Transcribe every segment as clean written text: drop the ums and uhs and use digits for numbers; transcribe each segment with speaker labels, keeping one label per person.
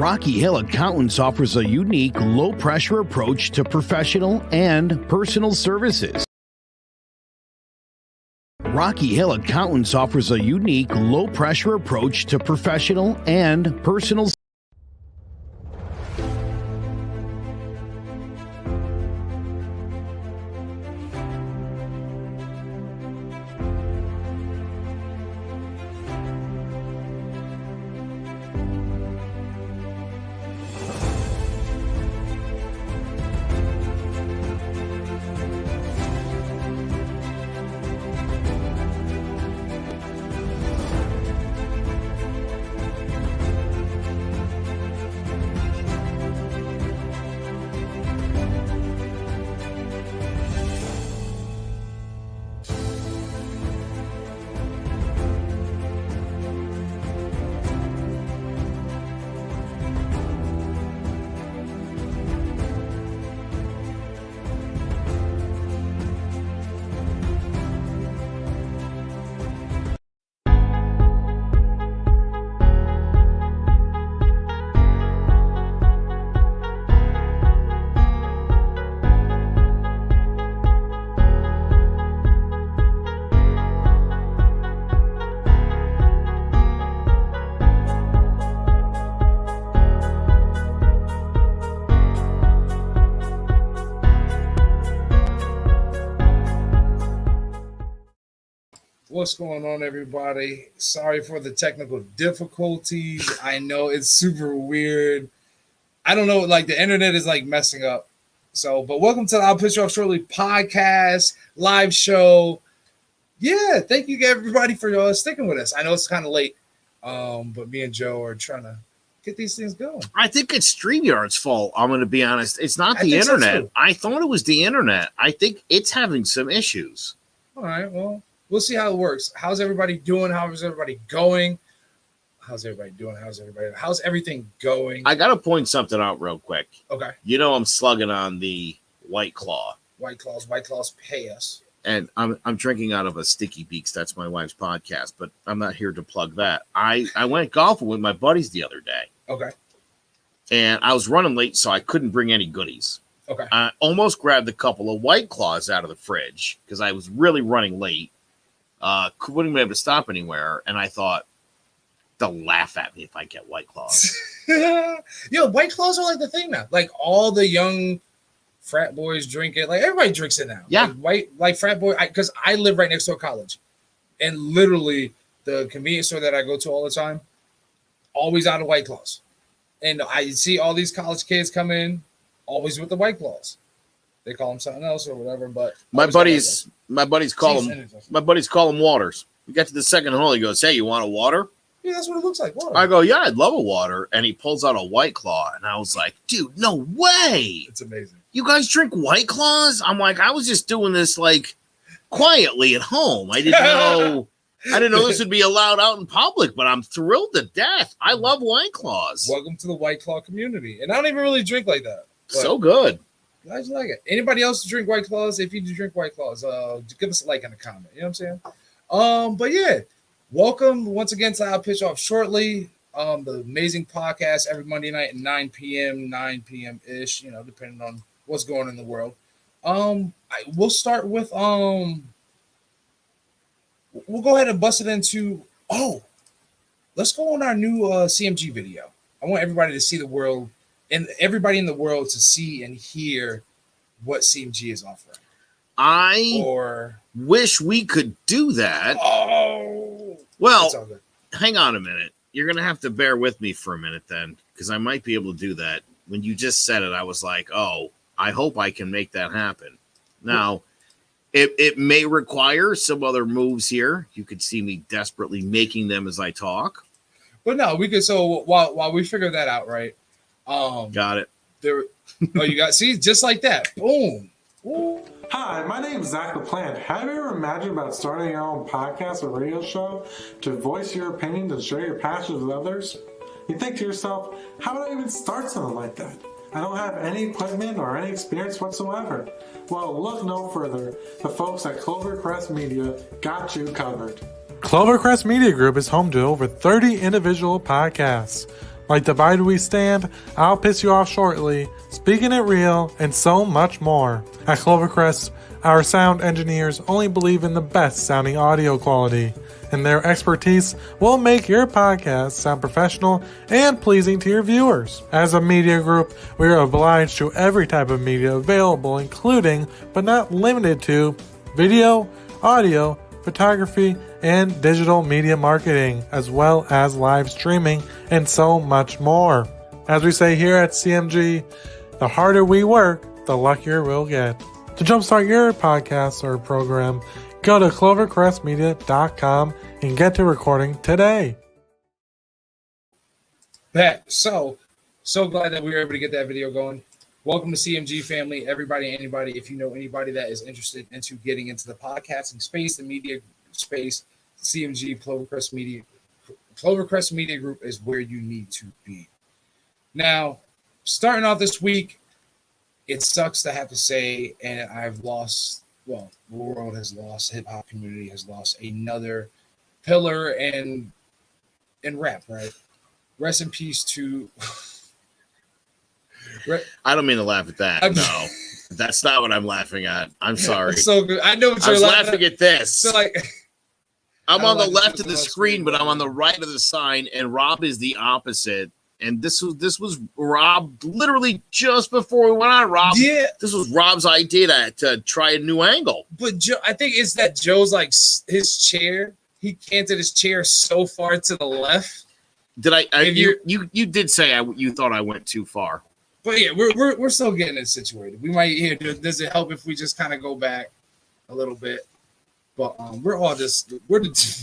Speaker 1: Rocky Hill Accountants offers a unique, low-pressure approach to professional and personal services. Rocky Hill Accountants offers a unique, low-pressure approach to professional and personal services.
Speaker 2: What's going on, everybody? Sorry for the technical difficulties. I know it's super weird. I don't know, like the internet is like messing up. So, but welcome to the I'll Pitch Off Shortly podcast, live show. Yeah, thank you everybody for sticking with us. I know it's kind of late, but me and Joe are trying to get these things going.
Speaker 3: I think it's StreamYard's fault. I'm going to be honest. It's not the internet. So I thought it was the internet. I think it's having some issues.
Speaker 2: All right, well. We'll see how it works. How's everybody doing? How's everybody going? How's everything going?
Speaker 3: I got to point something out real quick.
Speaker 2: Okay.
Speaker 3: You know I'm slugging on the White Claw.
Speaker 2: White Claws pay us.
Speaker 3: And I'm drinking out of a Sticky Beaks. That's my wife's podcast, but I'm not here to plug that. I went golfing with my buddies the other day.
Speaker 2: Okay.
Speaker 3: And I was running late, so I couldn't bring any goodies.
Speaker 2: Okay.
Speaker 3: I almost grabbed a couple of White Claws out of the fridge because I was really running late. Wouldn't be able to stop anywhere, and I thought they'll laugh at me if I get White Claws.
Speaker 2: White Claws are like the thing now. Like all the young frat boys drink it. Like everybody drinks it now.
Speaker 3: Yeah,
Speaker 2: like frat boy. Because I live right next to a college, and literally the convenience store that I go to all the time, always out of White Claws, and I see all these college kids come in, always with the White Claws. They call them something else or whatever, but
Speaker 3: my buddies call them waters. We got to the second hole. He goes, "Hey, you want a water?"
Speaker 2: Yeah, that's what it looks like. Water.
Speaker 3: I go, "Yeah, I'd love a water." And he pulls out a White Claw, and I was like, "Dude, no way!
Speaker 2: It's amazing.
Speaker 3: You guys drink White Claws?" I'm like, I was just doing this like quietly at home. I didn't know this would be allowed out in public, but I'm thrilled to death. I love White Claws.
Speaker 2: Welcome to the White Claw community, and I don't even really drink like that.
Speaker 3: So good.
Speaker 2: Glad you like it. Anybody else drink White Claws? If you do drink White Claws, give us a like and a comment. You know what I'm saying? But yeah, welcome once again to I'll Pitch Off Shortly. The amazing podcast every Monday night at 9 p.m. ish. Depending on what's going on in the world. We'll start with we'll go ahead and bust it into. Let's go on our new CMG video. I want everybody to see the world. And everybody in the world to see and hear what CMG is offering. I
Speaker 3: wish we could do that. Well, hang on a minute. You're going to have to bear with me for a minute then, because I might be able to do that. When you just said it, I was like, I hope I can make that happen. Now, it may require some other moves here. You could see me desperately making them as I talk.
Speaker 2: But no, we could. So while we figure that out, right?
Speaker 3: Got it.
Speaker 2: You got just like that. Boom.
Speaker 4: Ooh. Hi, my name is Zach LaPlante. Have you ever imagined about starting your own podcast or radio show to voice your opinions and share your passions with others? You think to yourself, how would I even start something like that? I don't have any equipment or any experience whatsoever. Well, look no further. The folks at Clovercrest Media got you covered.
Speaker 5: Clovercrest Media Group is home to over 30 individual podcasts.
Speaker 4: like Divide We Stand, I'll Piss You Off Shortly, Speaking It Real, and so much more. At Clovercrest, our sound engineers only believe in the best sounding audio quality, and their expertise will make your podcast sound professional and pleasing to your viewers. As a media group, we are obliged to every type of media available, including, but not limited to, video, audio, photography, and digital media marketing, as well as live streaming, and so much more. As we say here at CMG, the harder we work, the luckier we'll get. To jumpstart your podcast or program, go to clovercrestmedia.com and get to recording today.
Speaker 2: Pat, so glad that we were able to get that video going. Welcome to CMG family, everybody, anybody. If you know anybody that is interested into getting into the podcasting space, the media space, CMG, Clovercrest Media Group is where you need to be. Now, starting off this week, it sucks to have to say, and I've lost, well, the world has lost, hip-hop community has lost another pillar in rap, right? Rest in peace to...
Speaker 3: I don't mean to laugh at that. No, that's not what I'm laughing at. I'm sorry.
Speaker 2: It's so good. I know what you're
Speaker 3: laughing at this.
Speaker 2: So like,
Speaker 3: I'm on the left of the screen, but I'm on the right of the sign, and Rob is the opposite. And this was Rob literally just before we went on. Rob,
Speaker 2: yeah,
Speaker 3: this was Rob's idea to try a new angle.
Speaker 2: But Joe, I think it's that Joe's like his chair. He canted his chair so far to the left.
Speaker 3: Did you did say you thought I went too far?
Speaker 2: But yeah, we're still getting it situated. We might here. Does it help if we just kind of go back a little bit? But we're the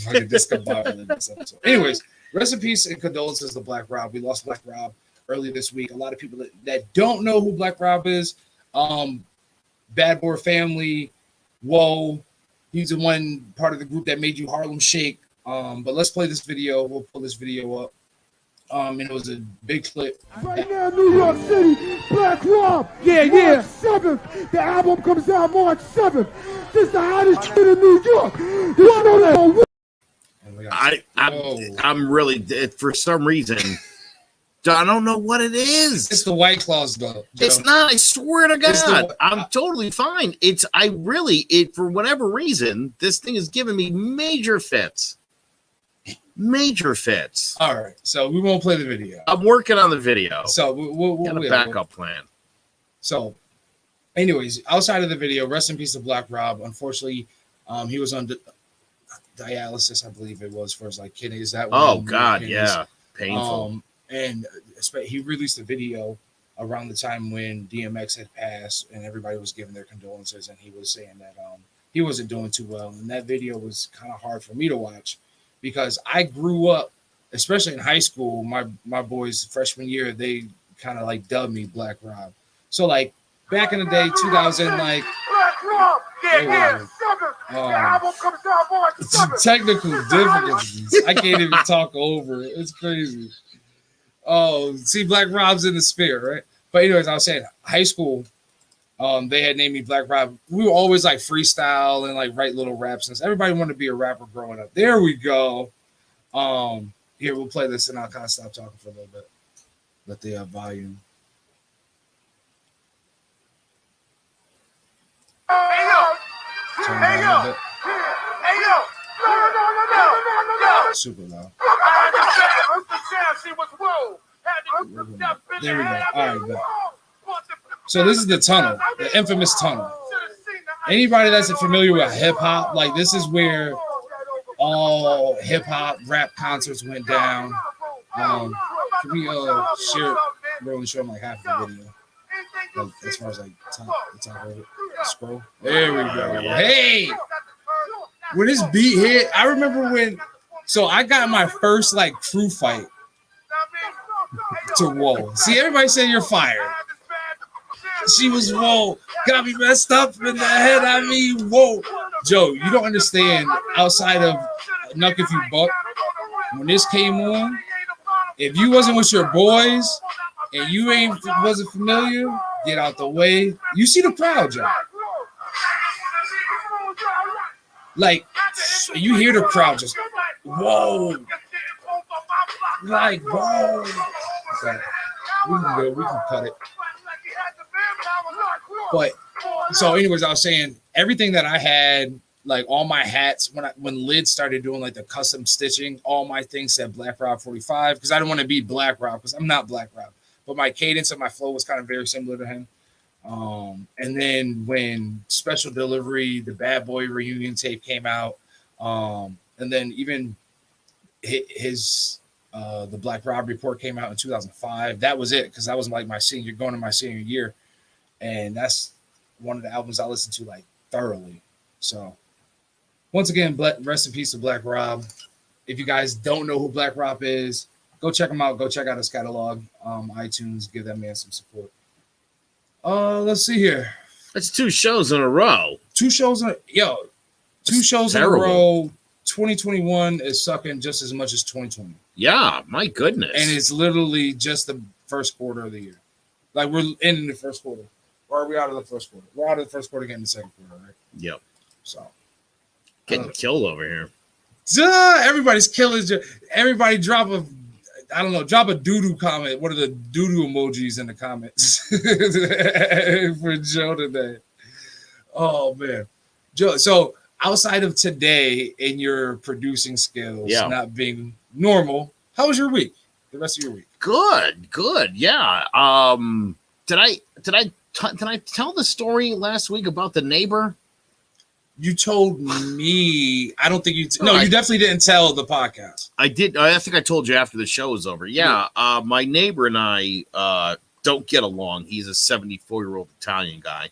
Speaker 2: fucking discombobulated in this episode. Anyways, rest in peace and condolences to Black Rob. We lost Black Rob early this week. A lot of people that don't know who Black Rob is, Bad Boy Family, Whoa, he's the one part of the group that made you Harlem Shake. But let's play this video. We'll pull this video up. And it was a big clip.
Speaker 5: Right now, New York City, Black Rob. Yeah. March 7th. The album comes out March 7th. This is the hottest kid in New York. Did you know that?
Speaker 3: I'm really, for some reason, I don't know what it is.
Speaker 2: It's the White Claws, though.
Speaker 3: It's not. I swear to God, I'm totally fine. For whatever reason, this thing is giving me major fits. Major fits.
Speaker 2: All right, so we won't play the video.
Speaker 3: I'm working on the video.
Speaker 2: So we'll
Speaker 3: got a backup plan.
Speaker 2: So, anyways, outside of the video, rest in peace to Black Rob. Unfortunately, he was on dialysis, I believe it was, for his like kidneys.
Speaker 3: Oh God, yeah, painful.
Speaker 2: And he released a video around the time when DMX had passed, and everybody was giving their condolences, and he was saying that he wasn't doing too well, and that video was kind of hard for me to watch. Because I grew up, especially in high school, my boys freshman year, they kind of like dubbed me Black Rob. So like back in the day, 2000, like
Speaker 5: Black Rob,
Speaker 2: technical difficulties. I can't even talk over it. It's crazy. Oh, see, Black Rob's in the spirit, right? But anyways, I was saying high school. They had named me Black Rob. We were always like freestyle and like write little raps. And everybody wanted to be a rapper growing up. There we go. Here, we'll play this and I'll kind of stop talking for a little bit. Let the volume.
Speaker 5: Hey yo! No.
Speaker 2: Super loud. There we go. All right, back. So this is the tunnel, the infamous tunnel. Anybody that's familiar with hip hop, like this is where all hip hop rap concerts went down. Can we share? We're only showing like half the video. Like as far as like top of it. Scroll. There we go. Hey, when this beat hit, I remember when. So I got my first like crew fight to Whoa. See, everybody saying you're fired. She was Whoa, got me messed up in the head. I mean, Whoa, Joe, you don't understand. Outside of Nuck If You Buck, when this came on, if you wasn't with your boys and you wasn't familiar, get out the way. You see the crowd, Joe. Like you hear the crowd just Whoa, like Whoa. We can cut it. But so, anyways, I was saying everything that I had, like all my hats, when Lid started doing like the custom stitching, all my things said Black Rob 45 because I didn't want to be Black Rob because I'm not Black Rob, but my cadence and my flow was kind of very similar to him. And then when Special Delivery, the Bad Boy reunion tape came out, and then even his the Black Rob Report came out in 2005. That was it because that was like my senior year, and that's one of the albums I listened to like thoroughly. So once again, rest in peace to Black Rob. If you guys don't know who Black Rob is, go check him out. Go check out his catalog, iTunes. Give that man some support. Let's see here.
Speaker 3: That's 2 shows in a row.
Speaker 2: 2 shows in a row. 2021 is sucking just as much as 2020.
Speaker 3: Yeah, my goodness.
Speaker 2: And it's literally just the first quarter of the year. Like we're in the first quarter. Or are we out of the first quarter? We're out of the first quarter, getting the second quarter, right?
Speaker 3: Yep.
Speaker 2: So
Speaker 3: getting killed over here.
Speaker 2: Everybody's killing. Everybody drop a doo-doo comment. What are the doo-doo emojis in the comments for Joe today? Oh man. Joe, so outside of today in your producing skills not being normal, how was your week? The rest of your week? Good. Yeah.
Speaker 3: Did I tell the story last week about the neighbor?
Speaker 2: You told me. I don't think you. You definitely didn't tell the podcast.
Speaker 3: I did. I think I told you after the show was over. Yeah. My neighbor and I don't get along. He's a 74-year-old Italian guy.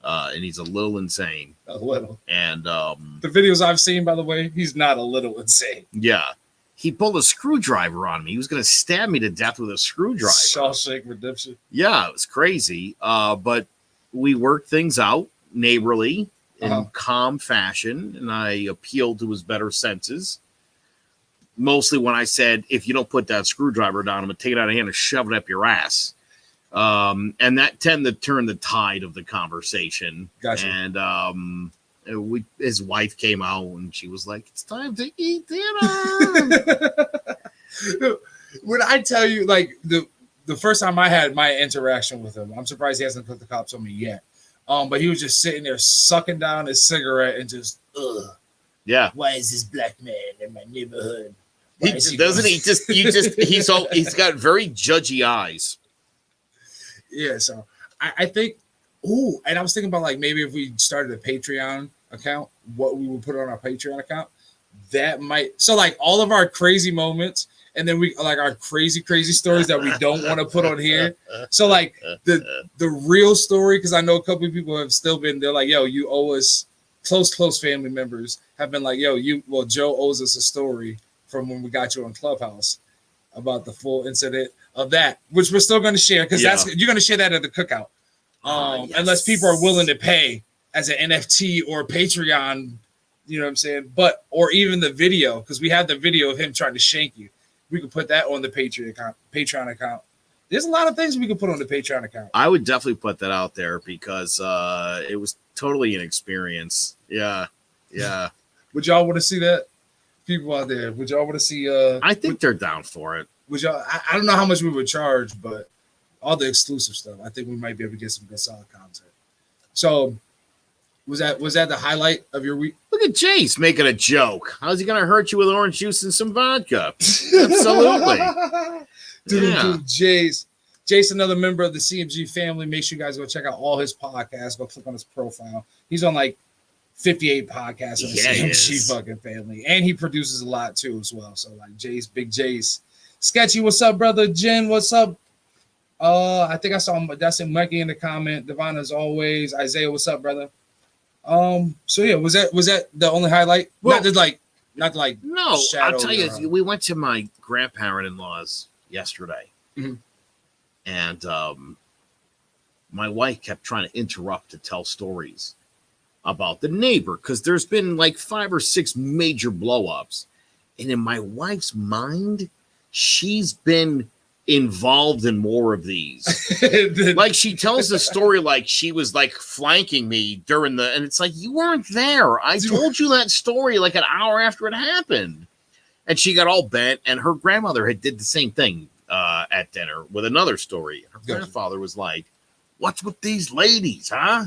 Speaker 3: And he's a little insane.
Speaker 2: A little.
Speaker 3: And
Speaker 2: the videos I've seen, by the way, he's not a little insane.
Speaker 3: Yeah. He pulled a screwdriver on me. He was going to stab me to death with a screwdriver.
Speaker 2: Shawshank Redemption.
Speaker 3: Yeah, it was crazy. But we worked things out neighborly in calm fashion, and I appealed to his better senses. Mostly when I said, if you don't put that screwdriver down, I'm going to take it out of hand and shove it up your ass. And that tended to turn the tide of the conversation.
Speaker 2: Gotcha.
Speaker 3: And his wife came out and she was like, "It's time to eat dinner."
Speaker 2: When I tell you, like the first time I had my interaction with him, I'm surprised he hasn't put the cops on me yet. But he was just sitting there sucking down his cigarette and just,
Speaker 3: yeah.
Speaker 2: Why is this black man in my neighborhood?
Speaker 3: He's got very judgy eyes.
Speaker 2: Yeah, so I think, and I was thinking about like maybe if we started a Patreon account, what we would put on our Patreon account, that might, so like all of our crazy moments, and then we like our crazy stories that we don't want to put on here. So like the real story, because I know a couple of people have still been, they're like, yo, you owe us, close family members have been like, yo, Joe owes us a story from when we got you on Clubhouse about the full incident of that, which we're still going to share because you're going to share that at the cookout, yes. Unless people are willing to pay as an NFT or Patreon, you know what I'm saying? But or even the video, because we have the video of him trying to shank you. We could put that on the Patreon account. There's a lot of things we could put on the Patreon account.
Speaker 3: I would definitely put that out there because it was totally an experience. Yeah.
Speaker 2: Would y'all want to see that? People out there, would y'all want to see?
Speaker 3: I think they're down for it.
Speaker 2: Would y'all? I don't know how much we would charge, but all the exclusive stuff, I think we might be able to get some good solid content. So, was that the highlight of your week?
Speaker 3: Look at Jace making a joke. How's he gonna hurt you with orange juice and some vodka? Absolutely.
Speaker 2: Dude, Jace, another member of the CMG family. Make sure you guys go check out all his podcasts. Go click on his profile. He's on like 58 podcasts in the CMG fucking family, and he produces a lot too as well. So like Big Jace, Sketchy, what's up, brother? Jen, what's up? I think I saw that's in Mikey in the comment. Devon, as always. Isaiah, what's up, brother? So yeah, was that the only highlight?
Speaker 3: Well,
Speaker 2: not like
Speaker 3: no. I'll tell you, we went to my grandparent-in-law's yesterday, and my wife kept trying to interrupt to tell stories about the neighbor because there's been like 5 or 6 major blow-ups, and in my wife's mind, she's been involved in more of these. Like she tells the story like she was like flanking me during and it's like, you weren't there. I told you that story like an hour after it happened. And she got all bent, and her grandmother had did the same thing. at dinner with another story. Her grandfather was like, "What's with these ladies, huh?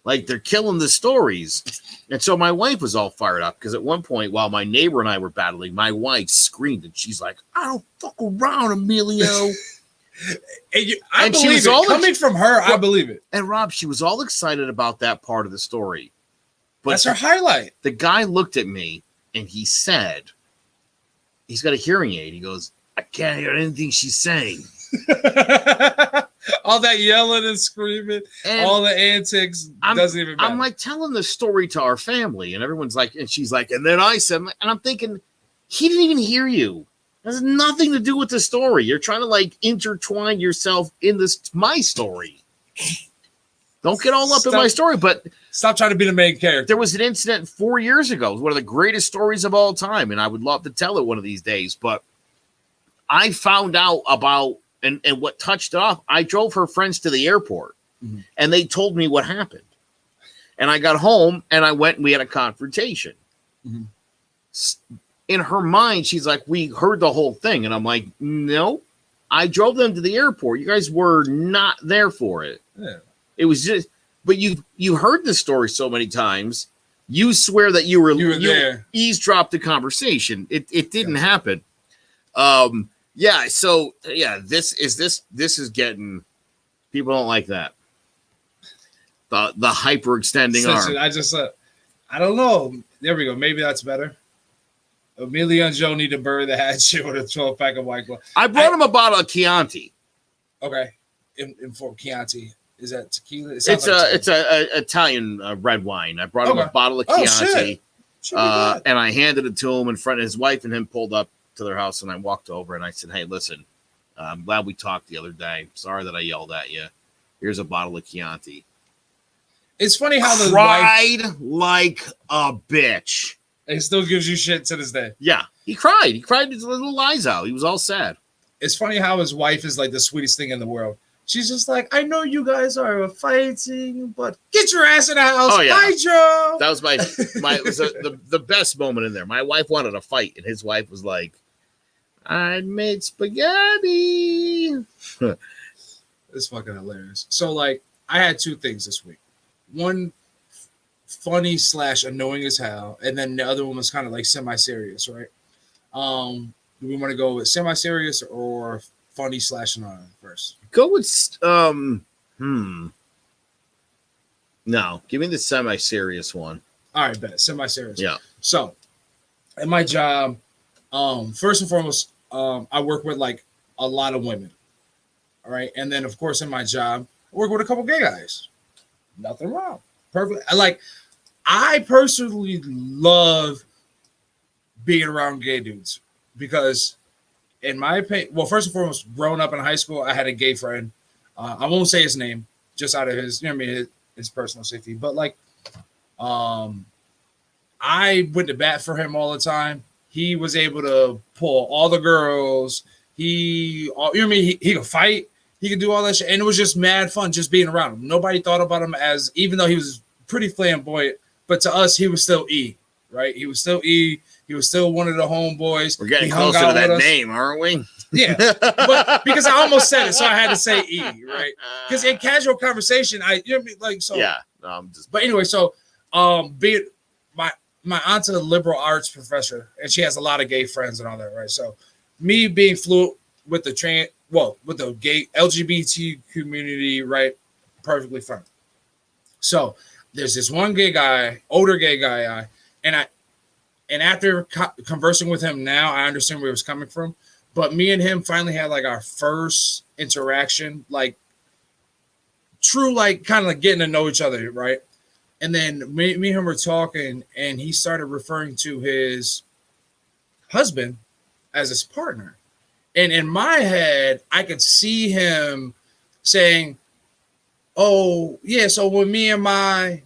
Speaker 3: Like they're killing the stories." And so my wife was all fired up because at one point, while my neighbor and I were battling, my wife screamed and she's like, "I don't fuck around, Emilio."
Speaker 2: I believe it. Coming from her, I believe it.
Speaker 3: And Rob, she was all excited about that part of the story. But
Speaker 2: that's her highlight.
Speaker 3: The guy looked at me and he said, he's got a hearing aid. He goes, "I can't hear anything she's saying."
Speaker 2: All that yelling and screaming, and all the antics doesn't even matter.
Speaker 3: I'm like telling the story to our family, and everyone's like, and she's like, and then I said, and I'm thinking, he didn't even hear you. It has nothing to do with the story. You're trying to like intertwine yourself in my story. Don't get all up in my story, but
Speaker 2: stop trying to be the main character.
Speaker 3: There was an incident 4 years ago. It was one of the greatest stories of all time, and I would love to tell it one of these days, but I found out about and what touched it off. I drove her friends to the airport, and they told me what happened. And I got home, and I went, and we had a confrontation. In her mind, she's like, "We heard the whole thing." And I'm like, "No, I drove them to the airport. You guys were not there for it."
Speaker 2: Yeah.
Speaker 3: It was just, but you heard the story so many times. You swear that you were there. Eavesdropped the conversation. It didn't happen. Yeah. So yeah, this is getting, people don't like that. The hyperextending arm.
Speaker 2: I just I don't know. There we go. Maybe that's better. Emilio and Joe need to bury the hatchet with a 12-pack of White Claw.
Speaker 3: I brought him a bottle of Chianti.
Speaker 2: Okay. In for Chianti. Is that tequila?
Speaker 3: It's a Italian red wine. I brought him a bottle of Chianti, and I handed it to him in front of his wife, and him pulled up to their house, and I walked over and I said, "Hey, listen, I'm glad we talked the other day. Sorry that I yelled at you. Here's a bottle of Chianti."
Speaker 2: It's funny how the
Speaker 3: cried like a bitch.
Speaker 2: It still gives you shit to this day.
Speaker 3: Yeah, he cried. He cried his little eyes out. He was all sad.
Speaker 2: It's funny how his wife is like the sweetest thing in the world. She's just like, "I know you guys are fighting, but get your ass in the house."
Speaker 3: Oh, yeah.
Speaker 2: Bye, Joe.
Speaker 3: That was it was the best moment in there. My wife wanted a fight, and his wife was like, "I made spaghetti."
Speaker 2: It's fucking hilarious. So, like, I had two things this week. One, funny / annoying as hell, and then the other one was kind of like semi-serious, right? Do we want to go with semi-serious or funny / annoying first?
Speaker 3: Go with No, give me the semi-serious one.
Speaker 2: All right, bet. Semi-serious.
Speaker 3: Yeah.
Speaker 2: So, at my job, first and foremost, I work with like a lot of women. All right, and then of course in my job, I work with a couple gay guys. Nothing wrong. Perfect. I personally love being around gay dudes because, in my opinion, well, first and foremost, growing up in high school, I had a gay friend. I won't say his name, just out of his, his personal safety. But like, I went to bat for him all the time. He was able to pull all the girls. He could fight. He could do all that shit, and it was just mad fun just being around him. Nobody thought about him as, even though he was pretty flamboyant, but to us, he was still E, right? He was still E. He was still one of the homeboys.
Speaker 3: We're getting closer to that name, aren't we?
Speaker 2: Yeah, but because I almost said it, so I had to say E, right? Because in casual conversation,
Speaker 3: Yeah,
Speaker 2: But anyway, so being my aunt's a liberal arts professor, and she has a lot of gay friends and all that, right? So me being fluent with the with the gay LGBT community, right? Perfectly fine. So there's this one gay guy, older gay guy, and after conversing with him now, I understand where he was coming from. But me and him finally had like our first interaction, like true, like kind of like getting to know each other, right? And then me and him were talking, and he started referring to his husband as his partner. And in my head, I could see him saying, "Oh, yeah, so when me and my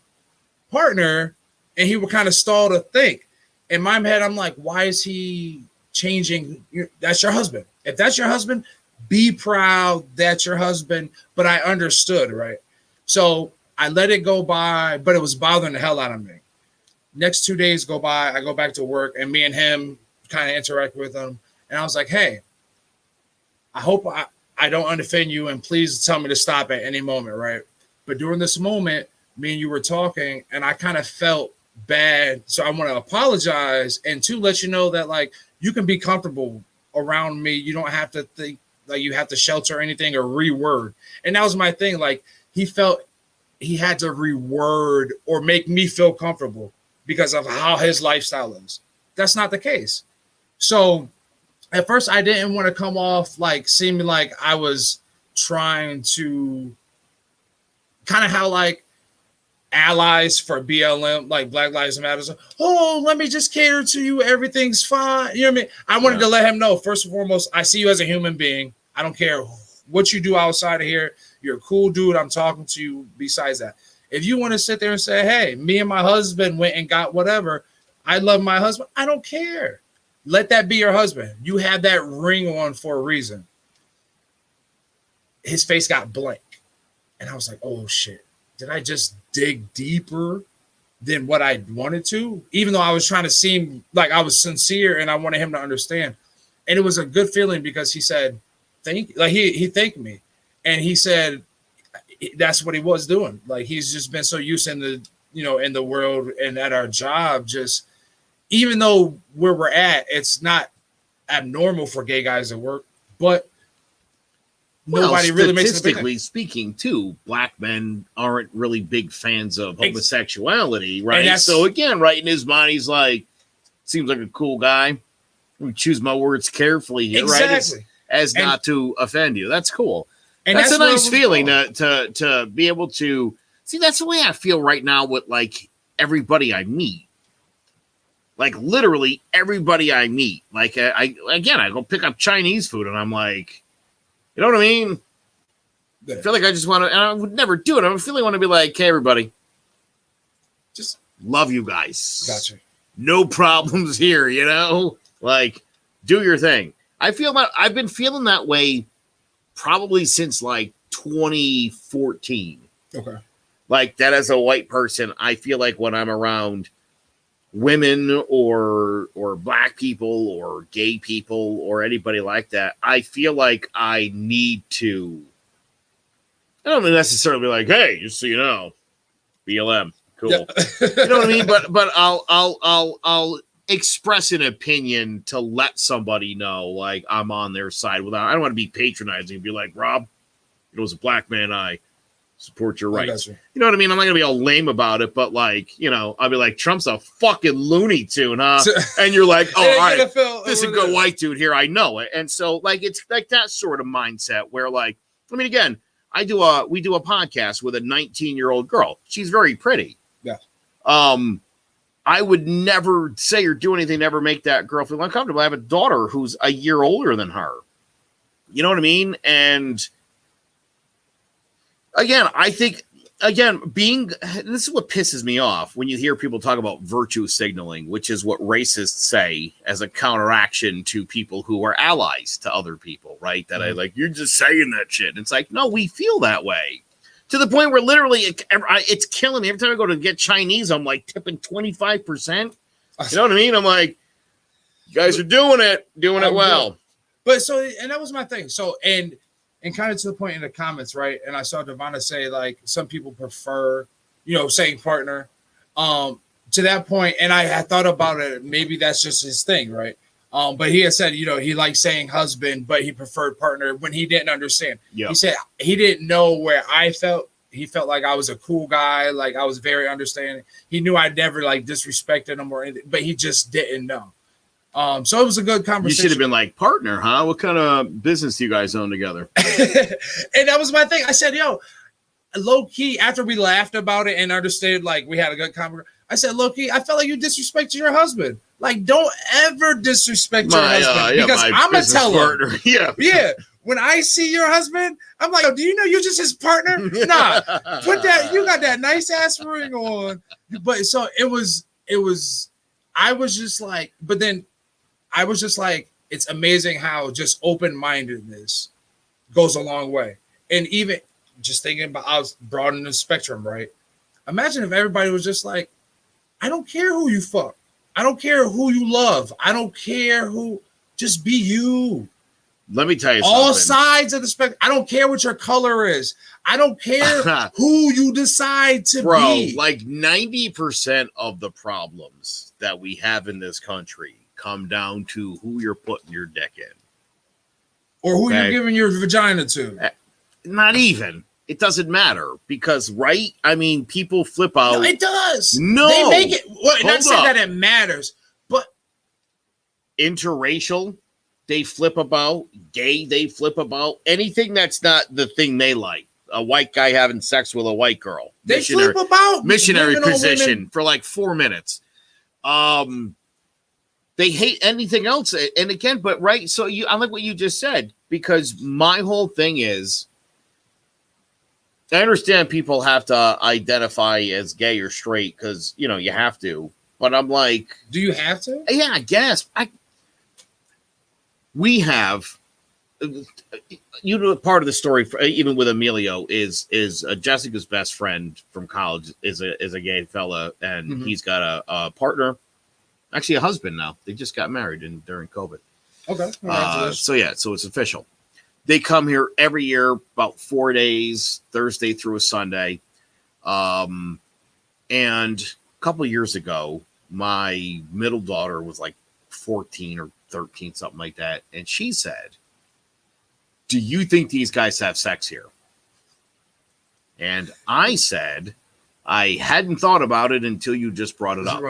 Speaker 2: partner," and he would kind of stall to think. In my head, I'm like, why is he changing? That's your husband. If that's your husband, be proud that's your husband. But I understood, right? So I let it go by, but it was bothering the hell out of me. Next 2 days go by, I go back to work, and me and him kind of interact with him. And I was like, "Hey, I hope I don't offend you, and please tell me to stop at any moment, right? But during this moment, me and you were talking, and I kind of felt bad. So I want to apologize, and to let you know that, like, you can be comfortable around me. You don't have to think like you have to shelter anything or reword. And that was my thing. Like, he felt he had to reword or make me feel comfortable because of how his lifestyle is. That's not the case. So at first I didn't want to come off like seeming like I was trying to kind of how like allies for BLM, like Black Lives Matter. Oh, let me just cater to you. Everything's fine. You know what I mean? I wanted to let him know, first and foremost, I see you as a human being. I don't care what you do outside of here. You're a cool dude. I'm talking to you besides that. If you want to sit there and say, hey, me and my husband went and got whatever, I love my husband, I don't care. Let that be your husband. You have that ring on for a reason. His face got blank. And I was like, oh, shit. Did I just dig deeper than what I wanted to? Even though I was trying to seem like I was sincere and I wanted him to understand. And it was a good feeling because he said, he thanked me. And he said that's what he was doing. Like, he's just been so used in the world and at our job, just even though where we're at, it's not abnormal for gay guys to work, but nobody really makes it.
Speaker 3: Statistically speaking, too, black men aren't really big fans of homosexuality, right? So again, right in his mind, he's like, seems like a cool guy. We choose my words carefully here, right? As not to offend you. That's cool. And that's a nice feeling to be able to see. That's the way I feel right now with like everybody I meet. Like literally everybody I meet. Like I go pick up Chinese food and I'm like, you know what I mean? I feel like I just want to, and I would never do it. I feel like I want to be like, hey, everybody, just love you guys.
Speaker 2: Gotcha.
Speaker 3: No problems here, you know? Like, do your thing. I've been feeling that way probably since like 2014.
Speaker 2: Okay.
Speaker 3: Like that as a white person, I feel like when I'm around women or black people or gay people or anybody like that, I feel like I need to, I don't necessarily be like, hey, just so you know, BLM, cool. Yeah. You know what I mean? But I'll express an opinion to let somebody know, like, I'm on their side without, I don't want to be patronizing and be like, Rob, as a black man, I support your rights. You know what I mean? I'm not going to be all lame about it, but like, I'll be like, Trump's a fucking Looney Tune, huh? And you're like, oh, all right, this is a good white dude here. I know it. And so like, it's like that sort of mindset where like, I mean, again, we do a podcast with a 19-year-old girl. She's very pretty.
Speaker 2: Yeah.
Speaker 3: I would never say or do anything to ever make that girl feel uncomfortable. I have a daughter who's a year older than her. You know what I mean? And again, I think, this is what pisses me off when you hear people talk about virtue signaling, which is what racists say as a counteraction to people who are allies to other people, right? That I like, you're just saying that shit. And it's like, no, we feel that way. To the point where literally it's killing me. Every time I go to get Chinese, I'm like tipping 25%. You know what I mean? I'm like, you guys are doing it well.
Speaker 2: But so, and that was my thing. So, and kind of to the point in the comments, right? And I saw Devonna say like some people prefer, saying partner. To that point, and I had thought about it. Maybe that's just his thing, right? But he had said, he liked saying husband, but he preferred partner when he didn't understand. Yep. He said he didn't know where I felt. He felt like I was a cool guy, like I was very understanding. He knew I'd never like disrespected him or anything, but he just didn't know. So it was a good conversation.
Speaker 3: You should have been like, partner, huh? What kind of business do you guys own together?
Speaker 2: And that was my thing. I said, low key, after we laughed about it and understood, like we had a good conversation, I said, low key, I felt like you disrespected your husband. Like, don't ever disrespect your husband because I'm going to tell him. Yeah. When I see your husband, I'm like, do you know you're just his partner? Nah, you got that nice ass ring on. But so it was, I was just like, it's amazing how just open-mindedness goes a long way. And even just thinking about, I was broadening the spectrum, right? Imagine if everybody was just like, I don't care who you fuck. I don't care who you love. I don't care who, just be you.
Speaker 3: Let me tell you
Speaker 2: all
Speaker 3: something.
Speaker 2: sides of the spectrum. I don't care what your color is. I don't care who you decide to be.
Speaker 3: Like 90% of the problems that we have in this country come down to who you're putting your dick in.
Speaker 2: Or who you're giving your vagina to.
Speaker 3: Not even. It doesn't matter because, right? I mean, people flip out.
Speaker 2: No, it does.
Speaker 3: No.
Speaker 2: They make it. Well, not saying that it matters, but.
Speaker 3: Interracial, they flip about. Gay, they flip about. Anything that's not the thing they like. A white guy having sex with a white girl.
Speaker 2: They flip about.
Speaker 3: Missionary position for like 4 minutes. They hate anything else. And again, but right. So I like what you just said, because my whole thing is, I understand people have to identify as gay or straight because, you know, you have to. But I'm like,
Speaker 2: do you have to?
Speaker 3: Yeah, I guess. We have, you know, part of the story, even with Emilio, is Jessica's best friend from college is a gay fella, and he's got a partner, actually a husband now. They just got married during COVID.
Speaker 2: Okay.
Speaker 3: So it's official. They come here every year, about 4 days, Thursday through a Sunday. And a couple of years ago, my middle daughter was like 14 or 13, something like that. And she said, "Do you think these guys have sex here?" And I said, I hadn't thought about it until you just brought it up.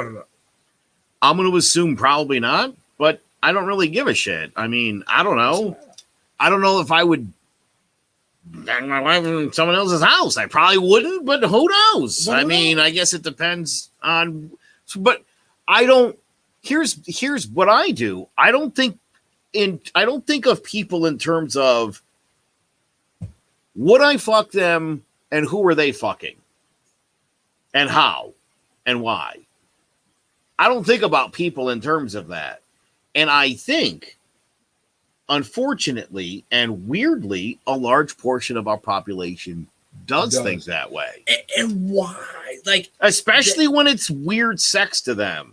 Speaker 3: I'm going to assume probably not, but I don't really give a shit. I mean, I don't know. I don't know if I would bang my wife in someone else's house. I probably wouldn't, but who knows? I mean, I guess it depends on. But I don't. Here's what I do. I don't think of people in terms of would I fuck them and who are they fucking and how and why. I don't think about people in terms of that, and I think, unfortunately and weirdly, a large portion of our population does think that way.
Speaker 2: And why? Like,
Speaker 3: especially when it's weird sex to them.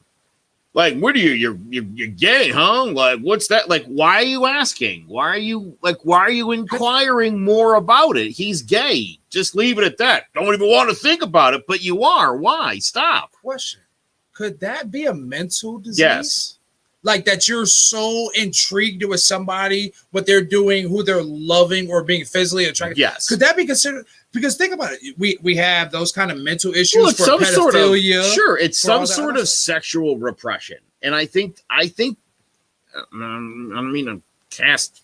Speaker 3: Like, what are you're gay, huh? Like, what's that? Like, why are you asking? Why are you inquiring more about it? He's gay. Just leave it at that. Don't even want to think about it, but you are. Why? Stop.
Speaker 2: Question. Could that be a mental disease?
Speaker 3: Yes.
Speaker 2: Like that you're so intrigued with somebody, what they're doing, who they're loving, or being physically attracted.
Speaker 3: Yes.
Speaker 2: Could that be considered? Because think about it. We have those kind of mental issues for pedophilia.
Speaker 3: It's some sort of sexual repression. And I think I don't mean to cast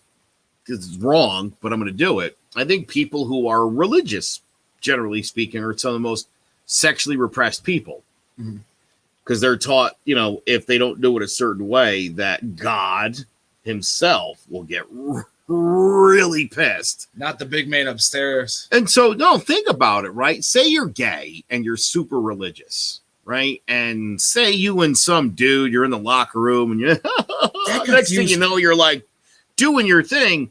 Speaker 3: because it's wrong, but I'm going to do it. I think people who are religious, generally speaking, are some of the most sexually repressed people. Mm-hmm. Because they're taught, you know, if they don't do it a certain way, that God himself will get really pissed.
Speaker 2: Not the big man upstairs.
Speaker 3: And so, no, think about it, right? Say you're gay and you're super religious, right? And say you and some dude, you're in the locker room and you're next thing you know, you're like doing your thing.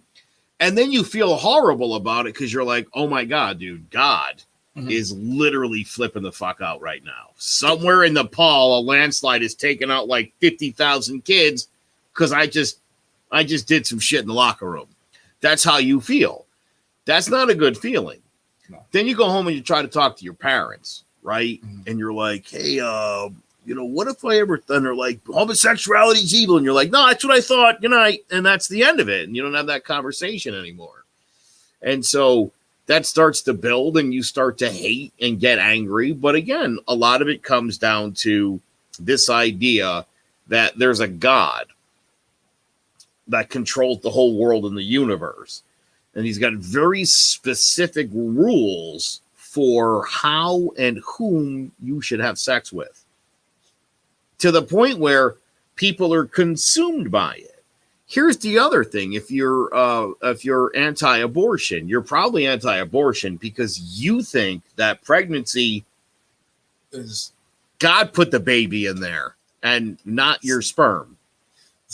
Speaker 3: And then you feel horrible about it because you're like, oh my God, dude, God is literally flipping the fuck out right now. Somewhere in Nepal, a landslide is taking out like 50,000 kids because I just did some shit in the locker room. That's how you feel. That's not a good feeling. No. Then you go home and you try to talk to your parents, right? And you're like, hey, you know, what if I ever, and they're like, homosexuality is evil. And you're like, no, that's what I thought. Good night. And that's the end of it. And you don't have that conversation anymore. And so that starts to build and you start to hate and get angry. But again, a lot of it comes down to this idea that there's a God that controls the whole world and the universe. And he's got very specific rules for how and whom you should have sex with, to the point where people are consumed by it. Here's the other thing. If you're anti-abortion, you're probably anti-abortion because you think that pregnancy is God put the baby in there and not your sperm.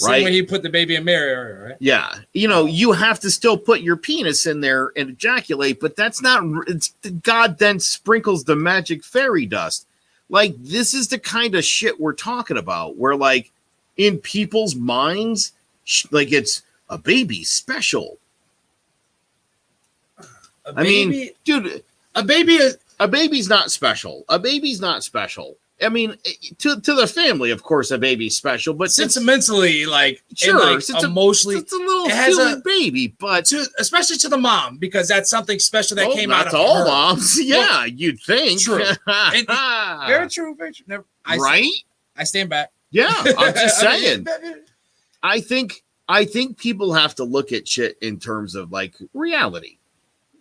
Speaker 3: Right?
Speaker 2: Same way he put the baby in Mary, right?
Speaker 3: Yeah. You know, you have to still put your penis in there and ejaculate, but that's not, God then sprinkles the magic fairy dust. Like, this is the kind of shit we're talking about where, like, in people's minds, like, it's A baby's special.
Speaker 2: A baby,
Speaker 3: dude,
Speaker 2: a
Speaker 3: baby's not special. A baby's not special. I mean, to the family, of course, a baby's special, but
Speaker 2: sentimentally, like,
Speaker 3: sure,
Speaker 2: and, like, emotionally,
Speaker 3: it's a little human baby, but
Speaker 2: especially to the mom, because that's something special that came out of
Speaker 3: all
Speaker 2: her.
Speaker 3: moms. Yeah, you'd think.
Speaker 2: True. Very true. Very true.
Speaker 3: Right?
Speaker 2: I stand back.
Speaker 3: Yeah, I'm just saying. I think people have to look at shit in terms of like reality.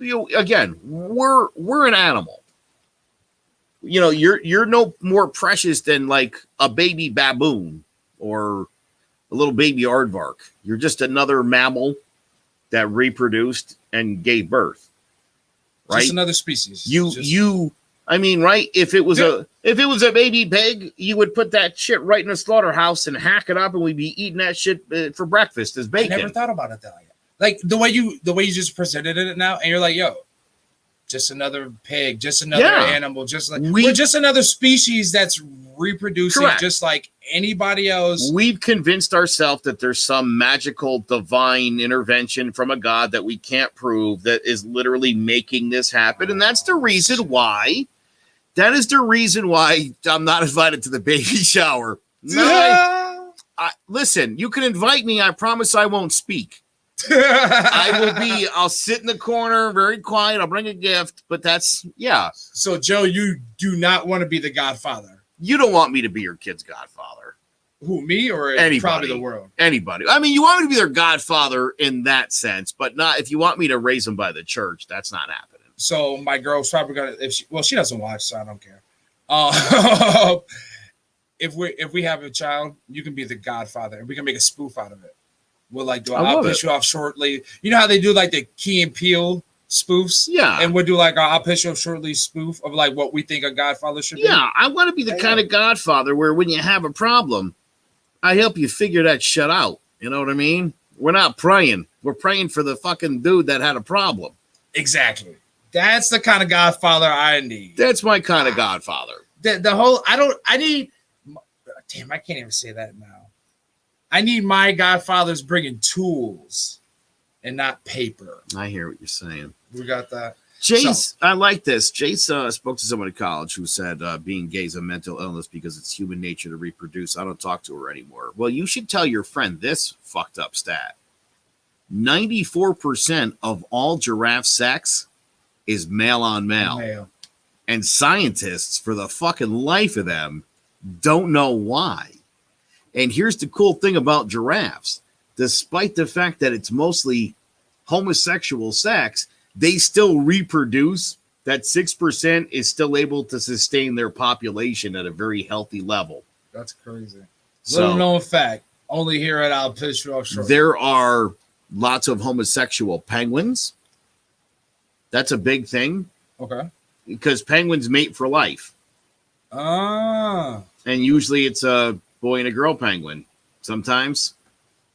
Speaker 3: Again, we're an animal. You're no more precious than like a baby baboon or a little baby aardvark. You're just another mammal that reproduced and gave birth. Right?
Speaker 2: Just another species.
Speaker 3: Right? If it was a baby pig, you would put that shit right in a slaughterhouse and hack it up, and we'd be eating that shit for breakfast as bacon.
Speaker 2: I never thought about it that way. Like the way you just presented it now, and you're like, yo, just another pig, just another animal, just like we're just another species that's reproducing. Correct. Just like anybody else.
Speaker 3: We've convinced ourselves that there's some magical divine intervention from a god that we can't prove that is literally making this happen. And that's the reason why. That is the reason why I'm not invited to the baby shower. No, listen, you can invite me. I promise I won't speak. I'll sit in the corner, very quiet. I'll bring a gift, but So,
Speaker 2: Joe, you do not want to be the godfather.
Speaker 3: You don't want me to be your kid's godfather.
Speaker 2: Who, me or
Speaker 3: anybody?
Speaker 2: Probably the world?
Speaker 3: Anybody. I mean, you want me to be their godfather in that sense, but not if you want me to raise them by the church. That's not happening.
Speaker 2: So my girl's probably gonna. She doesn't watch, so I don't care. If we have a child, you can be the godfather, and we can make a spoof out of it. We'll like do. I'll piss you off shortly. You know how they do like the Key and Peele spoofs?
Speaker 3: Yeah.
Speaker 2: And we'll do like I'll piss you off shortly spoof of like what we think a godfather should be.
Speaker 3: Yeah, I want to be the kind of godfather where when you have a problem, I help you figure that shit out. You know what I mean? We're not praying. We're praying for the fucking dude that had a problem.
Speaker 2: Exactly. That's the kind of godfather I need.
Speaker 3: That's my kind of godfather.
Speaker 2: I can't even say that now. I need my godfathers bringing tools and not paper.
Speaker 3: I hear what you're saying.
Speaker 2: We got that.
Speaker 3: Jace, I like this. Jace spoke to someone at college who said being gay is a mental illness because it's human nature to reproduce. I don't talk to her anymore. Well, you should tell your friend this fucked up stat. 94% of all giraffe sex is male on male. And scientists, for the fucking life of them, don't know why. And here's the cool thing about giraffes. Despite the fact that it's mostly homosexual sex, they still reproduce. That 6% is still able to sustain their population at a very healthy level.
Speaker 2: That's crazy. Little known fact. Only here at I'll Piss You Off Shortly.
Speaker 3: There are lots of homosexual penguins. That's a big thing.
Speaker 2: Okay.
Speaker 3: Because penguins mate for life.
Speaker 2: Ah.
Speaker 3: And usually it's a boy and a girl penguin. Sometimes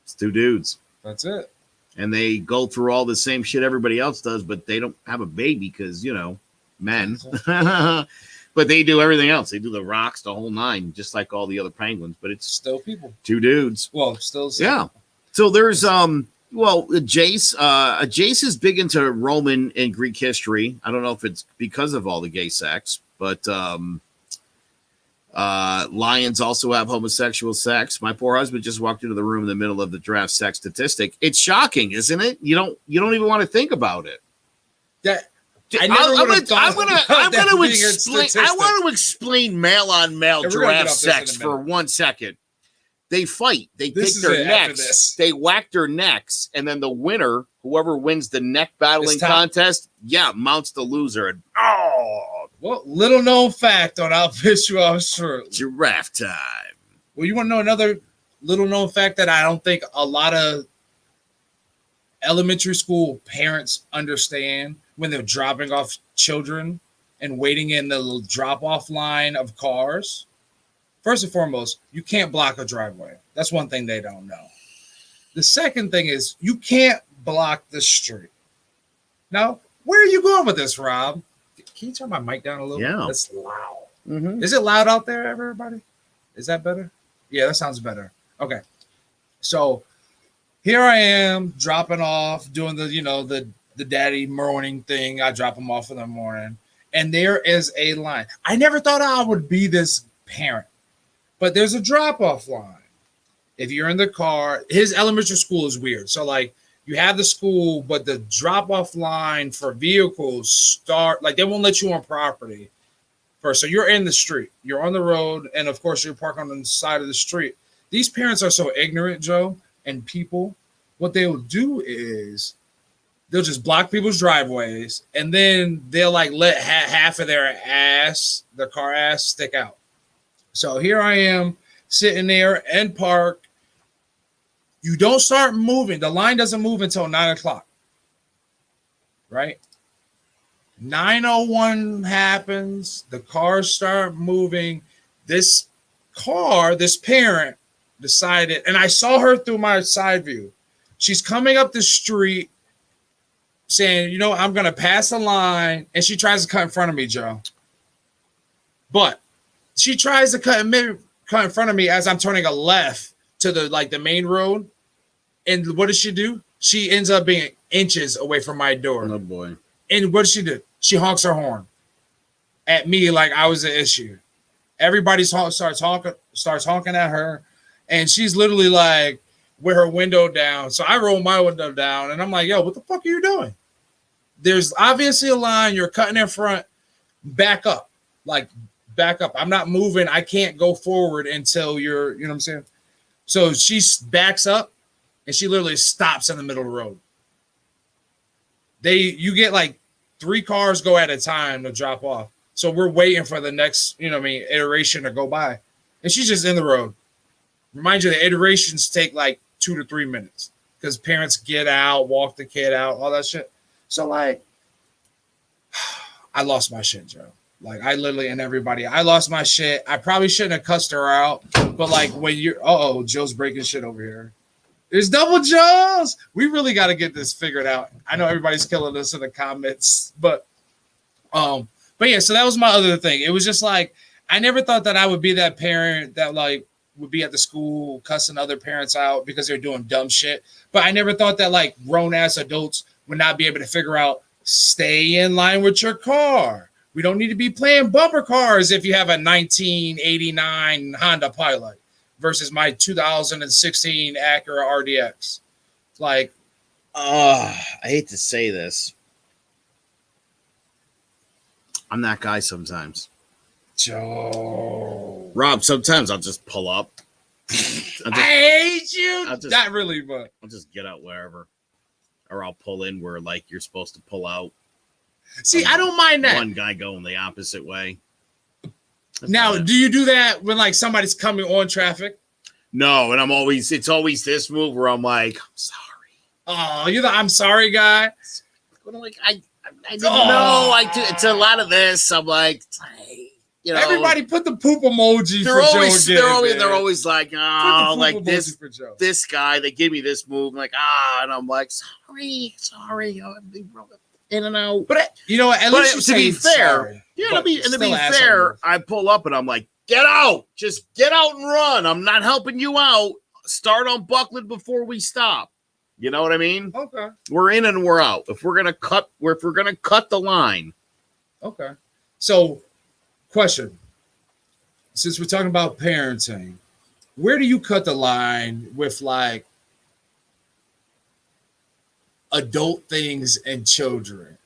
Speaker 3: it's two dudes.
Speaker 2: That's it.
Speaker 3: And they go through all the same shit everybody else does, but they don't have a baby because, men. But they do everything else. They do the rocks, the whole nine, just like all the other penguins. But it's
Speaker 2: still people.
Speaker 3: Two dudes.
Speaker 2: Well, still.
Speaker 3: Yeah. So there's Jace. Jace is big into Roman and Greek history. I don't know if it's because of all the gay sex, but lions also have homosexual sex. My poor husband just walked into the room in the middle of the draft sex statistic. It's shocking, isn't it? You don't even want to think about it. I'm going to explain male on male giraffe sex for 1 second. They fight. They take their necks. They whack their necks, and then the winner, whoever wins the neck battling contest, mounts the loser. And
Speaker 2: well, little known fact on I'll Piss You Off Shortly.
Speaker 3: Giraffe time.
Speaker 2: Well, you want to know another little known fact that I don't think a lot of elementary school parents understand when they're dropping off children and waiting in the little drop-off line of cars? First and foremost, you can't block a driveway. That's one thing they don't know. The second thing is you can't block the street. Now, where are you going with this, Rob? Can you turn my mic down a little bit? That's loud. Mm-hmm. Is it loud out there, everybody? Is that better? Yeah, that sounds better. Okay. So here I am dropping off, doing the daddy morning thing. I drop them off in the morning, and there is a line. I never thought I would be this parent, but there's a drop off line. If you're in the car, his elementary school is weird. So like you have the school, but the drop off line for vehicles start like they won't let you on property first. So you're in the street, you're on the road, and of course you're parked on the side of the street. These parents are so ignorant, Joe, and people. What they'll do is they'll just block people's driveways, and then they'll like let half of their car ass stick out. So here I am sitting there and park. You don't start moving. The line doesn't move until 9 o'clock, right? 9:01 happens. The cars start moving. This parent decided, and I saw her through my side view. She's coming up the street saying, I'm going to pass the line. And she tries to cut in front of me, Joe. But she tries to cut in front of me as I'm turning a left to the main road. And what does she do? She ends up being inches away from my door.
Speaker 3: Oh boy.
Speaker 2: And what does she do? She honks her horn at me like I was an issue. Everybody starts honking at her. And she's literally like with her window down. So I roll my window down and I'm like, yo, what the fuck are you doing? There's obviously a line. You're cutting in front. Back up. Back up. I'm not moving. I can't go forward until you're, you know what I'm saying? So she backs up and she literally stops in the middle of the road. You get like 3 cars go at a time to drop off. So we're waiting for the next, iteration to go by. And she's just in the road. Remind you, the iterations take like 2 to 3 minutes because parents get out, walk the kid out, all that shit. So like, I lost my shit, Joe. Like I literally and everybody, I lost my shit. I probably shouldn't have cussed her out, but like when you're, Joe's breaking shit over here. There's double Joes. We really got to get this figured out. I know everybody's killing us in the comments, but yeah. So that was my other thing. It was just like I never thought that I would be that parent that like would be at the school cussing other parents out because they're doing dumb shit. But I never thought that like grown ass adults would not be able to figure out stay in line with your car. We don't need to be playing bumper cars if you have a 1989 Honda Pilot versus my 2016 Acura RDX. Like,
Speaker 3: I hate to say this. I'm that guy sometimes.
Speaker 2: Joe.
Speaker 3: Rob, sometimes I'll just pull up.
Speaker 2: I hate you. Not really, but
Speaker 3: I'll just get out wherever. Or I'll pull in where like you're supposed to pull out.
Speaker 2: See, I don't mind that.
Speaker 3: One guy going the opposite way.
Speaker 2: Now, do you do that when like somebody's coming on traffic?
Speaker 3: No, and it's always this move where I'm like, I'm sorry.
Speaker 2: Oh, you're the I'm sorry guy.
Speaker 3: Like I didn't know. It's a lot of this. I'm like,
Speaker 2: everybody put the poop emoji.
Speaker 3: They're always like, oh, like this guy. They give me this move, like and I'm like, sorry. In and out.
Speaker 2: But at least to be fair,
Speaker 3: I pull up and I'm like, get out. Just get out and run. I'm not helping you out. Start unbuckling before we stop. You know what I mean?
Speaker 2: Okay.
Speaker 3: We're in and we're out. If we're gonna cut the line.
Speaker 2: Okay. So, question. Since we're talking about parenting, where do you cut the line with like adult things and children?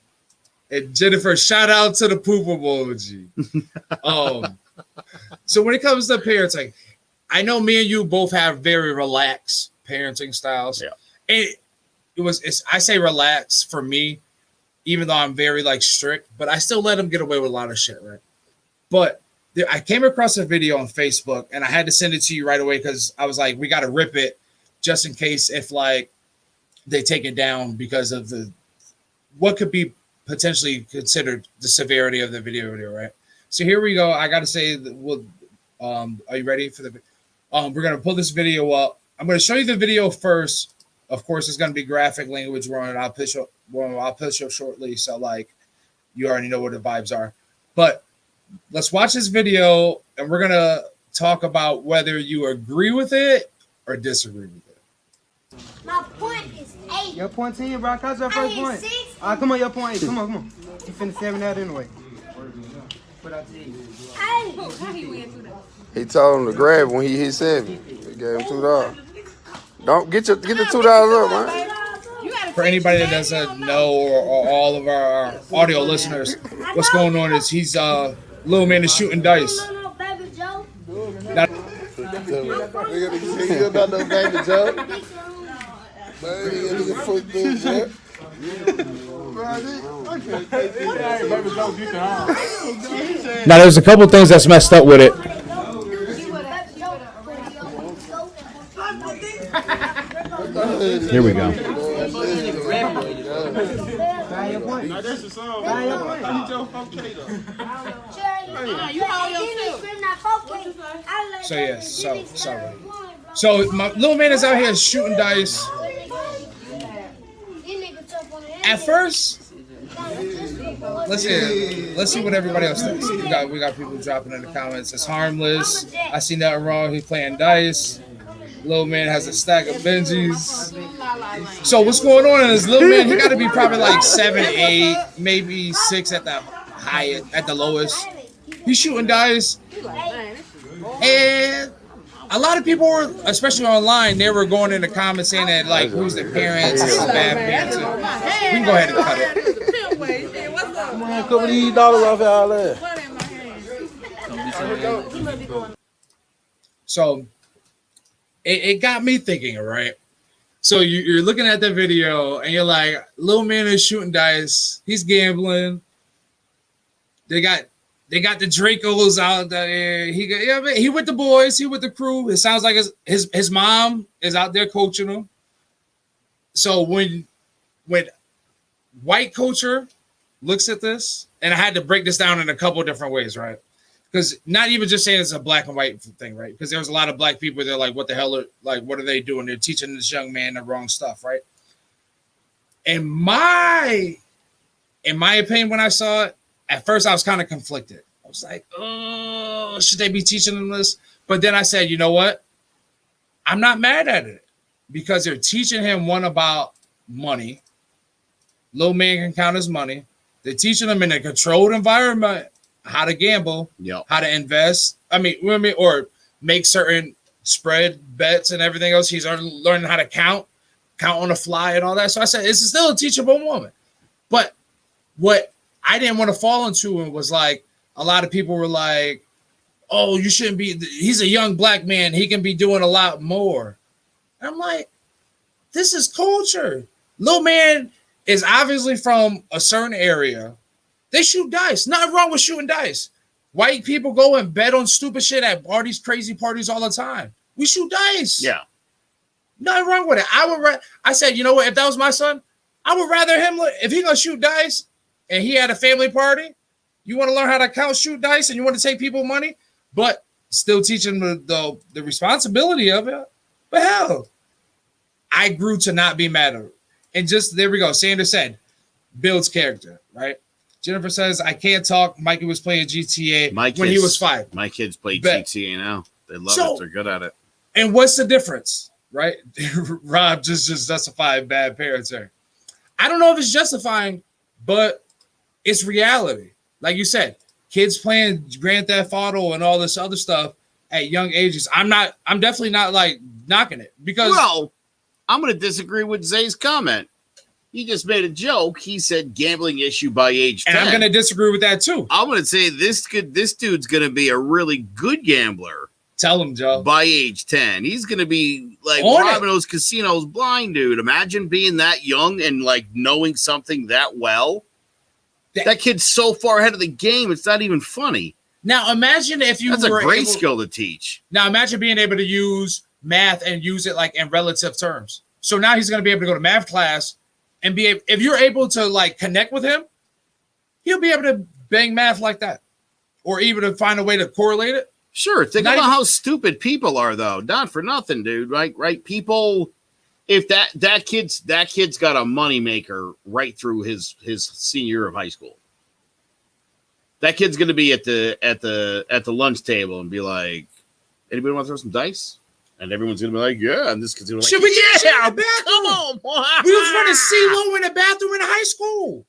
Speaker 2: And Jennifer, shout out to the poop emoji. So when it comes to parenting, I know me and you both have very relaxed parenting styles.
Speaker 3: Yeah.
Speaker 2: And I say relax for me, even though I'm very like strict, but I still let them get away with a lot of shit, right? But I came across a video on Facebook and I had to send it to you right away because I was like, we got to rip it just in case if like they take it down because of what could be potentially considered the severity of the video, right? So here we go. I got to say that are you ready for the we're going to pull this video up. I'm going to show you the video first. Of course, it's going to be graphic language running. I'll push up shortly. So like you already know what the vibes are. But let's watch this video and we're going to talk about whether you agree with it or disagree with it.
Speaker 6: My point is 8.
Speaker 7: Your point 10, bro. How's your first point?
Speaker 6: 6.
Speaker 7: Come on, your point 8. Come on. You finna 7 out anyway. What I tell you?
Speaker 8: He told him to grab it when he hit 7. He gave him $2. Don't get the $2 up, man.
Speaker 2: For anybody that doesn't know, or all of our audio listeners, what's going on is he's little man is shooting dice.
Speaker 6: No, baby Joe.
Speaker 2: Now,
Speaker 8: You're not no baby Joe. Baby, you fuck this, man.
Speaker 1: Now, there's a couple things that's messed up with it. Here we go.
Speaker 2: so yes, sorry. So my little man is out here shooting dice. At first, let's see what everybody else thinks. We got people dropping in the comments. It's harmless. I see nothing wrong. He's playing dice. Little man has a stack of Benjis. So what's going on is little man, he got to be probably like 7, 8, maybe 6 at the highest, at the lowest. He's shooting dice, and a lot of people were, especially online, they were going in the comments saying that like, who's the parents? This is bad parenting. We can go ahead and cut it.
Speaker 8: Come on, a couple of these dollars off y'all there.
Speaker 2: So it got me thinking, right? So you're looking at the video and you're like, little man is shooting dice. He's gambling. They got the Dracos out there. He with the boys. He with the crew. It sounds like his mom is out there coaching him. So when white culture looks at this, and I had to break this down in a couple different ways, right? Because not even just saying it's a black and white thing, right? Because there's a lot of black people. They're like, what the hell? What are they doing? They're teaching this young man the wrong stuff, right? In my opinion, when I saw it, at first I was kind of conflicted. I was like, oh, should they be teaching them this? But then I said, you know what? I'm not mad at it because they're teaching him one about money. Little man can count his money. They're teaching him in a controlled environment how to gamble, how to invest. Or make certain spread bets and everything else. He's learning how to count on the fly and all that. So I said, it's still a teachable moment. But what I didn't want to fall into was like, a lot of people were like, oh, you shouldn't be, he's a young black man. He can be doing a lot more. And I'm like, this is culture. Little man is obviously from a certain area. They shoot dice. Nothing wrong with shooting dice. White people go and bet on stupid shit at parties, crazy parties all the time. We shoot dice.
Speaker 3: Yeah.
Speaker 2: Nothing wrong with it. I said, you know what? If that was my son, I would rather him, if he gonna shoot dice and he had a family party, you want to learn how to count, shoot dice, and you want to take people money, but still teach him the responsibility of it. But hell, I grew to not be mad at it. And just, there we go. Sanders said, builds character, right? Jennifer says, I can't talk. Mikey was playing GTA when he was 5.
Speaker 3: My kids play GTA now. They love it. They're good at it.
Speaker 2: And what's the difference, right? Rob just justified bad parents there. I don't know if it's justifying, but it's reality. Like you said, kids playing Grand Theft Auto and all this other stuff at young ages. I'm definitely not like knocking it because.
Speaker 3: Well, I'm going to disagree with Zay's comment. He just made a joke. He said gambling issue by age 10.
Speaker 2: And I'm going to disagree with that too.
Speaker 3: I'm going to say this dude's going to be a really good gambler.
Speaker 2: Tell him, Joe.
Speaker 3: By age 10. He's going to be like robbing those casinos blind, dude. Imagine being that young and like knowing something that well. That kid's so far ahead of the game, it's not even funny.
Speaker 2: Now imagine if you
Speaker 3: That's a great skill to teach.
Speaker 2: Now imagine being able to use math and use it like in relative terms. So now he's going to be able to go to math class and be able, if you're able to like connect with him, he'll be able to bang math like that, or even to find a way to correlate it.
Speaker 3: Sure. Think about how stupid people are, though. Not for nothing, dude. Right? People. If that kid's got a moneymaker right through his senior year of high school. That kid's going to be at the lunch table and be like, "Anybody want to throw some dice?" And everyone's gonna be like, yeah, and this kid's gonna be
Speaker 2: Should
Speaker 3: like,
Speaker 2: we get
Speaker 3: yeah,
Speaker 2: in the bathroom?
Speaker 3: come on, boy.
Speaker 2: We was running CeeLo in the bathroom in high school.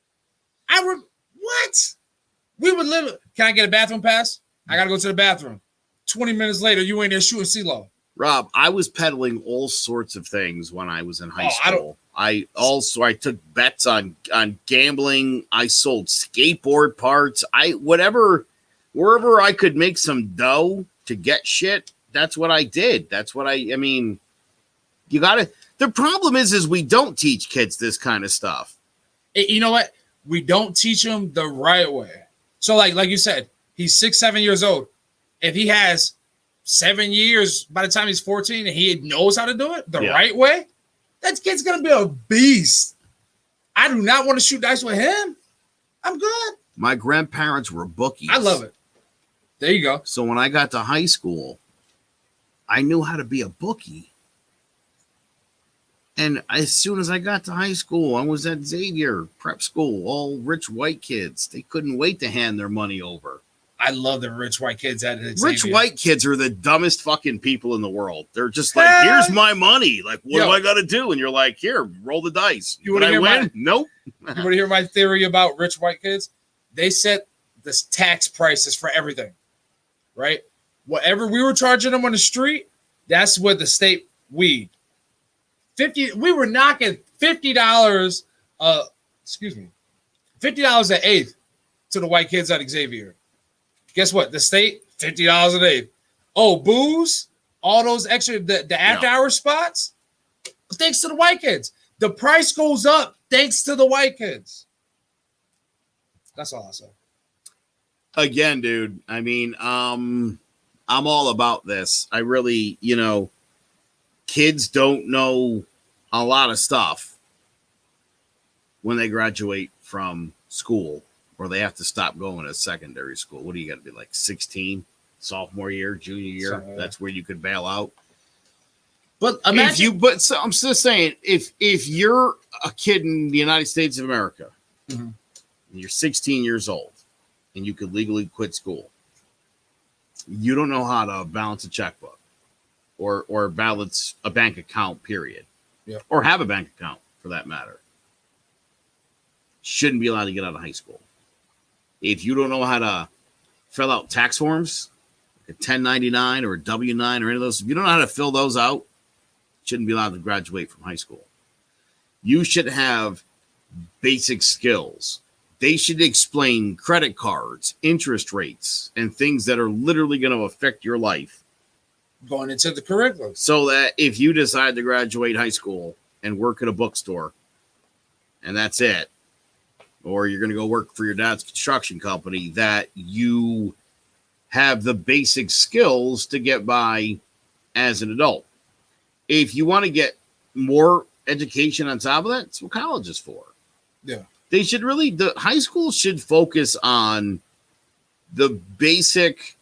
Speaker 2: What? We would literally, can I get a bathroom pass? I gotta go to the bathroom. 20 minutes later, you ain't there shooting CeeLo.
Speaker 3: Rob, I was peddling all sorts of things when I was in high
Speaker 2: Oh,
Speaker 3: school. I took bets on gambling. I sold skateboard parts. Wherever I could make some dough to get shit, that's what I did. I mean, you gotta, the problem is we don't teach kids this kind of stuff.
Speaker 2: You know what? We don't teach them the right way. So like you said, he's 6, 7 years old. If he has 7 years by the time he's 14 and he knows how to do it the right way, that kid's gonna be a beast. I do not want to shoot dice with him. I'm good.
Speaker 3: My grandparents were bookies.
Speaker 2: I love it. There you go.
Speaker 3: So when I got to high school, I knew how to be a bookie. And as soon as I got to high school, I was at Xavier prep school, all rich white kids. They couldn't wait to hand their money over.
Speaker 2: I love the rich white kids at Xavier.
Speaker 3: Rich white kids are the dumbest fucking people in the world. They're just like, here's my money. Like, what do I got to do? And you're like, here, roll the dice.
Speaker 2: You want to win?
Speaker 3: Nope.
Speaker 2: You want to hear my theory about rich white kids? They set the tax prices for everything, right? Whatever we were charging them on the street, that's what the state weed. We were knocking $50, $50 an eighth to the white kids at Xavier. Guess what? The state, $50 an eighth. Oh, booze, all those extra, the after hour spots, thanks to the white kids. The price goes up thanks to the white kids. That's all I say.
Speaker 3: Again, dude, I mean, I'm all about this. I really, kids don't know a lot of stuff when they graduate from school or they have to stop going to secondary school. What do you got to be like 16, sophomore year, junior year? That's where you could bail out.
Speaker 2: But imagine,
Speaker 3: so I'm just saying, if you're a kid in the United States of America, and you're 16 years old, and you could legally quit school, you don't know how to balance a checkbook or balance a bank account, period.
Speaker 2: Yeah.
Speaker 3: Or have a bank account for that matter. Shouldn't be allowed to get out of high school. If you don't know how to fill out tax forms, like a 1099 or a W-9 or any of those, if you don't know how to fill those out, shouldn't be allowed to graduate from high school. You should have basic skills. They should explain credit cards, interest rates, and things that are literally going to affect your life.
Speaker 2: Going into the curriculum.
Speaker 3: So that if you decide to graduate high school and work at a bookstore, and that's it, or you're going to go work for your dad's construction company, that you have the basic skills to get by as an adult. If you want to get more education on top of that, that's what college is for.
Speaker 2: Yeah.
Speaker 3: They should really, the high school should focus on the basic,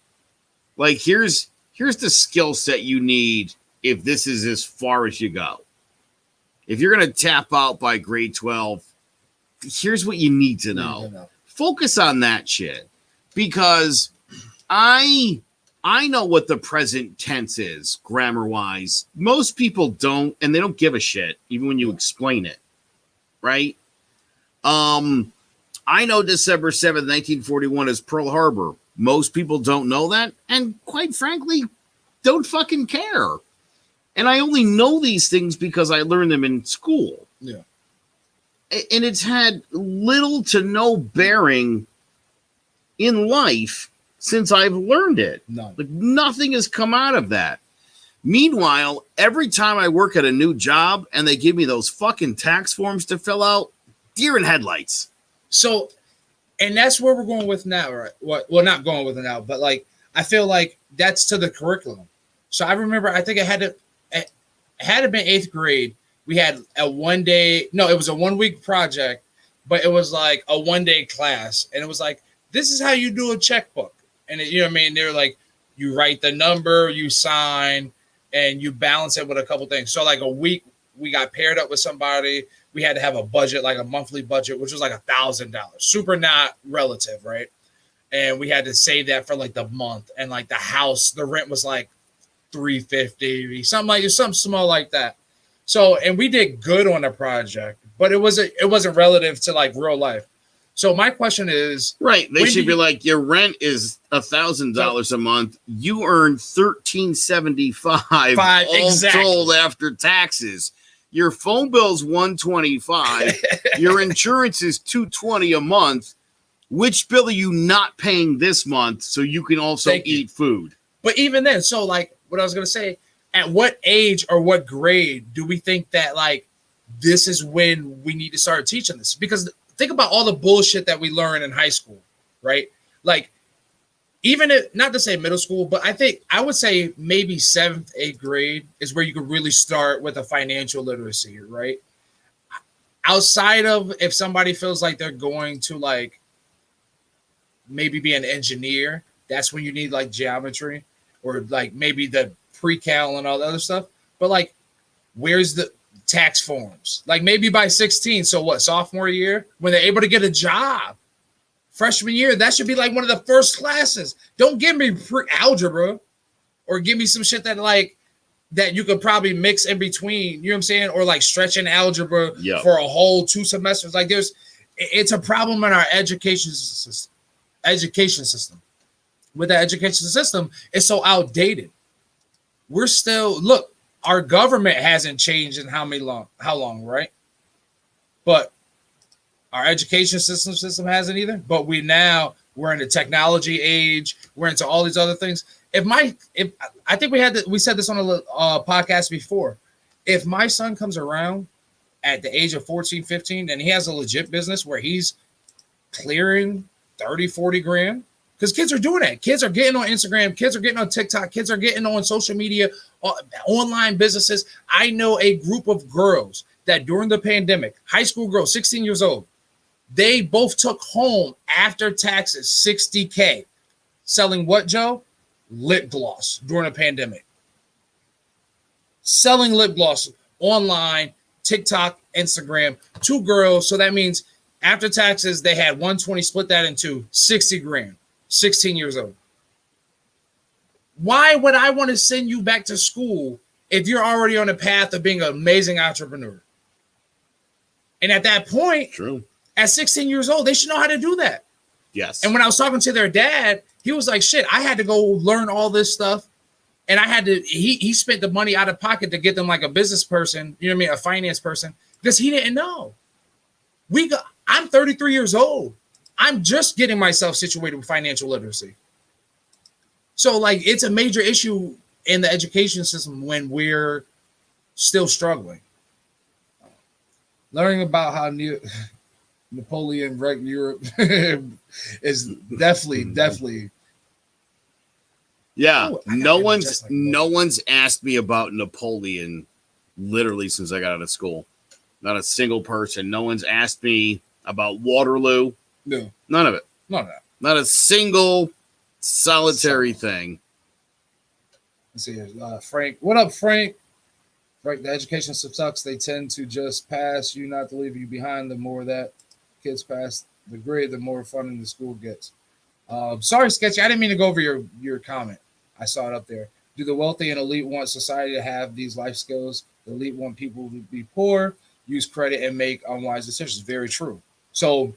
Speaker 3: like, here's the skill set you need if this is as far as you go. If you're going to tap out by grade 12, here's what you need to know. Focus on that shit, because I know what the present tense is grammar wise. Most people don't, and they don't give a shit even when you explain it, right? I know December 7th, 1941 is Pearl Harbor. Most people don't know that, and quite frankly, don't fucking care. And I only know these things because I learned them in school.
Speaker 2: Yeah.
Speaker 3: And it's had little to no bearing in life since I've learned it.
Speaker 2: None.
Speaker 3: Like, nothing has come out of that. Meanwhile, every time I work at a new job and they give me those fucking tax forms to fill out, deer in headlights.
Speaker 2: So, and that's where we're going with now, right? Well, not going with it now, but like, I feel like that's to the curriculum. So I remember, I think it had to been 8th grade. We had a 1 day, no, it was a 1 week project, but it was like a 1 day class. And it was like, this is how you do a checkbook. And you know what I mean? They're like, you write the number, you sign, and you balance it with a couple things. So like a week, we got paired up with somebody. We had to have a budget, like a monthly budget, which was like $1,000. Super not relative, right? And we had to save that for like the month. And like the house, the rent was like $350, something small like that. So, and we did good on the project, but it wasn't relative to like real life. So my question is,
Speaker 3: right? They should be like, your rent is $1,000 a month. You earn $1,375 all
Speaker 2: exactly.
Speaker 3: told after taxes. Your phone bill's $125. Your insurance is $220 a month. Which bill are you not paying this month so you can also eat food?
Speaker 2: But even then, so like what I was gonna say, at what age or what grade do we think that like this is when we need to start teaching this? Because think about all the bullshit that we learn in high school, right? Like, even if, not to say middle school, but I would say maybe 7th, 8th grade is where you could really start with a financial literacy, right? Outside of if somebody feels like they're going to like maybe be an engineer, that's when you need like geometry or like maybe the pre-cal and all the other stuff. But like, where's the tax forms? Like maybe by 16, so what, sophomore year, when they're able to get a job. Freshman year, that should be like one of the first classes. Don't give me algebra or give me some shit that like that you could probably mix in between, you know what I'm saying? Or like stretching algebra for a whole 2 semesters. Like it's a problem in our education system. With the education system, it's so outdated. We're still, look, our government hasn't changed in how long, right? But our education system hasn't either. But we're in the technology age. We're into all these other things. If I think we said this on a podcast before. If my son comes around at the age of 14, 15, and he has a legit business where he's clearing 30, 40 grand, because kids are doing that. Kids are getting on Instagram. Kids are getting on TikTok. Kids are getting on social media, online businesses. I know a group of girls that during the pandemic, high school girls, 16 years old, they both took home after taxes $60K selling what, Joe? Lip gloss during a pandemic. Selling lip gloss online, TikTok, Instagram, 2 girls. So that means after taxes, they had 120, split that into 60 grand, 16 years old. Why would I want to send you back to school if you're already on a path of being an amazing entrepreneur? And at that point,
Speaker 3: true.
Speaker 2: At 16 years old, they should know how to do that.
Speaker 3: Yes.
Speaker 2: And when I was talking to their dad, he was like, shit, I had to go learn all this stuff. And I had to, he spent the money out of pocket to get them like a business person, you know what I mean? A finance person, because he didn't know. I'm 33 years old. I'm just getting myself situated with financial literacy. So like, it's a major issue in the education system when we're still struggling. Learning about how Napoleon wrecked Europe is definitely.
Speaker 3: Yeah, no one's asked me about Napoleon literally since I got out of school. Not a single person. No one's asked me about Waterloo.
Speaker 2: No,
Speaker 3: none of it.
Speaker 2: None of that.
Speaker 3: Not a single solitary thing.
Speaker 2: Let's see here. Frank, what up, Frank? Frank, the education system sucks. They tend to just pass you, not to leave you behind. The more that kids pass the grade, the more funding the school gets. Sorry, Sketchy. I didn't mean to go over your comment. I saw it up there. Do the wealthy and elite want society to have these life skills? The elite want people to be poor, use credit, and make unwise decisions. Very true. So,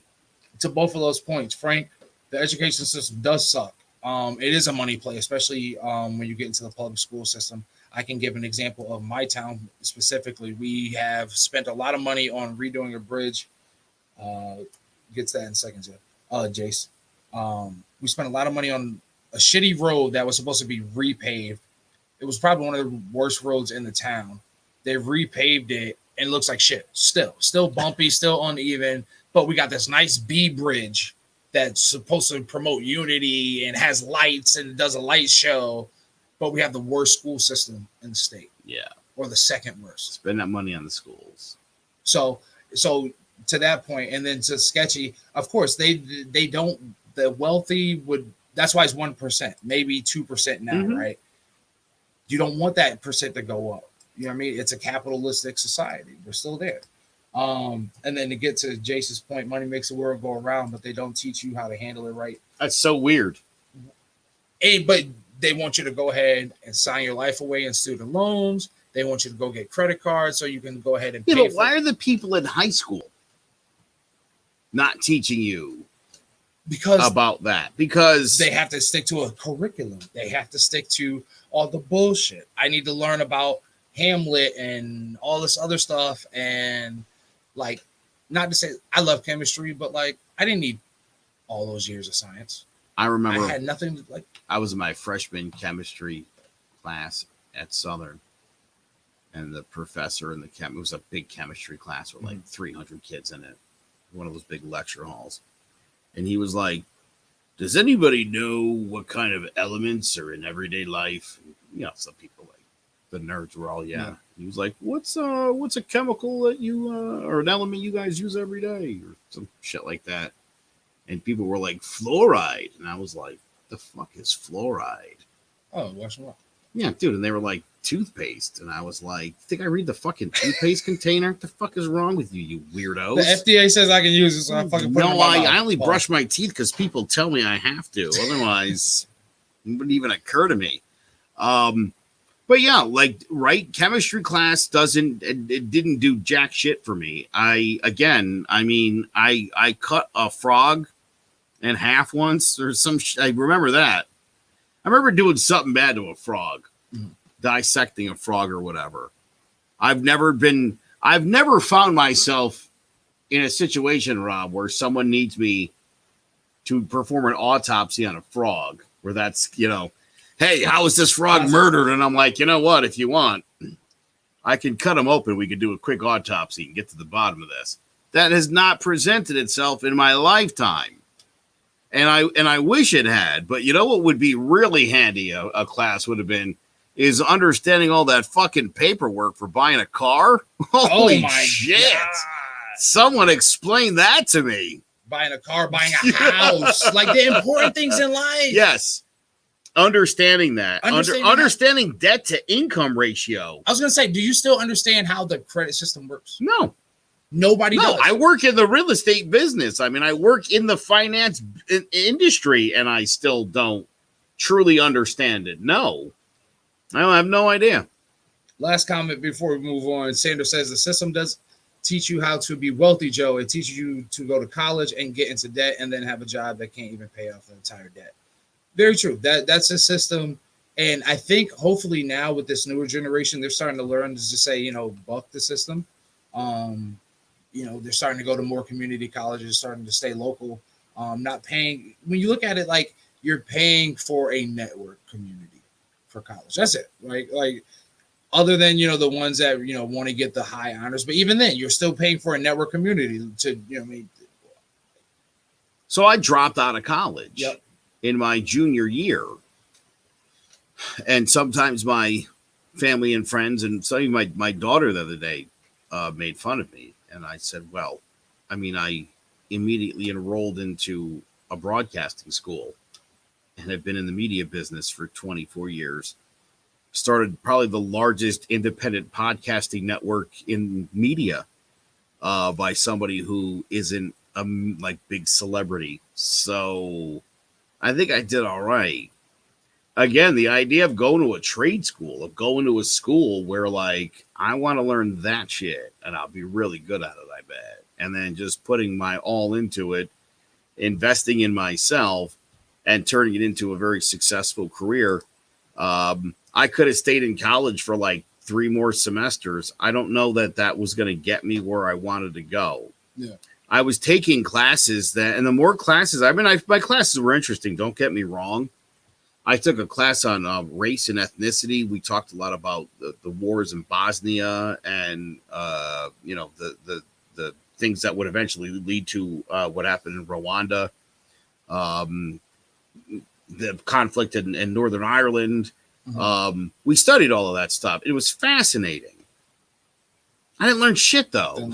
Speaker 2: to both of those points, Frank, the education system does suck. It is a money play, especially when you get into the public school system. I can give an example of my town specifically. We have spent a lot of money on redoing a bridge. Gets that in a second, Jace. We spent a lot of money on a shitty road that was supposed to be repaved. It was probably one of the worst roads in the town. They repaved it and it looks like shit. Still bumpy, still uneven. But we got this nice B bridge that's supposed to promote unity and has lights and does a light show. But we have the worst school system in the state. Yeah. Or the second worst.
Speaker 3: Spend that money on the schools.
Speaker 2: So to that point, and then to Sketchy, of course, they don't, the wealthy would, that's why it's 1%, maybe 2% now, right? You don't want that percent to go up. You know what I mean? It's a capitalistic society. We're still there. And then to get to Jace's point, money makes the world go around, but they don't teach you how to handle it right.
Speaker 3: That's so weird.
Speaker 2: But they want you to go ahead and sign your life away in student loans. They want you to go get credit cards so you can go ahead and pay.
Speaker 3: But why are the people in high school not teaching you about that? Because
Speaker 2: they have to stick to a curriculum. They have to stick to all the bullshit. I need to learn about Hamlet and all this other stuff. And like, not to say I love chemistry, but like, I didn't need all those years of science.
Speaker 3: I remember
Speaker 2: I had nothing to, like.
Speaker 3: I was in my freshman chemistry class at Southern, and the professor in it was a big chemistry class with like 300 kids in it, one of those big lecture halls. And he was like, does anybody know what kind of elements are in everyday life? You know, some people, like the nerds were all, yeah. He was like, what's a chemical that you or an element you guys use every day, or some shit like that? And people were like, fluoride. And I was like, the fuck is fluoride?
Speaker 2: Oh, wash them up.
Speaker 3: Yeah, dude. And they were like, toothpaste. And I was like, think I read the fucking toothpaste container? What the fuck is wrong with you, you weirdos?
Speaker 2: The FDA says I can use it, so I fucking put it in my mouth.
Speaker 3: I only brush my teeth because people tell me I have to. Otherwise, it wouldn't even occur to me. But yeah, like, right, chemistry class it didn't do jack shit for me. I cut a frog in half once or some I remember that. I remember doing something bad to a frog, dissecting a frog or whatever. I've never found myself in a situation, Rob, where someone needs me to perform an autopsy on a frog, where that's, you know, hey, how was this frog murdered? And I'm like, you know what? If you want, I can cut him open. We could do a quick autopsy and get to the bottom of this. That has not presented itself in my lifetime. And I wish it had. But you know what would be really handy, a class would have been, is understanding all that fucking paperwork for buying a car. Holy shit. God. Someone explain that to me.
Speaker 2: Buying a car, buying a house, like the important things in life.
Speaker 3: Yes. Understanding that. Understanding debt to income ratio.
Speaker 2: I was going to say, do you still understand how the credit system works?
Speaker 3: No.
Speaker 2: Nobody does.
Speaker 3: I work in the real estate business. I mean, I work in the finance industry, and I still don't truly understand it. No. I have no idea.
Speaker 2: Last comment before we move on. Sandra says the system does teach you how to be wealthy, Joe. It teaches you to go to college and get into debt and then have a job that can't even pay off the entire debt. Very true. That's a system. And I think hopefully now with this newer generation, they're starting to learn to just say, you know, buck the system. You know, they're starting to go to more community colleges, starting to stay local, not paying. When you look at it, like you're paying for a network community for college. That's it, right? Like other than, you know, the ones that, you know, want to get the high honors. But even then, you're still paying for a network community to, you know, I mean.
Speaker 3: So I dropped out of college in my junior year. And sometimes my family and friends and some of my daughter the other day made fun of me. And I said, well, I mean, I immediately enrolled into a broadcasting school and have been in the media business for 24 years. Started probably the largest independent podcasting network in media by somebody who isn't a like big celebrity. So I think I did all right. Again, the idea of going to a trade school, of going to a school where like I want to learn that shit and I'll be really good at it, I bet. And then just putting my all into it, investing in myself and turning it into a very successful career. I could have stayed in college for like 3 more semesters. I don't know that was going to get me where I wanted to go.
Speaker 2: Yeah.
Speaker 3: I was taking classes and the more classes, my classes were interesting. Don't get me wrong. I took a class on race and ethnicity. We talked a lot about the wars in Bosnia and, you know, the things that would eventually lead to what happened in Rwanda, the conflict in Northern Ireland. Mm-hmm. We studied all of that stuff. It was fascinating. I didn't learn shit, though.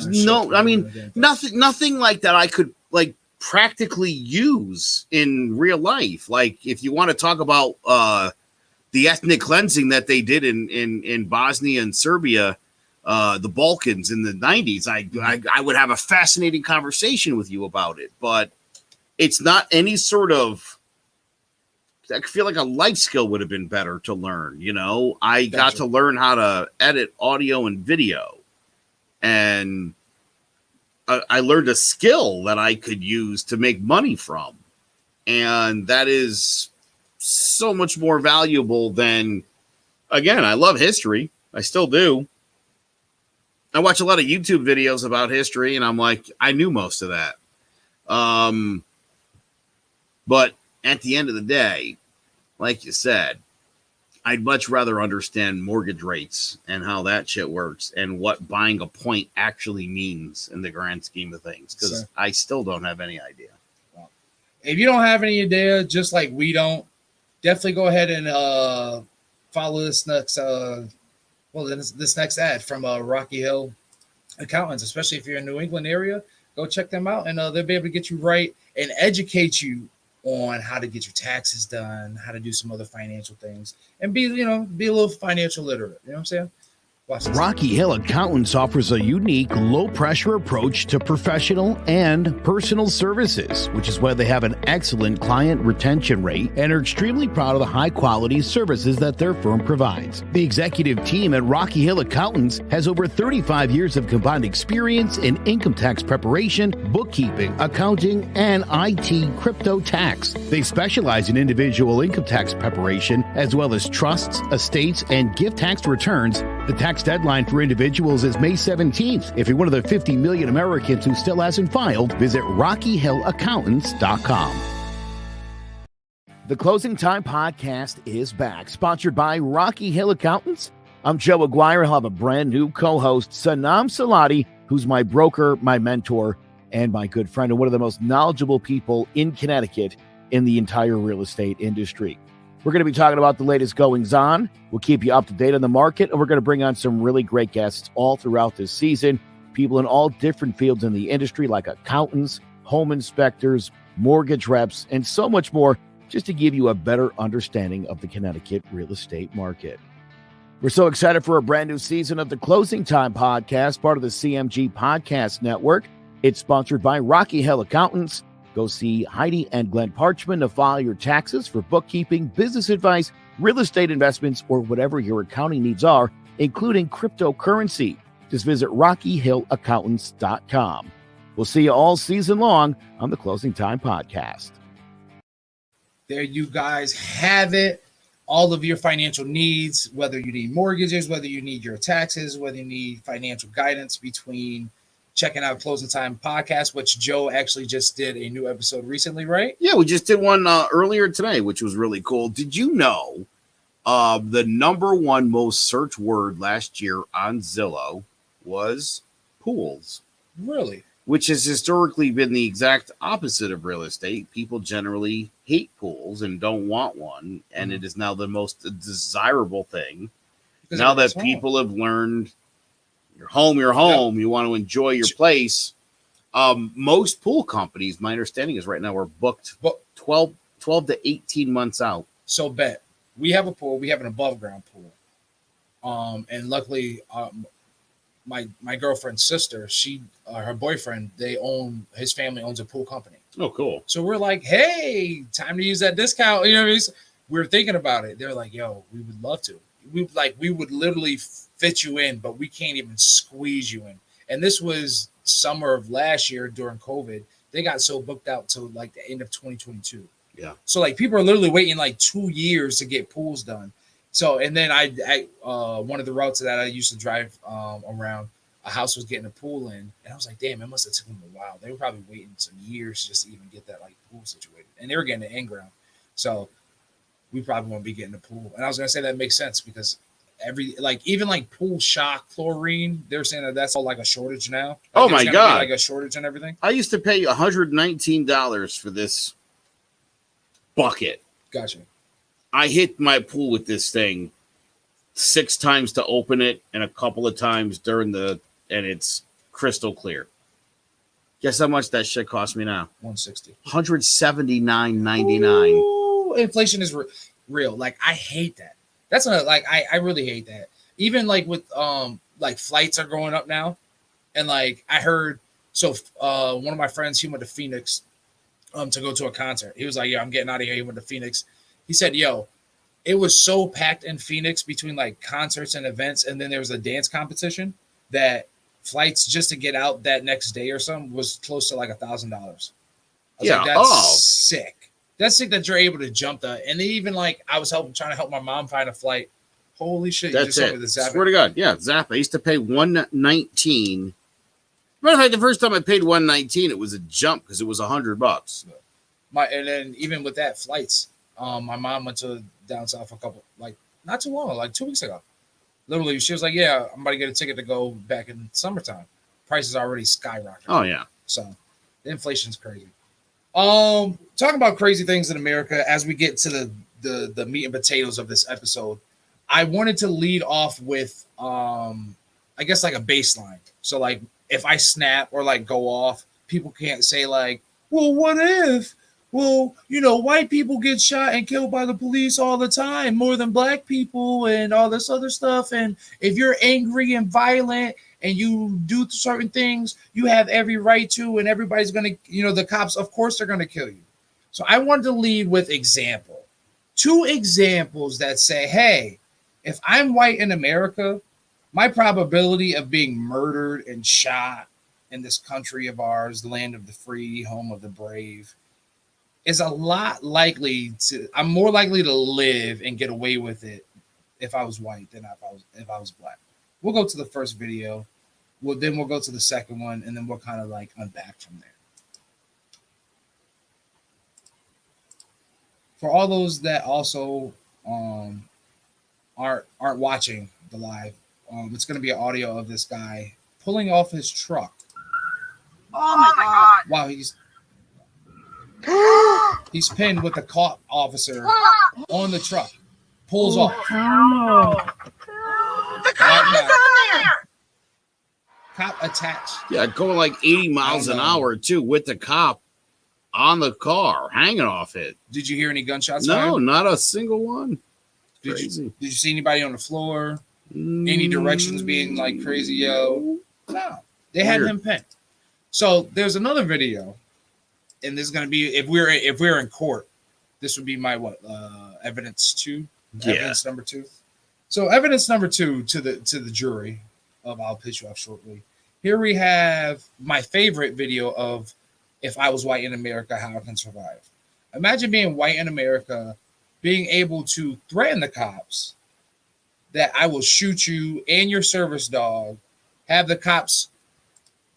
Speaker 3: I mean, nothing like that I could, like, practically use in real life. Like if you want to talk about the ethnic cleansing that they did in Bosnia and Serbia, the Balkans in the 90s, I would have a fascinating conversation with you about it, but it's not any sort of I feel like a life skill would have been better to learn. You know, I got to learn how to edit audio and video, and I learned a skill that I could use to make money from, and that is so much more valuable than. Again, I love history. I still do. I watch a lot of YouTube videos about history, and I'm like, I knew most of that. But at the end of the day, like you said, I'd much rather understand mortgage rates and how that shit works and what buying a point actually means in the grand scheme of things, because I still don't have any idea.
Speaker 2: Well, if you don't have any idea, just like we don't, definitely go ahead and follow this next this next ad from Rocky Hill Accountants, especially if you're in the New England area. Go check them out, and they'll be able to get you right and educate you on how to get your taxes done, how to do some other financial things, and be a little financial literate. You know what I'm saying? Watch this.
Speaker 1: Rocky Hill Accountants offers a unique, low-pressure approach to professional and personal services, which is why they have an excellent client retention rate and are extremely proud of the high-quality services that their firm provides. The executive team at Rocky Hill Accountants has over 35 years of combined experience in income tax preparation, bookkeeping, accounting, and IT crypto tax. They specialize in individual income tax preparation, as well as trusts, estates, and gift tax returns. The tax deadline for individuals is May 17th. If you're one of the 50 million Americans who still hasn't filed, visit RockyHillAccountants.com. The Closing Time Podcast is back, sponsored by Rocky Hill Accountants. I'm Joe Aguirre. I'll have a brand new co-host, Sanam Salati, who's my broker, my mentor, and my good friend, and one of the most knowledgeable people in Connecticut in the entire real estate industry. We're going to be talking about the latest goings-on. We'll keep you up to date on the market, and we're going to bring on some really great guests all throughout this season, people in all different fields in the industry, like accountants, home inspectors, mortgage reps, and so much more, just to give you a better understanding of the Connecticut real estate market. We're so excited for a brand new season of the Closing Time Podcast, part of the CMG Podcast Network. It's sponsored by Rocky Hill Accountants. Go see Heidi and Glenn Parchman to file your taxes for bookkeeping, business advice, real estate investments, or whatever your accounting needs are, including cryptocurrency. Just visit RockyHillAccountants.com. We'll see you all season long on the Closing Time Podcast.
Speaker 2: There you guys have it. All of your financial needs, whether you need mortgages, whether you need your taxes, whether you need financial guidance, between checking out Closing Time Podcast, which Joe actually just did a new episode recently, right?
Speaker 3: Yeah, we just did one earlier today, which was really cool. Did you know the number one most searched word last year on Zillow was pools?
Speaker 2: Really?
Speaker 3: Which has historically been the exact opposite of real estate. People generally hate pools and don't want one, and it is now the most desirable thing. Because now that people have learned you're home, you want to enjoy your place. Most pool companies, my understanding is right now, are booked 12 to 18 months out.
Speaker 2: So bet. We have a pool. We have an above ground pool. And luckily, my girlfriend's sister, her boyfriend, his family owns a pool company.
Speaker 3: Oh, cool.
Speaker 2: So we're like, hey, time to use that discount. You know what I mean? We're thinking about it. They're like, yo, we would love to. We would literally fit you in, but we can't even squeeze you in. And this was summer of last year during COVID. They got so booked out till like the end of 2022.
Speaker 3: Yeah.
Speaker 2: So like people are literally waiting like 2 years to get pools done. So, and then I one of the routes that I used to drive around, a house was getting a pool in, and I was like, damn, it must have taken them a while. They were probably waiting some years just to even get that like pool situated, and they were getting the in-ground. So we probably won't be getting a pool. And I was gonna say that makes sense because even pool shock chlorine, they're saying that that's all like a shortage now. Like,
Speaker 3: oh my god,
Speaker 2: like a shortage and everything.
Speaker 3: I used to pay $119 for this bucket.
Speaker 2: Gotcha.
Speaker 3: I hit my pool with this thing 6 times to open it and a couple of times and it's crystal clear. Guess how much that shit cost me now?
Speaker 2: $160.
Speaker 3: $179.99.
Speaker 2: Ooh, inflation is real. Like I hate that. That's not like I really hate that. Even like with like flights are going up now, and like I heard one of my friends, he went to Phoenix to go to a concert. He was like, yeah, I'm getting out of here. He went to Phoenix. He said, yo, it was so packed in Phoenix between like concerts and events, and then there was a dance competition that flights just to get out that next day or something was close to like $1,000.
Speaker 3: Yeah.
Speaker 2: Like, that's sick. That's sick that you're able to jump that. And even like I was trying to help my mom find a flight. Holy shit!
Speaker 3: That's it. Swear to God, yeah, Zappa. I used to pay $119. Matter of fact, the first time I paid $119, it was a jump because it was $100.
Speaker 2: And then even with that flights, my mom went to down south a couple, like not too long, like 2 weeks ago. Literally, she was like, "Yeah, I'm about to get a ticket to go back in summertime. Prices already skyrocketed."
Speaker 3: Oh yeah.
Speaker 2: So the inflation's crazy. Talking about crazy things in America as we get to the meat and potatoes of this episode, I wanted to lead off with I guess like a baseline. So like if I snap or like go off, people can't say like, well, what if? Well, you know, white people get shot and killed by the police all the time, more than black people and all this other stuff. And if you're angry and violent and you do certain things, you have every right to, and everybody's going to, you know, the cops, of course, they're going to kill you. So I wanted to lead with example. 2 examples that say, hey, if I'm white in America, my probability of being murdered and shot in this country of ours, the land of the free, home of the brave, is a lot likely to, I'm more likely to live and get away with it if I was white than if I was black. We'll go to the first video. Then we'll go to the second one, and then we'll kind of like unpack from there. For all those that also aren't watching the live, it's going to be an audio of this guy pulling off his truck.
Speaker 6: Oh my God!
Speaker 2: Wow, he's pinned with a cop officer on the truck. Pulls off.
Speaker 6: The cop is on there!
Speaker 2: Cop attached.
Speaker 3: Yeah, going like 80 miles an hour too with the cop on the car, hanging off it.
Speaker 2: Did you hear any gunshots?
Speaker 3: No, not a single one.
Speaker 2: Did you see anybody on the floor? Any directions being like crazy, yo? No, they had him pinned. So there's another video, and this is gonna be if we're in court, this would be my evidence 2, evidence number 2. So evidence number 2 to the jury I'll pitch you off shortly. Here we have my favorite video of if I was white in America, how I can survive. Imagine being white in America, being able to threaten the cops that I will shoot you and your service dog, have the cops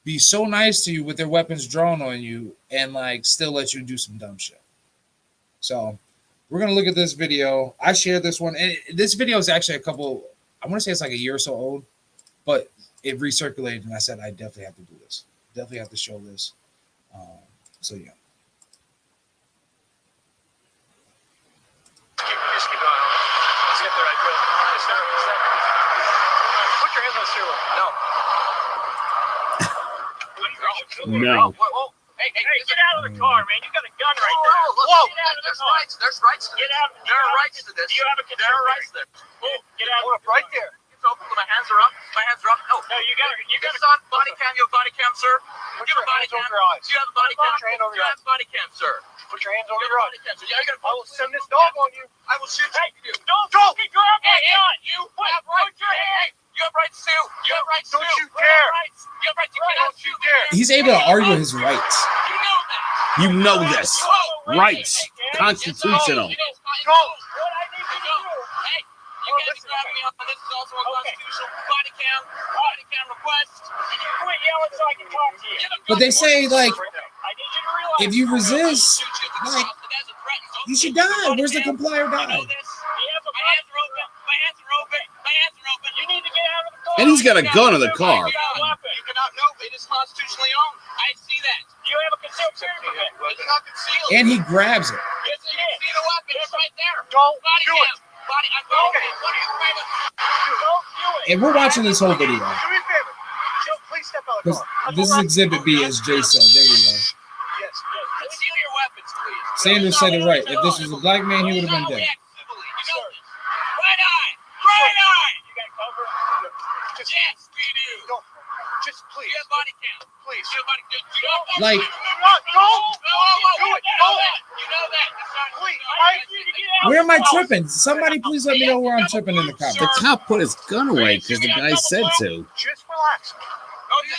Speaker 2: be so nice to you with their weapons drawn on you, and like still let you do some dumb shit. So we're gonna look at this video. I shared this one, and this video is actually I want to say it's like a year or so old, but it recirculated, and I said I definitely have to do this. Definitely have to show this. So yeah.
Speaker 9: Just keep going. Let's get there. Put your hands on the steering wheel. No.
Speaker 3: No.
Speaker 9: Hey, get out of the car, man. You got a gun right there. Whoa. Get out of the car. There's rights to this. Get out. There are rights to this. Do you have a concern? There are rights to this. Get out. Right there. My hands are up. My hands are up. No, you got it on body cam. You have body cam, sir. You have a body cam. You have a body cam. You have a body cam, sir. Put your hands over your eyes. I will send this dog on you. I will shoot you. Don't fucking grab my gun. You have rights. You have rights too. You have rights too. Don't you dare. You have rights. You cannot shoot me.
Speaker 2: He's able to argue his rights.
Speaker 3: You know this. Rights. Constitutional.
Speaker 9: What I need to do. Hey. You can't grab me on this. Is also a constitutional body cam request. Quit yelling so I can talk to you.
Speaker 2: But they say like, if you resist, like, you should die. Where's the comply or die?
Speaker 9: My hands are open. My hands are open. You need to get out of the car.
Speaker 3: And he's got a gun in the car.
Speaker 9: You cannot know. It is constitutionally owned. I see that. You have a concealed carry permit. It's not concealed.
Speaker 2: And he grabs it.
Speaker 9: Yes, you can see the weapon. It's right there. Don't do it. What are you afraid of? Don't do it.
Speaker 2: And we're watching this whole video.
Speaker 9: Do me a favor. Joe, please step out of the car.
Speaker 2: This is Exhibit B, as Jay said. There we go.
Speaker 9: Yes. Conceal your weapons, please.
Speaker 2: Sanders said it right. If this was a black man, he would have been dead.
Speaker 9: Right eye. You got cover? Yes, we do. Just please. You have body Please.
Speaker 2: Like,
Speaker 9: Don't do it. Please.
Speaker 2: where am I tripping? Somebody please let me know where I'm tripping in the
Speaker 3: The
Speaker 2: comments.
Speaker 3: cop put his gun away because the guy said to.
Speaker 9: Just relax.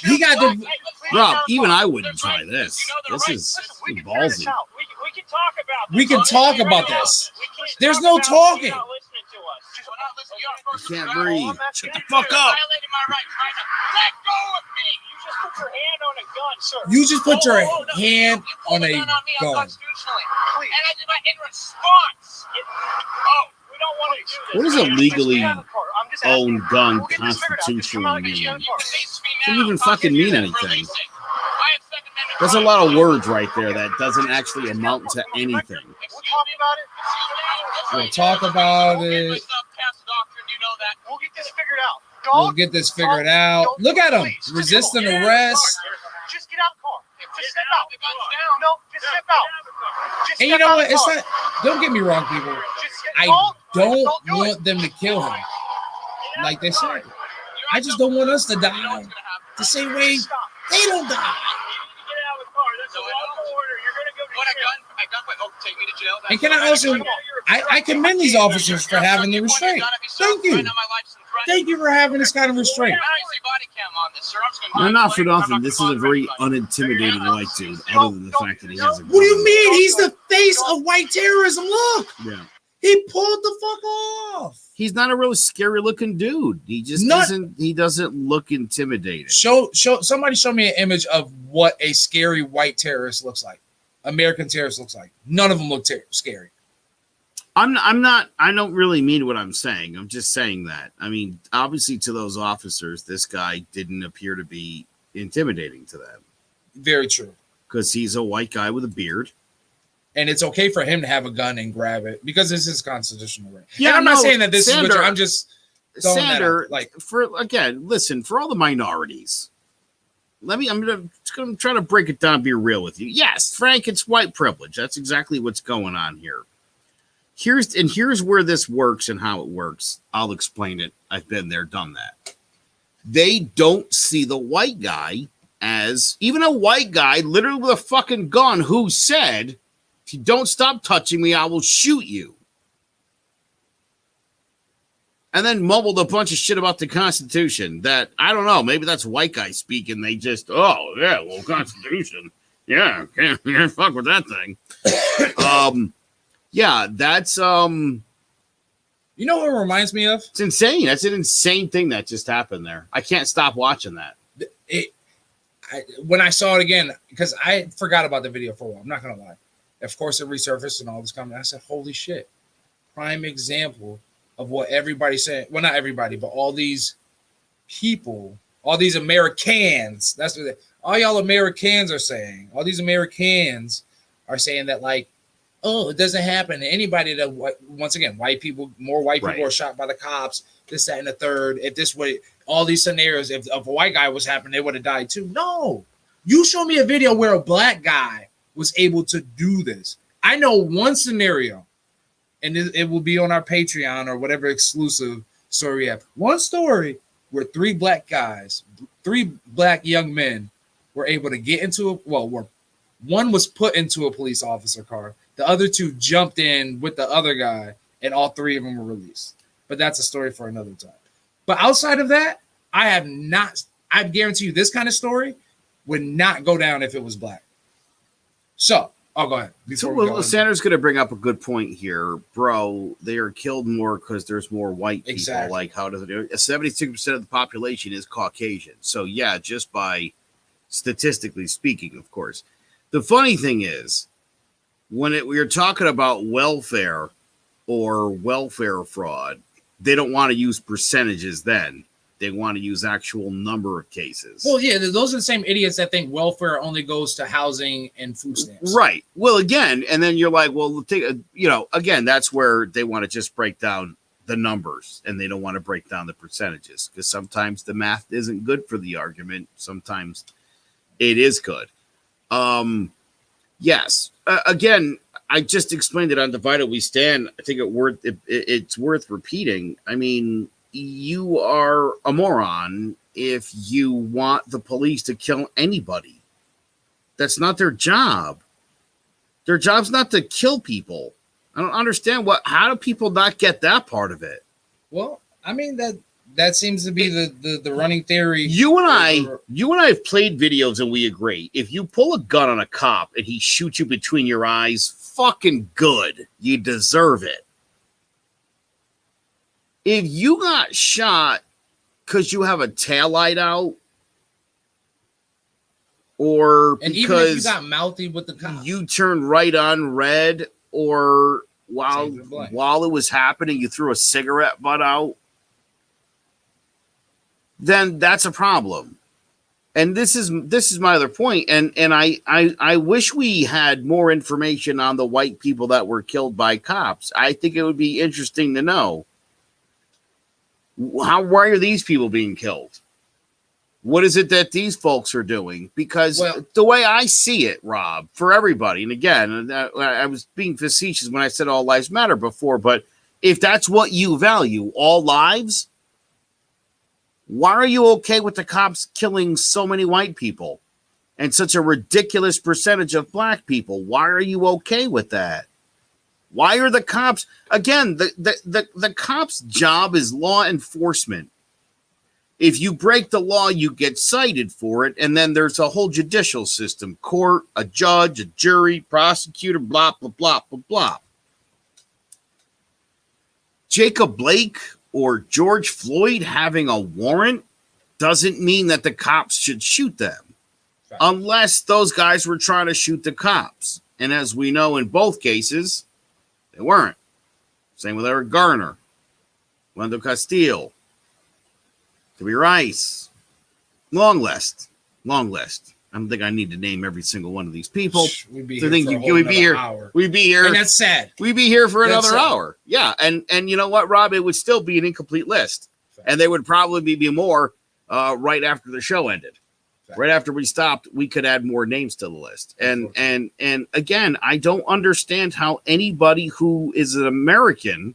Speaker 2: He got the
Speaker 3: Rob, even I wouldn't try this. This is ballsy.
Speaker 2: We can talk about this. There's no talking.
Speaker 3: I can't breathe. Shut the fuck up.
Speaker 2: You just put your hand on a gun.
Speaker 3: What does a legally owned gun constitutionally mean? Doesn't even fucking mean anything. There's a lot of words right there that doesn't actually amount to anything.
Speaker 2: We'll talk about it.
Speaker 9: We'll get this figured out.
Speaker 2: We'll get this figured out. Look at him. Resisting arrest.
Speaker 9: Just get out of the car. Just step out. No, just step out. Just
Speaker 2: And you
Speaker 9: step
Speaker 2: know
Speaker 9: out
Speaker 2: what?
Speaker 9: of the
Speaker 2: It's
Speaker 9: car.
Speaker 2: not. Don't get me wrong, people. I don't want them to kill him, like they said. I just don't want us to die the same way they don't die. And can I also, I commend these officers for having the restraint. Thank you. Thank you for having this kind of restraint.
Speaker 3: No, not for nothing. This is a very unintimidating white dude, other than the fact that he has a gun.
Speaker 2: What do you mean? He's the face of white terrorism. Look,
Speaker 3: Yeah.
Speaker 2: he pulled the fuck off.
Speaker 3: He's not a really scary looking dude. He just doesn't look intimidating.
Speaker 2: Somebody show me an image of what a scary white terrorist looks like. American terrorist looks like. None of them look scary.
Speaker 3: I don't really mean what I'm saying. I'm just saying that. I mean, obviously to those officers, this guy didn't appear to be intimidating to them.
Speaker 2: Very true.
Speaker 3: Because he's a white guy with a beard.
Speaker 2: And it's okay for him to have a gun and grab it because this is constitutional right.
Speaker 3: Yeah,
Speaker 2: and I'm not
Speaker 3: no,
Speaker 2: saying that this
Speaker 3: Sander,
Speaker 2: is what I'm just throwing that
Speaker 3: Sander,
Speaker 2: out. Like,
Speaker 3: listen, for all the minorities, I'm gonna try to break it down and be real with you. Yes, Frank, it's white privilege. That's exactly what's going on here. Here's where this works and how it works. I'll explain it. I've been there, done that. They don't see the white guy as even a white guy, literally with a fucking gun, who said, "If you don't stop touching me, I will shoot you." And then mumbled a bunch of shit about the Constitution that, I don't know, maybe that's white guy speaking. They just, oh, yeah, well, Constitution. Yeah, can't fuck with that thing. Yeah, that's,
Speaker 2: you know what it reminds me of?
Speaker 3: It's insane. That's an insane thing that just happened there. I can't stop watching that.
Speaker 2: When I saw it again, because I forgot about the video for a while, I'm not going to lie. Of course, it resurfaced and all this comment. I said, holy shit. Prime example of what everybody said. Well, not everybody, but all these people, all these Americans, that's what all y'all Americans are saying. All these Americans are saying that, like, oh, it doesn't happen to anybody that, once again, more white people are shot by the cops, this, that, and the third. If this way, all these scenarios, if a white guy was happening, they would have died too. No. You show me a video where a black guy was able to do this. I know one scenario, and it will be on our Patreon or whatever exclusive story we have. One story where three black young men were able to get into one was put into a police officer car. The other two jumped in with the other guy, and all three of them were released. But that's a story for another time. But outside of that, I guarantee you this kind of story would not go down if it was black. So, go ahead.
Speaker 3: Sanders going to bring up a good point here. Bro, they are killed more because there's more white people.
Speaker 2: Exactly.
Speaker 3: Like, how does it do? 76% of the population is Caucasian. So, yeah, just by statistically speaking, of course. The funny thing is, when we're talking about welfare or welfare fraud, they don't want to use percentages then. They want to use actual number of cases.
Speaker 2: Well, yeah, those are the same idiots that think welfare only goes to housing and food stamps.
Speaker 3: Right. Well, again, and then you're like, well, again, that's where they want to just break down the numbers and they don't want to break down the percentages because sometimes the math isn't good for the argument. Sometimes it is good. Yes. Again, I just explained it on Divided We Stand. I think it's worth repeating. I mean, you are a moron if you want the police to kill anybody. That's not their job. Their job's not to kill people. I don't understand how do people not get that part of it?
Speaker 2: Well, I mean that seems to be the running theory.
Speaker 3: You and I have played videos and we agree. If you pull a gun on a cop and he shoots you between your eyes, fucking good. You deserve it. If you got shot because you have a taillight out, or
Speaker 2: and
Speaker 3: because
Speaker 2: even if you got mouthy with the cop,
Speaker 3: you turned right on red, or while it was happening, you threw a cigarette butt out, then that's a problem. And this is my other point. And I wish we had more information on the white people that were killed by cops. I think it would be interesting to know why are these people being killed? What is it that these folks are doing? Because the way I see it, Rob, for everybody, and again, I was being facetious when I said all lives matter before, but if that's what you value, all lives, why are you okay with the cops killing so many white people and such a ridiculous percentage of black people? Why are you okay with that? Why are the cops, again, the cops' job is law enforcement. If you break the law, you get cited for it, and then there's a whole judicial system, court, a judge, a jury, prosecutor, blah, blah, blah, blah, blah. Jacob Blake or George Floyd having a warrant doesn't mean that the cops should shoot them, unless those guys were trying to shoot the cops. And as we know in both cases, they weren't. Same with Eric Garner, Wendell Castile, Toby Rice, long list. I don't think I need to name every single one of these people.
Speaker 2: We'd be here hour.
Speaker 3: We'd be here.
Speaker 2: And that's sad.
Speaker 3: We'd be here for another hour. Yeah. And you know what, Rob? It would still be an incomplete list. And there would probably be more right after the show ended. Right after we stopped, we could add more names to the list. And again, I don't understand how anybody who is an American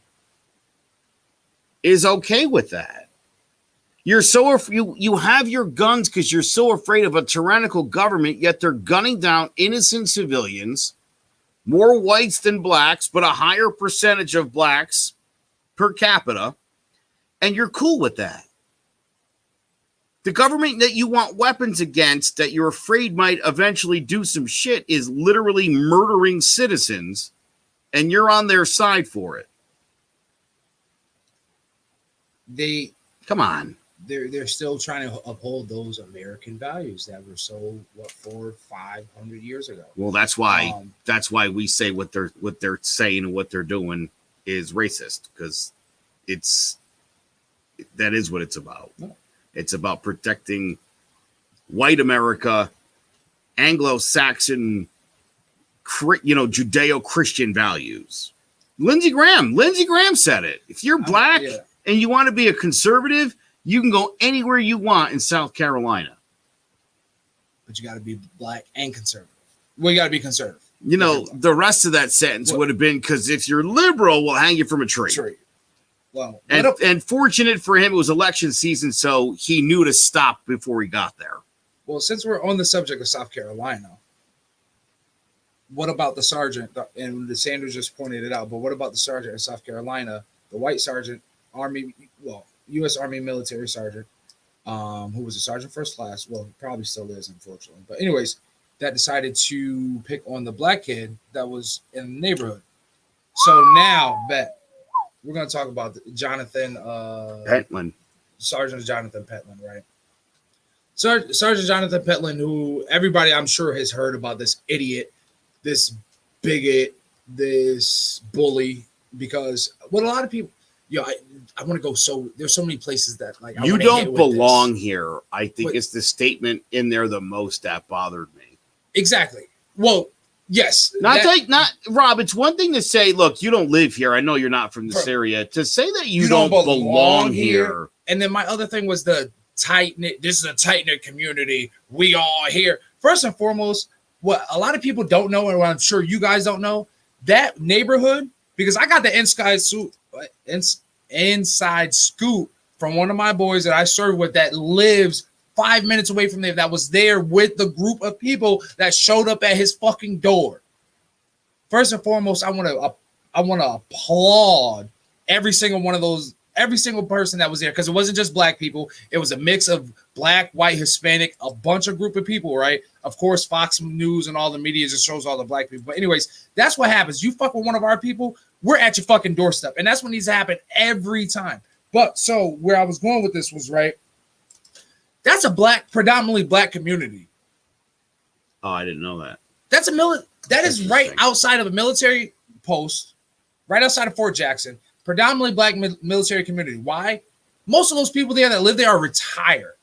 Speaker 3: is okay with that. You're you have your guns because you're so afraid of a tyrannical government, yet they're gunning down innocent civilians, more whites than blacks, but a higher percentage of blacks per capita, and you're cool with that. The government that you want weapons against, that you're afraid might eventually do some shit, is literally murdering citizens, and you're on their side for it. Come on.
Speaker 2: They're still trying to uphold those American values that were so 400-500 years ago.
Speaker 3: Well, that's why we say what they're saying and what they're doing is racist, because that is what it's about. No. It's about protecting white America, Anglo-Saxon, Judeo-Christian values. Lindsey Graham said it. If you're black and you want to be a conservative, you can go anywhere you want in South Carolina.
Speaker 2: But you got to be black and conservative. Well, you got to be conservative.
Speaker 3: The rest of that sentence would have been, because if you're liberal, we'll hang you from a tree.
Speaker 2: Well,
Speaker 3: and fortunate for him, it was election season, so he knew to stop before he got there.
Speaker 2: Well, since we're on the subject of South Carolina, what about the sergeant? And the Sanders just pointed it out, but what about the sergeant in South Carolina, the white sergeant, U.S. Army military sergeant, who was a sergeant first class? Well, he probably still is, unfortunately. But anyways, that decided to pick on the black kid that was in the neighborhood. So now, we're going to talk about Jonathan
Speaker 3: Pentland.
Speaker 2: Sergeant Jonathan Pentland, right? Sergeant Jonathan Pentland, who everybody I'm sure has heard about, this idiot, this bigot, this bully, because what a lot of people, I want to go, there's so many places that
Speaker 3: you don't belong here. I think it's the statement in there the most that bothered me.
Speaker 2: Exactly. Well, yes.
Speaker 3: Not Rob, it's one thing to say, look, you don't live here. I know you're not from this area. To say that you don't belong here.
Speaker 2: And then my other thing was the tight-knit, this is a tight-knit community. We all here. First and foremost, what a lot of people don't know, and what I'm sure you guys don't know, that neighborhood, because I got the inside scoop from one of my boys that I served with that lives 5 minutes away from there, that was there with the group of people that showed up at his fucking door. First and foremost, I want to applaud every single one of those, every single person that was there, because it wasn't just black people. It was a mix of black, white, Hispanic, a bunch of group of people, right? Of course, Fox News and all the media just shows all the black people. But anyways, that's what happens. You fuck with one of our people, we're at your fucking doorstep. And that's what needs to happen every time. But so where I was going with this was, right, that's a predominantly black community.
Speaker 3: Oh, I didn't know that.
Speaker 2: That's that is right outside of a military post, right outside of Fort Jackson. Predominantly black military community. Why? Most of those people there that live there are retired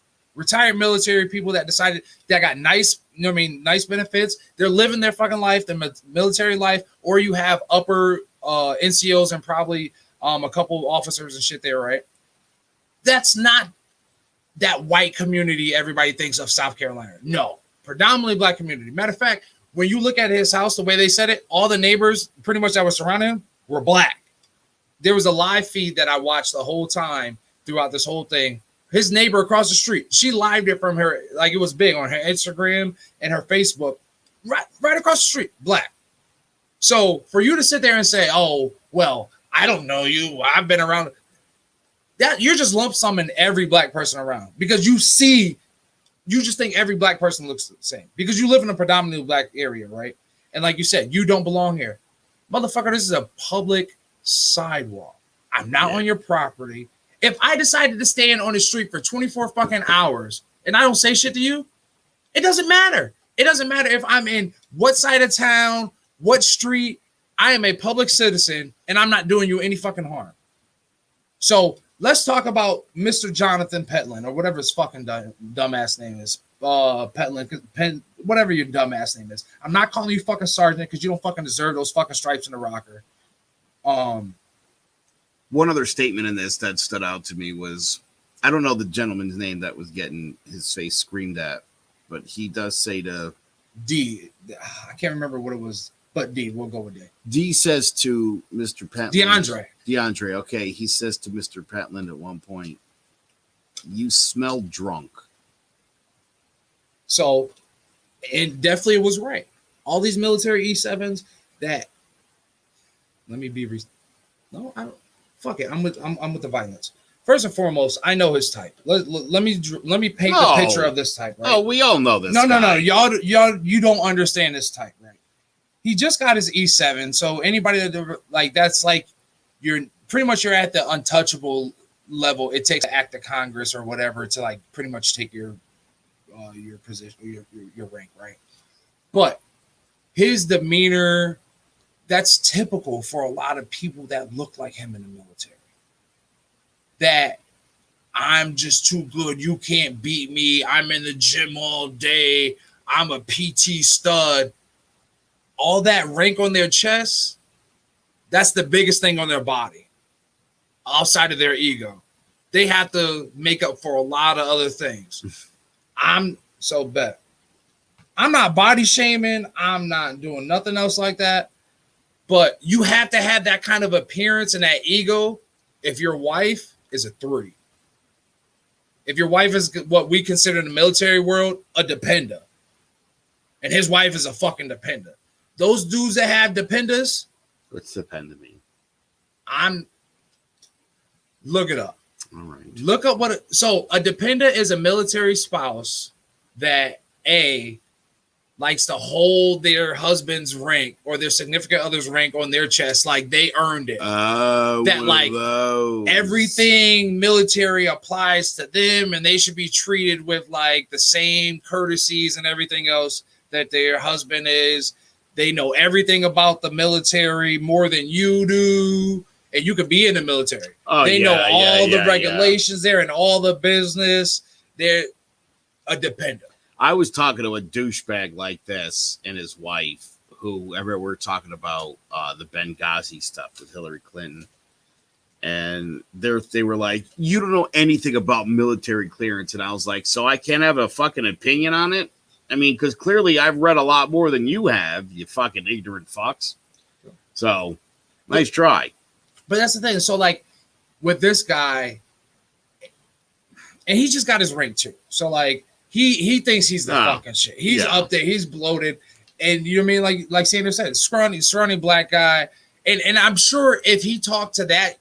Speaker 2: military people that decided that got nice, nice benefits. They're living their fucking life, their military life, or you have upper NCOs and probably a couple of officers and shit there, right? That's not that white community everybody thinks of South Carolina. No, predominantly black community. Matter of fact, when you look at his house, the way they said it, all the neighbors pretty much that were surrounding him were black. There was a live feed that I watched the whole time throughout this whole thing. His neighbor across the street, she lived it from her, like it was big on her Instagram and her Facebook, right across the street, black. So for you to sit there and say, oh, well, I don't know you, I've been around, that you're just lump summing every black person around because you just think every black person looks the same because you live in a predominantly black area, right? And like you said, you don't belong here. Motherfucker, this is a public sidewalk. I'm not on your property. If I decided to stand on the street for 24 fucking hours and I don't say shit to you, it doesn't matter. It doesn't matter if I'm in what side of town, what street. I am a public citizen and I'm not doing you any fucking harm. So let's talk about Mr. Jonathan Pentland or whatever his fucking dumbass name is. Pentland, whatever your dumbass name is. I'm not calling you fucking sergeant because you don't fucking deserve those fucking stripes in the rocker.
Speaker 3: One other statement in this that stood out to me was, I don't know the gentleman's name that was getting his face screamed at, but he does say to
Speaker 2: D. I can't remember what it was, but D. We'll go with D.
Speaker 3: D says to Mr. Pentland. DeAndre. Okay, he says to Mr. Pentland at one point, "You smell drunk."
Speaker 2: So, it definitely was right. All these military E7s that. Let me be. No, I don't. Fuck it. I'm with the violence. First and foremost, I know his type. Let me paint the picture of this type. Right?
Speaker 3: Oh, we all know this.
Speaker 2: No. Y'all, you don't understand this type, right? He just got his E7, so anybody that like that's like you're at the untouchable level. It takes an act of Congress or whatever to like pretty much take your position, your rank, right? But his demeanor. That's typical for a lot of people that look like him in the military. That I'm just too good. You can't beat me. I'm in the gym all day. I'm a PT stud. All that rank on their chest, that's the biggest thing on their body. Outside of their ego. They have to make up for a lot of other things. I'm not body shaming. I'm not doing nothing else like that. But you have to have that kind of appearance and that ego if your wife is a 3. If your wife is what we consider in the military world a depender. And his wife is a fucking depender. Those dudes that have dependers.
Speaker 3: What's dependent mean?
Speaker 2: Look it up.
Speaker 3: All right.
Speaker 2: Look up so a dependent is a military spouse that likes to hold their husband's rank or their significant other's rank on their chest like they earned it. That like everything military applies to them and they should be treated with like the same courtesies and everything else that their husband is. They know everything about the military more than you do. And you could be in the military. They know all the regulations there and all the business. They're a dependent.
Speaker 3: I was talking to a douchebag like this and his wife, whoever we're talking about the Benghazi stuff with Hillary Clinton. And they were like, you don't know anything about military clearance. And I was like, so I can't have a fucking opinion on it? I mean, because clearly I've read a lot more than you have, you fucking ignorant fucks. So, nice try.
Speaker 2: But that's the thing. So, like, with this guy, and he just got his rank too. So like he thinks he's the fucking shit. He's up there. He's bloated, and you know what I mean. Like Sanders said, scrawny black guy. And I'm sure if he talked to that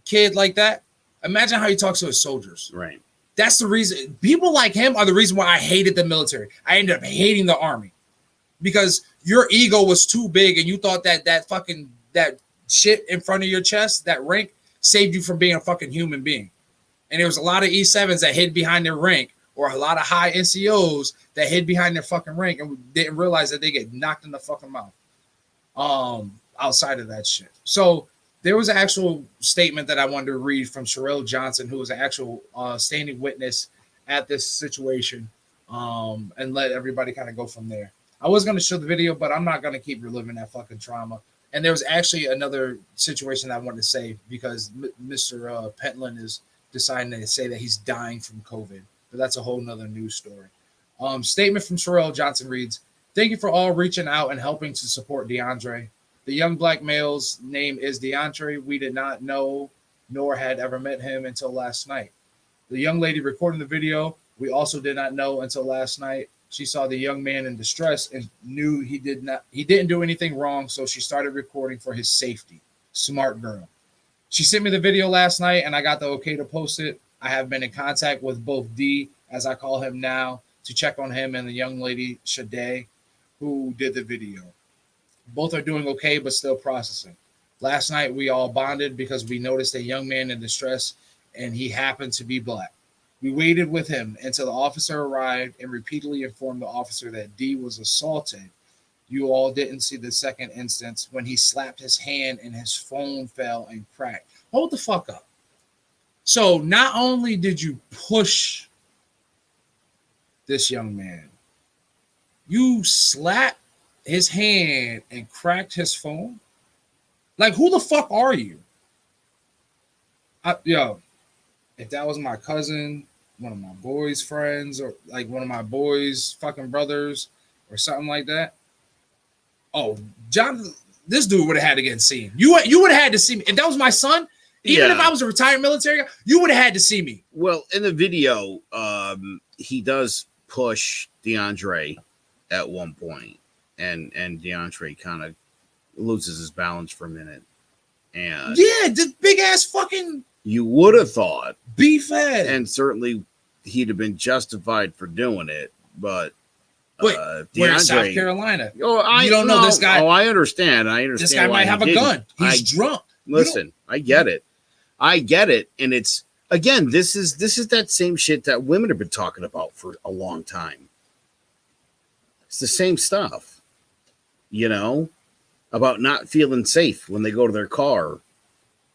Speaker 2: kid like that, imagine how he talks to his soldiers.
Speaker 3: Right.
Speaker 2: That's the reason. People like him are the reason why I hated the military. I ended up hating the Army because your ego was too big and you thought that shit in front of your chest, that rank, saved you from being a fucking human being. And there was a lot of E7s that hid behind their rank, or a lot of high NCOs that hid behind their fucking rank and didn't realize that they get knocked in the fucking mouth. Outside of that shit. So there was an actual statement that I wanted to read from Sherelle Johnson, who was an actual standing witness at this situation, and let everybody kind of go from there. I was going to show the video, but I'm not going to keep reliving that fucking trauma. And there was actually another situation I wanted to say because Mr. Pentland is deciding to say that he's dying from COVID, but that's a whole nother news story. Statement from Sherelle Johnson reads, "Thank you for all reaching out and helping to support DeAndre. The young black male's name is DeAndre. We did not know nor had ever met him until last night. The young lady recording the video, we also did not know until last night. She saw the young man in distress and knew he didn't do anything wrong, so she started recording for his safety. Smart girl. She sent me the video last night and I got the okay to post it. I have been in contact with both D, as I call him now, to check on him, and the young lady, Shade, who did the video. Both are doing okay, but still processing. Last night, we all bonded because we noticed a young man in distress, and he happened to be black. We waited with him until the officer arrived and repeatedly informed the officer that D was assaulted. You all didn't see the second instance when he slapped his hand and his phone fell and cracked." Hold the fuck up. So not only did you push this young man, you slapped his hand and cracked his phone. Like, who the fuck are you? Yo, if that was my cousin, one of my boys' friends, or like one of my boys' fucking brothers, or something like that. Oh, John, this dude would have had to get seen. You would have had to see me. If that was my son, even if I was a retired military guy, you would have had to see me.
Speaker 3: Well, in the video, he does push DeAndre at one point. And DeAndre kind of loses his balance for a minute. And
Speaker 2: yeah, this big ass fucking.
Speaker 3: You would have thought
Speaker 2: B-fed.
Speaker 3: And certainly he'd have been justified for doing it. But
Speaker 2: we're in South Carolina.
Speaker 3: You don't know this guy. Oh, I understand. This
Speaker 2: guy might have a gun. He's drunk.
Speaker 3: Listen, I get it. And it's, again, this is that same shit that women have been talking about for a long time. It's the same stuff. You know, about not feeling safe when they go to their car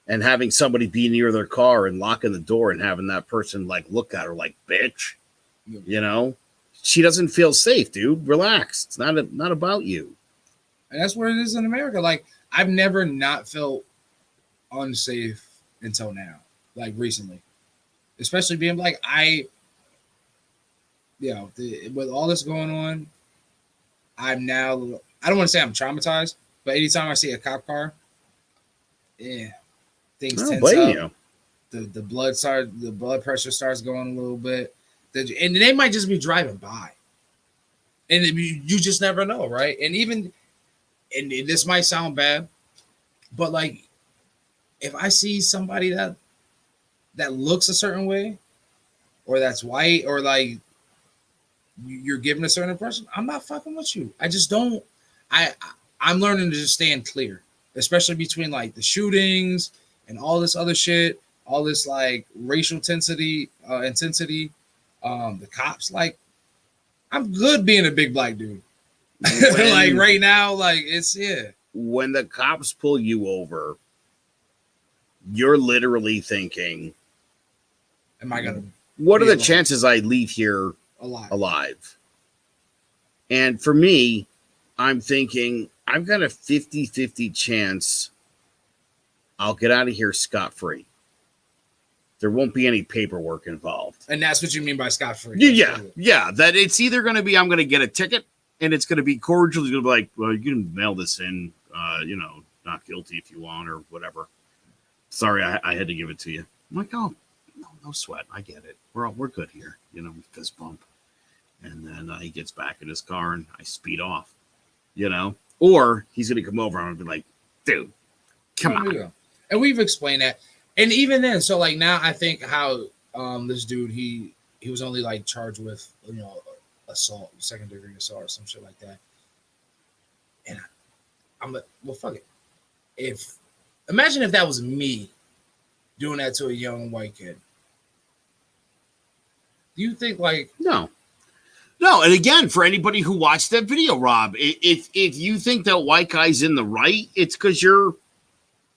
Speaker 3: and having somebody be near their car and locking the door and having that person like look at her like, bitch, you know, she doesn't feel safe, dude. Relax. It's not about you.
Speaker 2: And that's what it is in America. Like, I've never not felt unsafe until now, like recently, especially being like, with all this going on, I'm now, I don't want to say I'm traumatized, but anytime I see a cop car, things tense up. The blood pressure starts going a little bit, and they might just be driving by, and you just never know, right? And this might sound bad, but like, if I see somebody that looks a certain way, or that's white, or like you're giving a certain impression, I'm not fucking with you. I just don't. I'm learning to just stand clear, especially between like the shootings and all this other shit, all this like racial intensity. The cops, like, I'm good being a big black dude. Like right now, like it's
Speaker 3: when the cops pull you over, you're literally thinking,
Speaker 2: am I gonna?
Speaker 3: What are the chances I leave here alive? And for me, I'm thinking I've got a 50-50 chance I'll get out of here scot-free. There won't be any paperwork involved.
Speaker 2: And that's what you mean by scot-free?
Speaker 3: Yeah. That it's either going to be I'm going to get a ticket, and it's going to be cordial. It's going to be like, well, you can mail this in, not guilty if you want or whatever. Sorry, I had to give it to you. I'm like, oh, no sweat. I get it. We're good here. You know, fist bump. And then he gets back in his car and I speed off, you know, or he's going to come over and be like, dude, come on.
Speaker 2: And we've explained that. And even then, so like now I think how this dude, he was only like charged with, you know, assault, second-degree assault or some shit like that. And I'm like, well, fuck it. Imagine if that was me doing that to a young white kid. Do you think like
Speaker 3: No, and again, for anybody who watched that video, Rob, if you think that white guy's in the right, it's because you're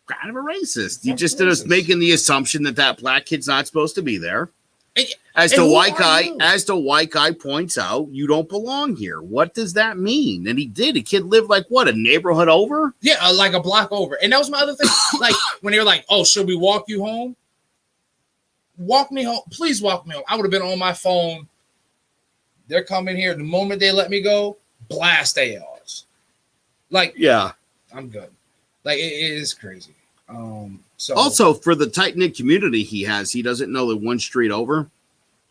Speaker 3: kind of a racist. You just is making the assumption that black kid's not supposed to be there. As the white guy points out, you don't belong here. What does that mean? And he did. A kid lived like what, a neighborhood over?
Speaker 2: Yeah, like a block over. And that was my other thing. Like when they were like, "Oh, should we walk you home?" Walk me home, please. Walk me home. I would have been on my phone. They're coming here. The moment they let me go, blast ARs. Like,
Speaker 3: yeah,
Speaker 2: I'm good. Like, it is crazy. So
Speaker 3: also for the tight knit community he doesn't know that one street over.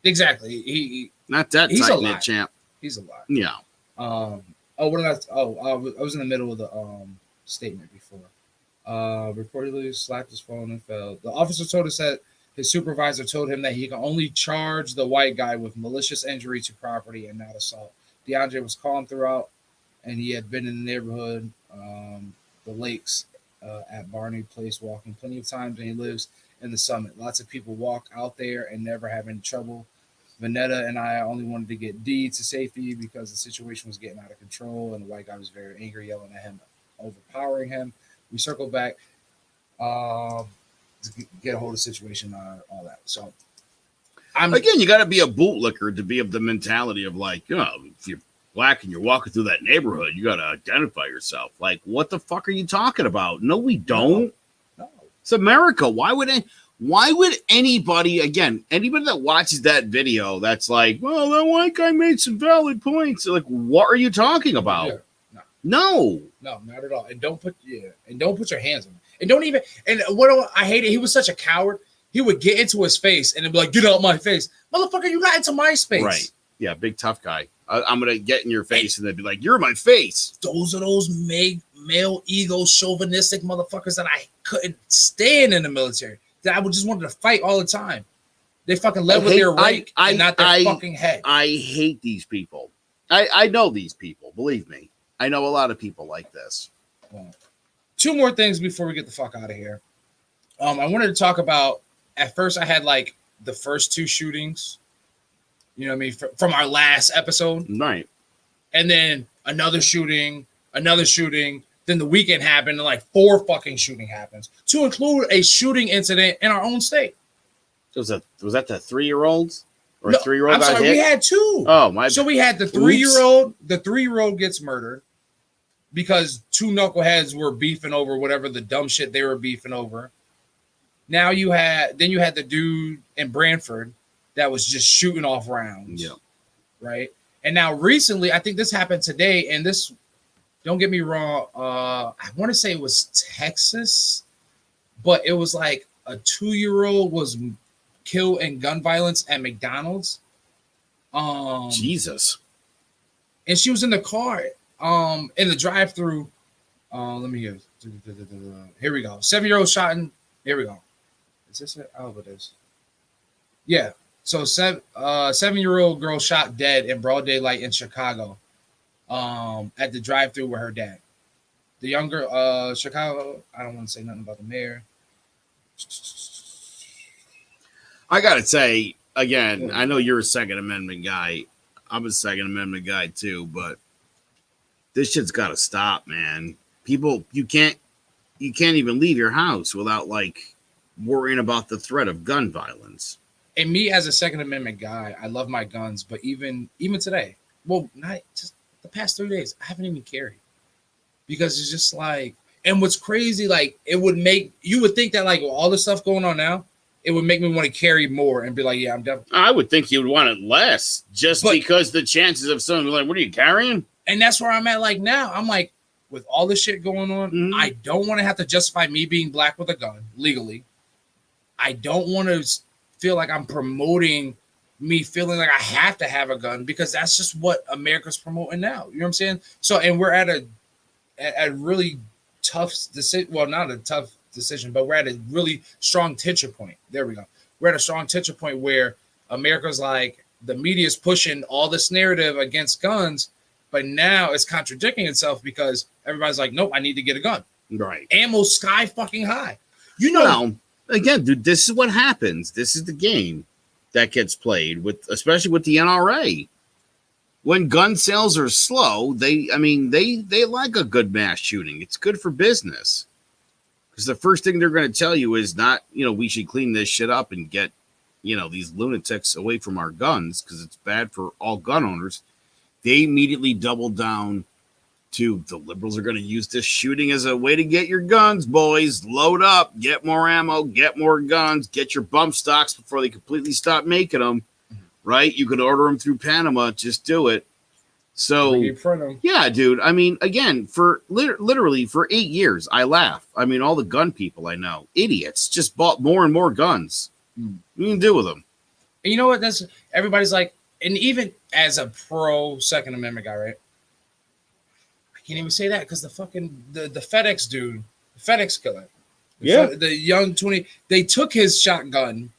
Speaker 2: Exactly. He
Speaker 3: not that
Speaker 2: he's
Speaker 3: tight knit champ.
Speaker 2: He's alive.
Speaker 3: Yeah.
Speaker 2: What did I? I was in the middle of the statement before. Reportedly slapped his phone and fell. The officer told us that his supervisor told him that he can only charge the white guy with malicious injury to property and not assault. DeAndre was calm throughout, and he had been in the neighborhood, the lakes, at Barney Place, walking plenty of times, and he lives in the Summit. Lots of people walk out there and never have any trouble. Vanetta and I only wanted to get D to safety because the situation was getting out of control, and the white guy was very angry, yelling at him, overpowering him. We circled back. To get a hold of the situation, all that. So,
Speaker 3: again, you got to be a bootlicker to be of the mentality of like, you know, if you're black and you're walking through that neighborhood, you got to identify yourself. Like, what the fuck are you talking about? No, we don't.
Speaker 2: No.
Speaker 3: It's America. Why would anybody that watches that video that's like, well, that white guy made some valid points. Like, what are you talking about?
Speaker 2: Yeah.
Speaker 3: No,
Speaker 2: not at all. And don't put your hands on him. And don't even, I hate it. He was such a coward. He would get into his face and then be like, get out my face. Motherfucker, you got into my space.
Speaker 3: Right. Yeah, big tough guy. I'm going to get in your face and they'd be like, you're my face.
Speaker 2: Those are those male ego chauvinistic motherfuckers that I couldn't stand in the military. That I would just wanted to fight all the time. They fucking led with their rank and not their fucking head. I
Speaker 3: hate these people. I know these people. Believe me. I know a lot of people like this.
Speaker 2: Well, two more things before we get the fuck out of here. I wanted to talk about, at first I had like the first two shootings, you know what I mean, from our last episode.
Speaker 3: Right.
Speaker 2: And then another shooting, then the weekend happened and like 4 fucking shooting happens, to include a shooting incident in our own state.
Speaker 3: Was that the 3-year-olds? Or a 3-year-old?
Speaker 2: I'm sorry, we had 2.
Speaker 3: Oh, my.
Speaker 2: So we had the 3-year-old, the 3-year-old gets murdered because 2 knuckleheads were beefing over whatever the dumb shit they were beefing over. Now you had the dude in Brantford that was just shooting off rounds.
Speaker 3: Yeah.
Speaker 2: Right. And now recently, I think this happened today, and this, don't get me wrong, I want to say it was Texas, but it was like a 2-year-old was killed in gun violence at McDonald's.
Speaker 3: Jesus.
Speaker 2: And she was in the car, in the drive-through. Let me hear. Here we go. 7-year-old shot in. Here we go. Is this it? Oh, it is. Yeah. So 7-year-old girl shot dead in broad daylight in Chicago, at the drive-through with her dad. The younger Chicago. I don't want to say nothing about the mayor.
Speaker 3: I gotta say again, I know you're a Second Amendment guy. I'm a Second Amendment guy too, but this shit's got to stop, man. People, you can't even leave your house without like worrying about the threat of gun violence.
Speaker 2: And me as a Second Amendment guy, I love my guns, but even today, well, not just the past 3 days, I haven't even carried, because it's just like, and what's crazy, like you would think that like with all the stuff going on now, it would make me want to carry more and be like, yeah, I'm definitely.
Speaker 3: I would think you would want it less, because the chances of someone like, what are you carrying?
Speaker 2: And that's where I'm at. Like now, I'm like, with all this shit going on, I don't want to have to justify me being black with a gun legally. I don't want to feel like I'm promoting me feeling like I have to have a gun because that's just what America's promoting now. You know what I'm saying? So, and we're at a really tough decision. Well, not a tough decision, but we're at a really strong tension point. There we go. We're at a strong tension point where America's like, the media is pushing all this narrative against guns, but now it's contradicting itself because everybody's like, nope, I need to get a gun.
Speaker 3: Right.
Speaker 2: Ammo sky fucking high. You know,
Speaker 3: well, again, dude, this is what happens. This is the game that gets played with, especially with the NRA. When gun sales are slow, they like a good mass shooting. It's good for business. Because the first thing they're going to tell you is not, we should clean this shit up and get, these lunatics away from our guns because it's bad for all gun owners. They immediately double down to the liberals are going to use this shooting as a way to get your guns, boys. Load up, get more ammo, get more guns, get your bump stocks before they completely stop making them. Right? You could order them through Panama. Just do it. So, yeah, dude. I mean, again, for literally for 8 years, I laugh. I mean, all the gun people I know, idiots, just bought more and more guns. You can do with them.
Speaker 2: And you know what? That's everybody's like, and even as a pro Second Amendment guy, right? I can't even say that because the fucking the FedEx dude, the FedEx killer, the young 20, they took his shotgun,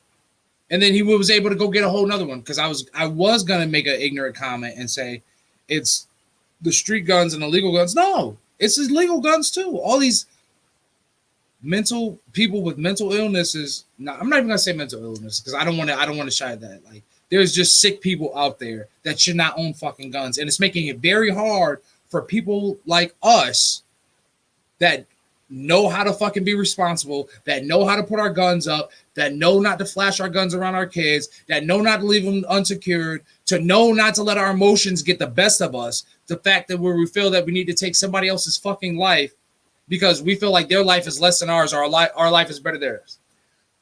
Speaker 2: and then he was able to go get a whole nother one because I was gonna make an ignorant comment and say it's the street guns and illegal guns. No, it's his legal guns too. All these mental people with mental illnesses. No, I'm not even gonna say mental illness because I don't want to shy at that. Like, there's just sick people out there that should not own fucking guns, and it's making it very hard for people like us that know how to fucking be responsible, that know how to put our guns up, that know not to flash our guns around our kids, that know not to leave them unsecured, to know not to let our emotions get the best of us. The fact that where we feel that we need to take somebody else's fucking life because we feel like their life is less than ours, or our life is better than theirs.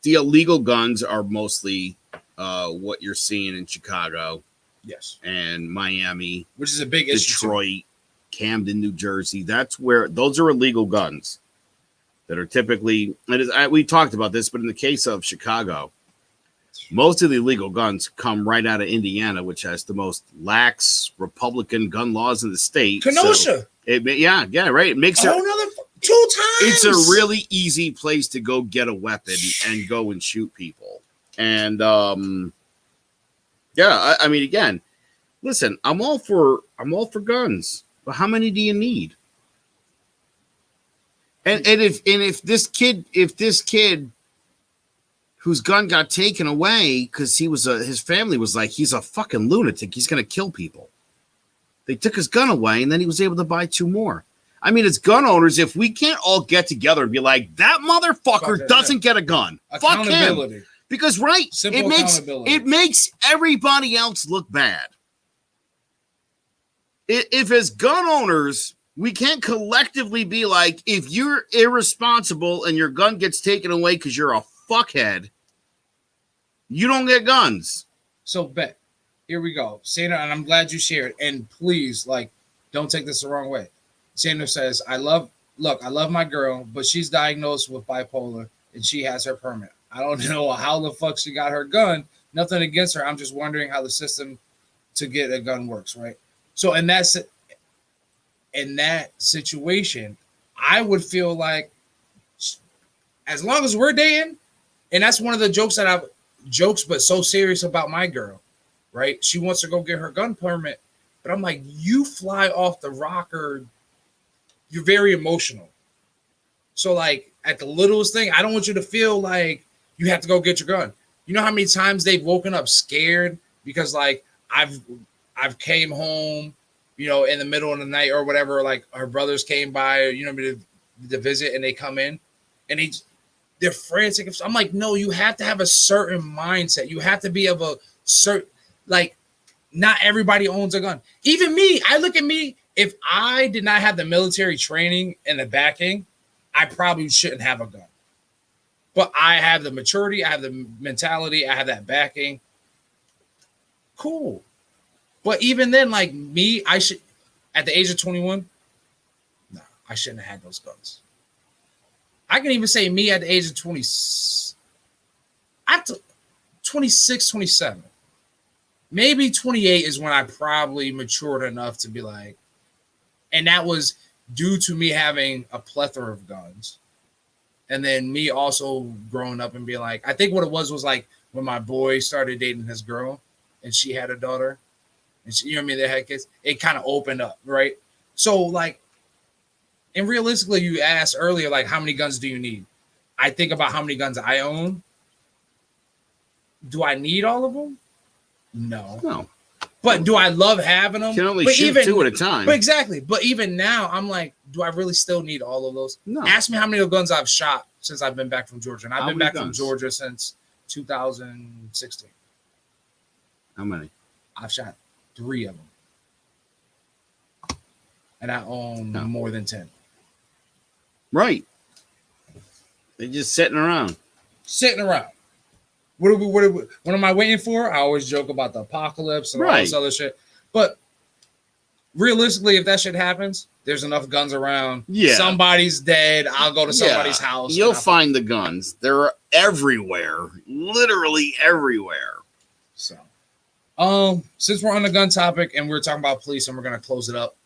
Speaker 3: The illegal guns are mostly what you're seeing in Chicago.
Speaker 2: Yes.
Speaker 3: And Miami.
Speaker 2: Which is a big issue.
Speaker 3: Detroit, Camden, New Jersey. That's where those are illegal guns that are typically, we talked about this, but in the case of Chicago, most of the illegal guns come right out of Indiana, which has the most lax Republican gun laws in the state.
Speaker 2: Kenosha.
Speaker 3: So right. It makes it
Speaker 2: 2 times.
Speaker 3: It's a really easy place to go get a weapon and go and shoot people. And I mean, again, listen, I'm all for guns, but how many do you need? And if this kid whose gun got taken away because his family was like, he's a fucking lunatic, he's gonna kill people. They took his gun away, and then he was able to buy 2 more. I mean, as gun owners, if we can't all get together and be like, that motherfucker doesn't get a gun, fuck him. Because it makes everybody else look bad. If as gun owners, we can't collectively be like, if you're irresponsible and your gun gets taken away because you're a fuckhead, you don't get guns.
Speaker 2: So, Bet, here we go. Sandra, and I'm glad you shared. And please, don't take this the wrong way. Sandra says, I love my girl, but she's diagnosed with bipolar and she has her permit. I don't know how the fuck she got her gun. Nothing against her. I'm just wondering how the system to get a gun works, right? So in that situation, I would feel like as long as we're dating, and that's one of the jokes but so serious about my girl, right? She wants to go get her gun permit, but I'm like, you fly off the rocker. You're very emotional. So at the littlest thing, I don't want you to feel like you have to go get your gun. You know how many times they've woken up scared because I've came home, in the middle of the night or whatever, like her brothers came by, to visit, and they come in and they're frantic. I'm like, no, you have to have a certain mindset. You have to be of a certain, not everybody owns a gun. Even me, I look at me, if I did not have the military training and the backing, I probably shouldn't have a gun. But I have the maturity, I have the mentality, I have that backing. Cool. But even then, me, I should, at the age of 21, no, I shouldn't have had those guns. I can even say me at the age of 20. 26, 27. Maybe 28 is when I probably matured enough to be like, and that was due to me having a plethora of guns. And then me also growing up and being like, I think what it was like when my boy started dating his girl and she had a daughter and she, you know what I mean, they had kids, it kind of opened up, right? So like, and realistically, you asked earlier, like, how many guns do you need? I think about how many guns I own. Do I need all of them? No. But do I love having them?
Speaker 3: You can only shoot 2 at a time.
Speaker 2: But exactly. But even now, I'm like, do I really still need all of those?
Speaker 3: No.
Speaker 2: Ask me how many guns I've shot since I've been back from Georgia. And I've been back from Georgia since 2016.
Speaker 3: How many?
Speaker 2: I've shot 3 of them. And I own more than 10.
Speaker 3: Right. They're just sitting around. What am I waiting for? I always joke about the apocalypse and all this other shit. But realistically, if that shit happens, there's enough guns around. Yeah.
Speaker 2: Somebody's dead. I'll go to somebody's house.
Speaker 3: You'll find the guns. They're everywhere. Literally everywhere.
Speaker 2: So, since we're on the gun topic and we're talking about police and we're going to close it up.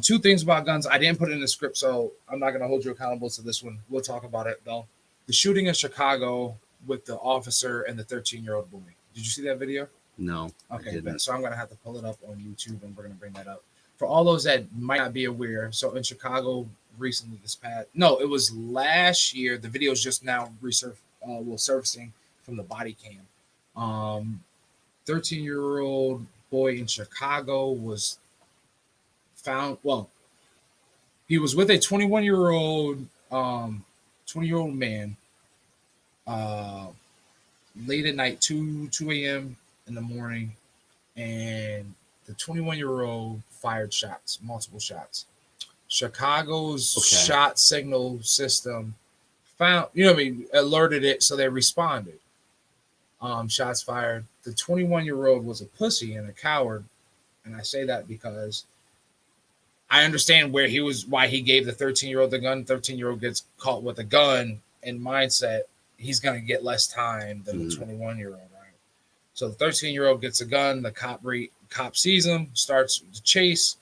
Speaker 2: 2 things about guns. I didn't put it in the script, so I'm not going to hold you accountable to this one. We'll talk about it, though. The shooting in Chicago with the officer and the 13-year-old boy. Did you see that video?
Speaker 3: No.
Speaker 2: Okay, so I'm going to have to pull it up on YouTube, and we're going to bring that up. For all those that might not be aware, so in Chicago recently it was last year. The video is just now surfacing from the body cam. 13-year-old boy in Chicago was found. Well, he was with a 20-year-old man. Late at night, 2 a.m. in the morning, and the 21-year-old fired shots, multiple shots. Chicago's shot signal system found, alerted it, so they responded. Shots fired. The 21-year-old was a pussy and a coward, and I say that because I understand why he gave the 13-year-old the gun. 13-year-old gets caught with a gun and mindset. He's going to get less time than the 21-year-old, right? So the 13-year-old gets a gun. The cop sees him, starts to chase,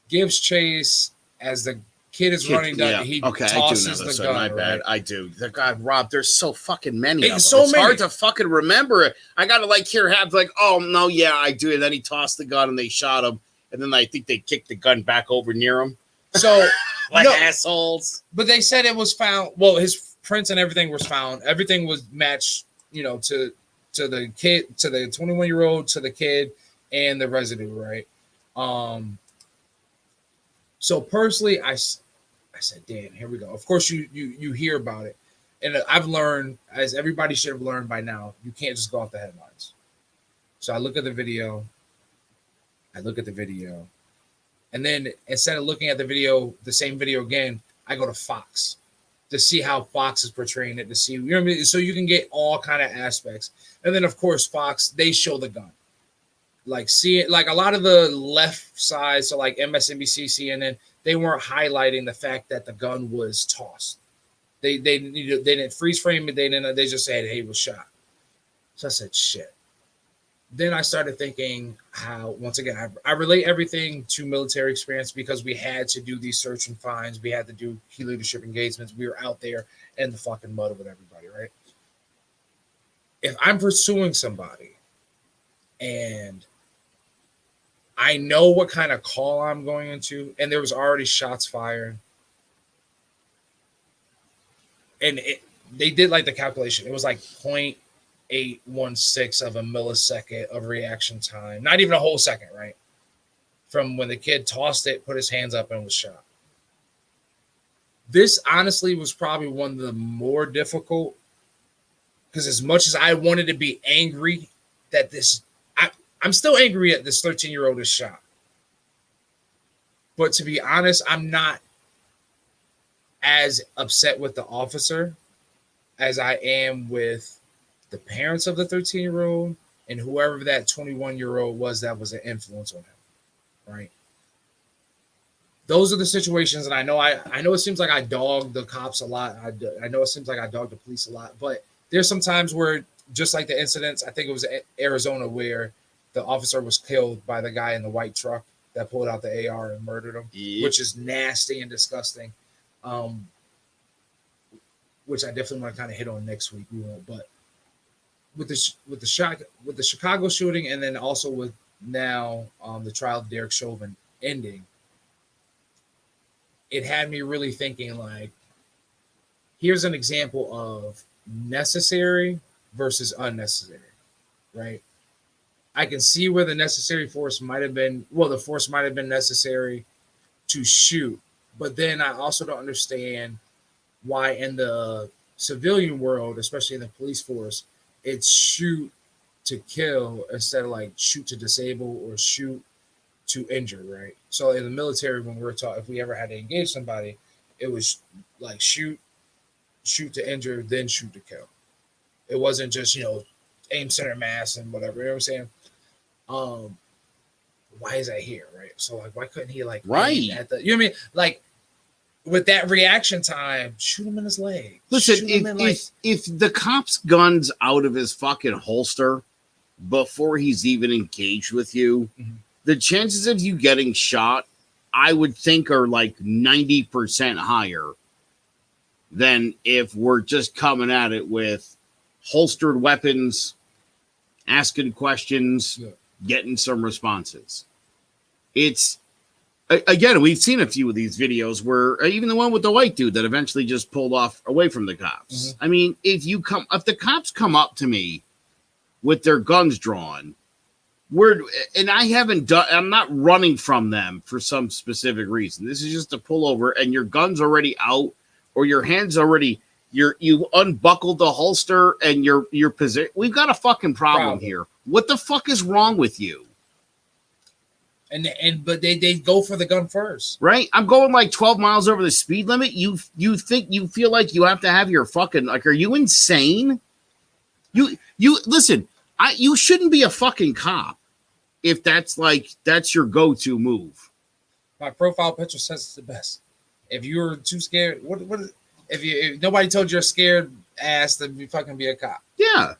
Speaker 2: gives chase. As the kid is running down, he tosses the gun. My bad.
Speaker 3: I do. The guy, Rob, there's so fucking many of them.
Speaker 2: So
Speaker 3: it's
Speaker 2: many.
Speaker 3: hard to fucking remember it. I got to oh, no, yeah, I do. And then he tossed the gun and they shot him. And then I think they kicked the gun back over near him. So, assholes.
Speaker 2: But they said it was found. Well, his prints and everything was found. Everything was matched, to the kid, to the 21-year-old, to the kid, and the residue, right? So personally, I said, damn, here we go. Of course, you hear about it. And I've learned, as everybody should have learned by now, you can't just go off the headlines. So I look at the video. And then instead of looking at the same video again, I go to Fox to see how Fox is portraying it, to see, so you can get all kind of aspects. And then, of course, Fox, they show the gun. Like, see it, like a lot of the left side, so like MSNBC, CNN, they weren't highlighting the fact that the gun was tossed. They didn't freeze frame it. They just said, hey, it was shot. So I said, shit. Then I started thinking how, once again, I relate everything to military experience because we had to do these search and finds. We had to do key leadership engagements. We were out there in the fucking mud with everybody, right? If I'm pursuing somebody and I know what kind of call I'm going into, and there was already shots fired, and they did like the calculation. It was like 0.816 of a millisecond of reaction time. Not even a whole second, right? From when the kid tossed it, put his hands up, and was shot. This honestly was probably one of the more difficult, because as much as I wanted to be angry that I'm still angry at this 13-year-old is shot. But to be honest, I'm not as upset with the officer as I am with the parents of the 13-year-old and whoever that 21-year-old was that was an influence on him, right? Those are the situations, and I know it seems like I dog the cops a lot. I know it seems like I dog the police a lot, but there's some times where just like the incidents, I think it was Arizona where the officer was killed by the guy in the white truck that pulled out the AR and murdered him, which is nasty and disgusting. Which I definitely want to kind of hit on next week. We won't, but with the Chicago shooting, and then also with now the trial of Derrick Chauvin ending, it had me really thinking, like, here's an example of necessary versus unnecessary, right? I can see where the necessary force might have been, the force might have been necessary to shoot, but then I also don't understand why in the civilian world, especially in the police force, it's shoot to kill instead of like shoot to disable or shoot to injure, right? So in the military, when we're taught, if we ever had to engage somebody, it was like shoot to injure, then shoot to kill. It wasn't just, aim, center, mass, and whatever. You know what I'm saying? Why is that here, right? So like, why couldn't he like
Speaker 3: right
Speaker 2: at the, you know what I mean? Like with that reaction time, shoot him in his leg.
Speaker 3: Listen, if the cop's gun's out of his fucking holster before he's even engaged with you, the chances of you getting shot, I would think, are like 90% higher than if we're just coming at it with holstered weapons, asking questions, getting some responses. It's, again, we've seen a few of these videos where even the one with the white dude that eventually just pulled off away from the cops. I mean, if the cops come up to me with their guns drawn, I'm not running from them for some specific reason. This is just a pullover and your gun's already out or your hand's already, you unbuckled the holster and your position. We've got a fucking problem here. What the fuck is wrong with you?
Speaker 2: But they go for the gun first,
Speaker 3: right? I'm going like 12 miles over the speed limit. You feel like you have to have your fucking, like, are you insane? You listen. You shouldn't be a fucking cop if that's your go-to move.
Speaker 2: My profile picture says it's the best. If you're too scared, if nobody told you you're scared ass to be fucking be a cop.
Speaker 3: Yeah,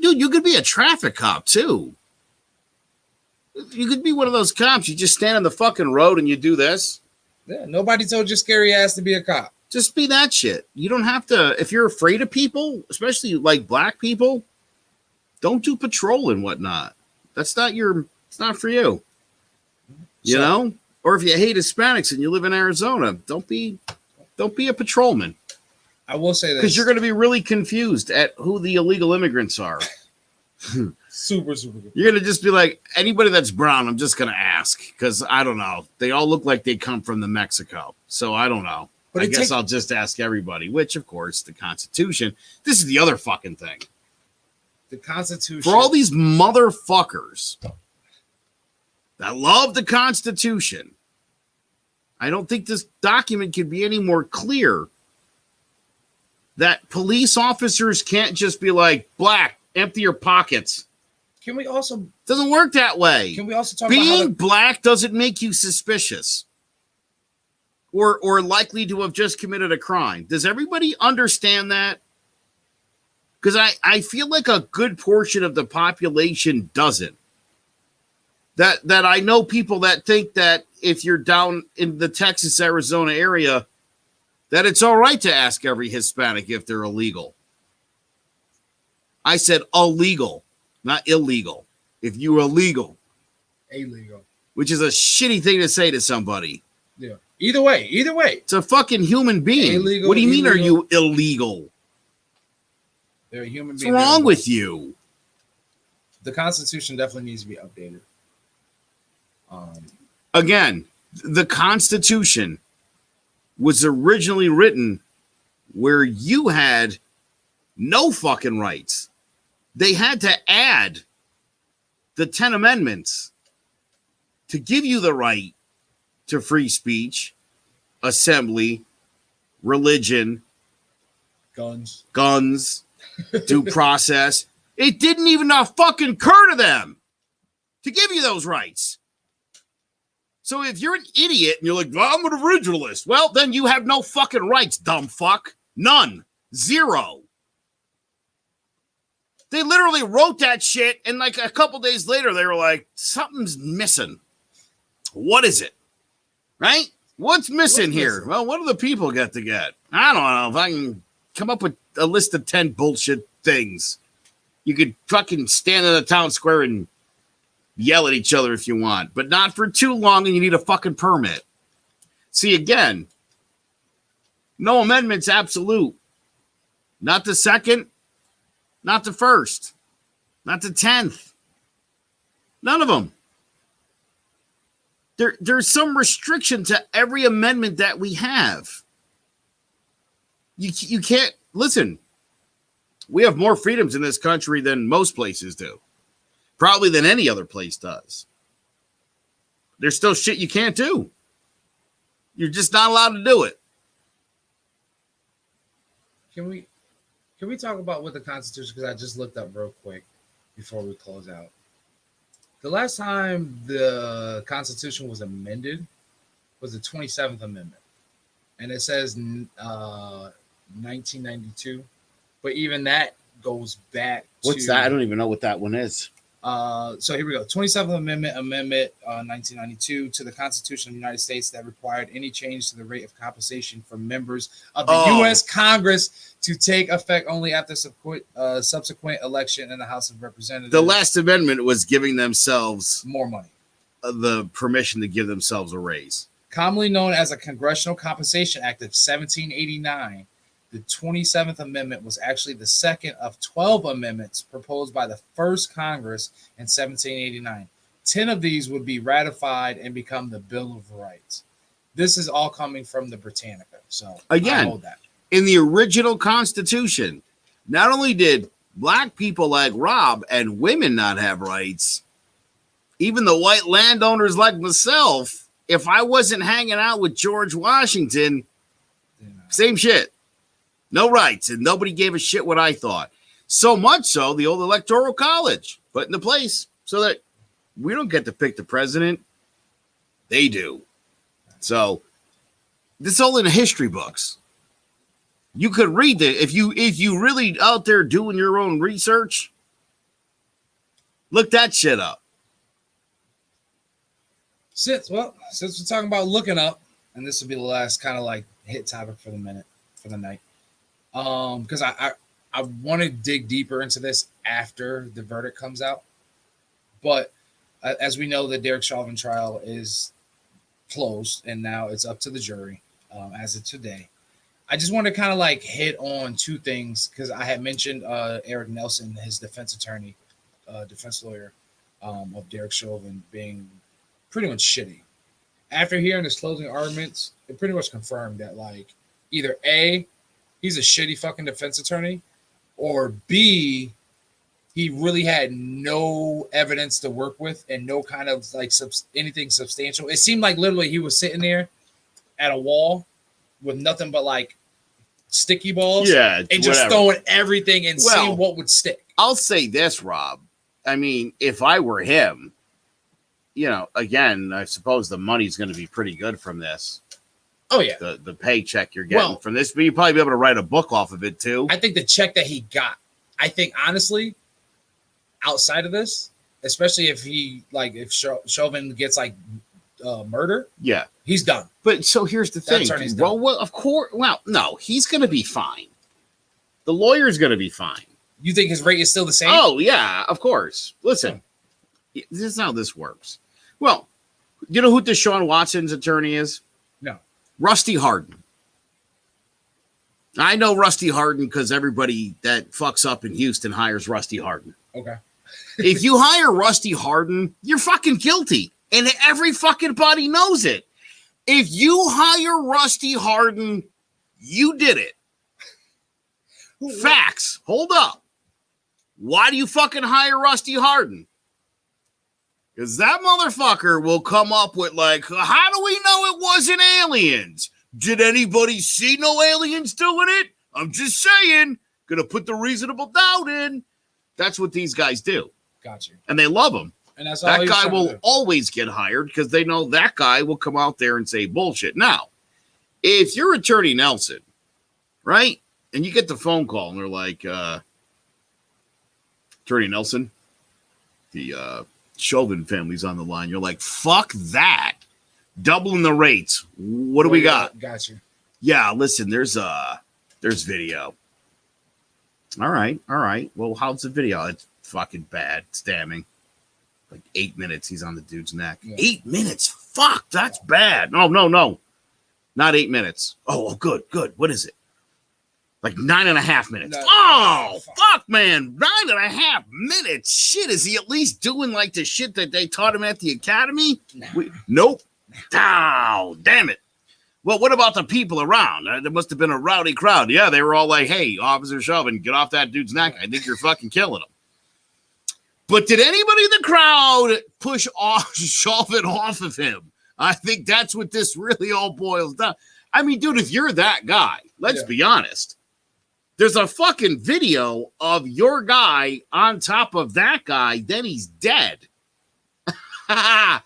Speaker 3: dude, you could be a traffic cop too. You could be one of those cops. You just stand on the fucking road and you do this.
Speaker 2: Yeah, nobody told you scary ass to be a cop.
Speaker 3: Just be that shit. You don't have to. If you're afraid of people, especially like black people, don't do patrol and whatnot. It's not for you. You know? Or if you hate Hispanics and you live in Arizona, don't be a patrolman.
Speaker 2: I will say this.
Speaker 3: Because you're going to be really confused at who the illegal immigrants are.
Speaker 2: Super good.
Speaker 3: You're going to just be like, anybody that's brown, I'm just going to ask. Because I don't know. They all look like they come from Mexico. So I don't know. But I guess I'll just ask everybody. Which, of course, the Constitution. This is the other fucking thing.
Speaker 2: The Constitution.
Speaker 3: For all these motherfuckers that love the Constitution, I don't think this document could be any more clear that police officers can't just be like, black, empty your pockets.
Speaker 2: Can we also...
Speaker 3: Doesn't work that way.
Speaker 2: Can we also talk
Speaker 3: about
Speaker 2: being
Speaker 3: black doesn't make you suspicious or likely to have just committed a crime. Does everybody understand that? Because I feel like a good portion of the population doesn't. That I know people that think that if you're down in the Texas, Arizona area, that it's all right to ask every Hispanic if they're illegal. I said illegal, not illegal. If you're illegal. Which is a shitty thing to say to somebody.
Speaker 2: Yeah. Either way.
Speaker 3: It's a fucking human being.
Speaker 2: Illegal,
Speaker 3: what do you mean are you illegal?
Speaker 2: They're a human being.
Speaker 3: What's wrong with you?
Speaker 2: The Constitution definitely needs to be updated.
Speaker 3: Again, the Constitution was originally written where you had no fucking rights. They had to add the 10 amendments to give you the right to free speech, assembly, religion,
Speaker 2: guns,
Speaker 3: due process. It didn't even fucking occur to them to give you those rights. So if you're an idiot and you're like, well, I'm an originalist, well, then you have no fucking rights, dumb fuck. None. Zero. They literally wrote that shit, and like a couple days later, they were like, something's missing. What is it? Right? What's missing here? Well, what do the people get to get? I don't know. If I can come up with a list of 10 bullshit things, you could fucking stand in the town square and yell at each other if you want, but not for too long, and you need a fucking permit. See, again, no amendment's absolute. Not the second, not the first, not the 10th. None of them. There's some restriction to every amendment that we have. You can't, listen, we have more freedoms in this country than most places do. Probably than any other place does. There's still shit you can't do. You're just not allowed to do it.
Speaker 2: Can we talk about what the Constitution, because I just looked up real quick before we close out. The last time the Constitution was amended was the 27th Amendment. And it says 1992. But even that goes back
Speaker 3: What's that? I don't even know what that one is.
Speaker 2: So here we go. 27th Amendment, 1992 to the Constitution of the United States that required any change to the rate of compensation for members of the U.S. Congress to take effect only after subsequent election in the House of Representatives.
Speaker 3: The last amendment was giving themselves
Speaker 2: more money,
Speaker 3: the permission to give themselves a raise.
Speaker 2: Commonly known as a Congressional Compensation Act of 1789. The 27th Amendment was actually the second of 12 amendments proposed by the first Congress in 1789. 10 of these would be ratified and become the Bill of Rights. This is all coming from the Britannica. So
Speaker 3: again,
Speaker 2: I hold that.
Speaker 3: In the original Constitution, not only did black people like Rob and women not have rights, even the white landowners like myself, if I wasn't hanging out with George Washington, same shit. No rights, and nobody gave a shit what I thought. So much so, the old Electoral College put into place so that we don't get to pick the president. They do. So this is all in the history books. You could read it if you really out there doing your own research. Look that shit up.
Speaker 2: Since we're talking about looking up, and this will be the last kind of like hit topic for the night. Because I want to dig deeper into this after the verdict comes out. But as we know, the Derrick Chauvin trial is closed, and now it's up to the jury as of today. I just want to kind of like hit on two things, because I had mentioned Eric Nelson, his defense attorney, defense lawyer of Derrick Chauvin, being pretty much shitty. After hearing his closing arguments, it pretty much confirmed that, like, either A, he's a shitty fucking defense attorney, or B, he really had no evidence to work with and no kind of like anything substantial. It seemed like literally he was sitting there at a wall with nothing but like sticky balls, and just throwing everything and seeing what would stick.
Speaker 3: I'll say this, Rob. I mean, if I were him, again, I suppose the money's going to be pretty good from this.
Speaker 2: Oh, yeah.
Speaker 3: The paycheck you're getting from this, but you'd probably be able to write a book off of it, too.
Speaker 2: I think the check that he got, honestly, outside of this, especially if Chauvin gets, murder, he's done.
Speaker 3: But so here's the thing. Well, of course, no, he's going to be fine. The lawyer's going to be fine.
Speaker 2: You think his rate is still the same?
Speaker 3: Oh, yeah, of course. Listen, this is how this works. Well, you know who Deshaun Watson's attorney is?
Speaker 2: No.
Speaker 3: Rusty Hardin. I know Rusty Hardin because everybody that fucks up in Houston hires Rusty Hardin.
Speaker 2: Okay.
Speaker 3: If you hire Rusty Hardin, you're fucking guilty. And every fucking body knows it. If you hire Rusty Hardin, you did it. Facts. Hold up. Why do you fucking hire Rusty Hardin? Because that motherfucker will come up with how do we know it wasn't aliens? Did anybody see no aliens doing it? I'm just saying. Gonna put the reasonable doubt in. That's what these guys do.
Speaker 2: Gotcha.
Speaker 3: And they love him.
Speaker 2: And that's
Speaker 3: that guy will always get hired because they know that guy will come out there and say bullshit. Now, if you're Attorney Nelson, right, and you get the phone call and they're like, Attorney Nelson, the Chauvin family's on the line. You're like, fuck that. Doubling the rates. What do we got?
Speaker 2: Got you.
Speaker 3: Yeah, listen, there's video. All right. Well, how's the video? It's fucking bad. It's damning. Like 8 minutes, he's on the dude's neck. Yeah. 8 minutes? Fuck, that's bad. No. Not 8 minutes. Oh, good. What is it? Like 9.5 minutes. Fuck, man. 9.5 minutes. Shit, is he at least doing like the shit that they taught him at the academy? Nope. Oh, damn it. Well, what about the people around? There must have been a rowdy crowd. Yeah, they were all like, hey, Officer Chauvin, get off that dude's neck. I think you're fucking killing him. But did anybody in the crowd push Chauvin off of him? I think that's what this really all boils down. I mean, dude, if you're that guy, let's be honest. There's a fucking video of your guy on top of that guy, then he's dead.
Speaker 2: I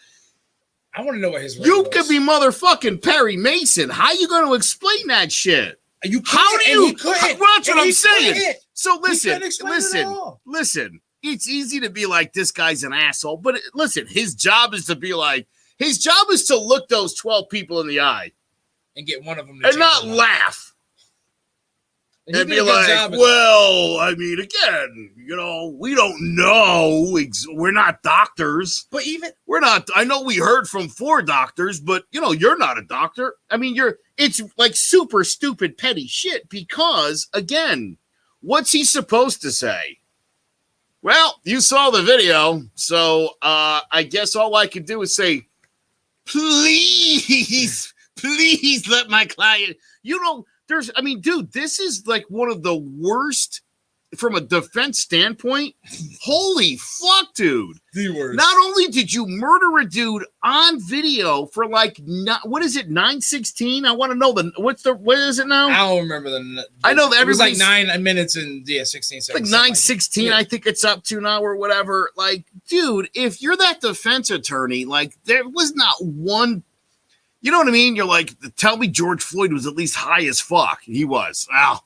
Speaker 2: want to know what his
Speaker 3: You could be motherfucking Perry Mason. How you going to explain that shit? How do you? That's what I'm saying. So listen. It's easy to be like, this guy's an asshole. But listen, his job is to look those 12 people in the eye.
Speaker 2: And get one of them
Speaker 3: and not laugh. And be like, well, I mean, again, we don't know. We're not doctors.
Speaker 2: But even
Speaker 3: we're not. I know we heard from 4 doctors, but you're not a doctor. I mean, it's like super stupid, petty shit because, again, what's he supposed to say? Well, you saw the video, so I guess all I could do is say, please let my client, dude, this is like one of the worst from a defense standpoint. Holy fuck, dude.
Speaker 2: The worst.
Speaker 3: Not only did you murder a dude on video for like, what is it, 9/16? I want to know what is it now?
Speaker 2: I don't remember
Speaker 3: I know that
Speaker 2: everybody's like 9 minutes and 16 seconds.
Speaker 3: Like 9/16, I think it's up to now or whatever. Like, dude, if you're that defense attorney, like there was not one. You know what I mean? You're like, tell me George Floyd was at least high as fuck. He was. Well,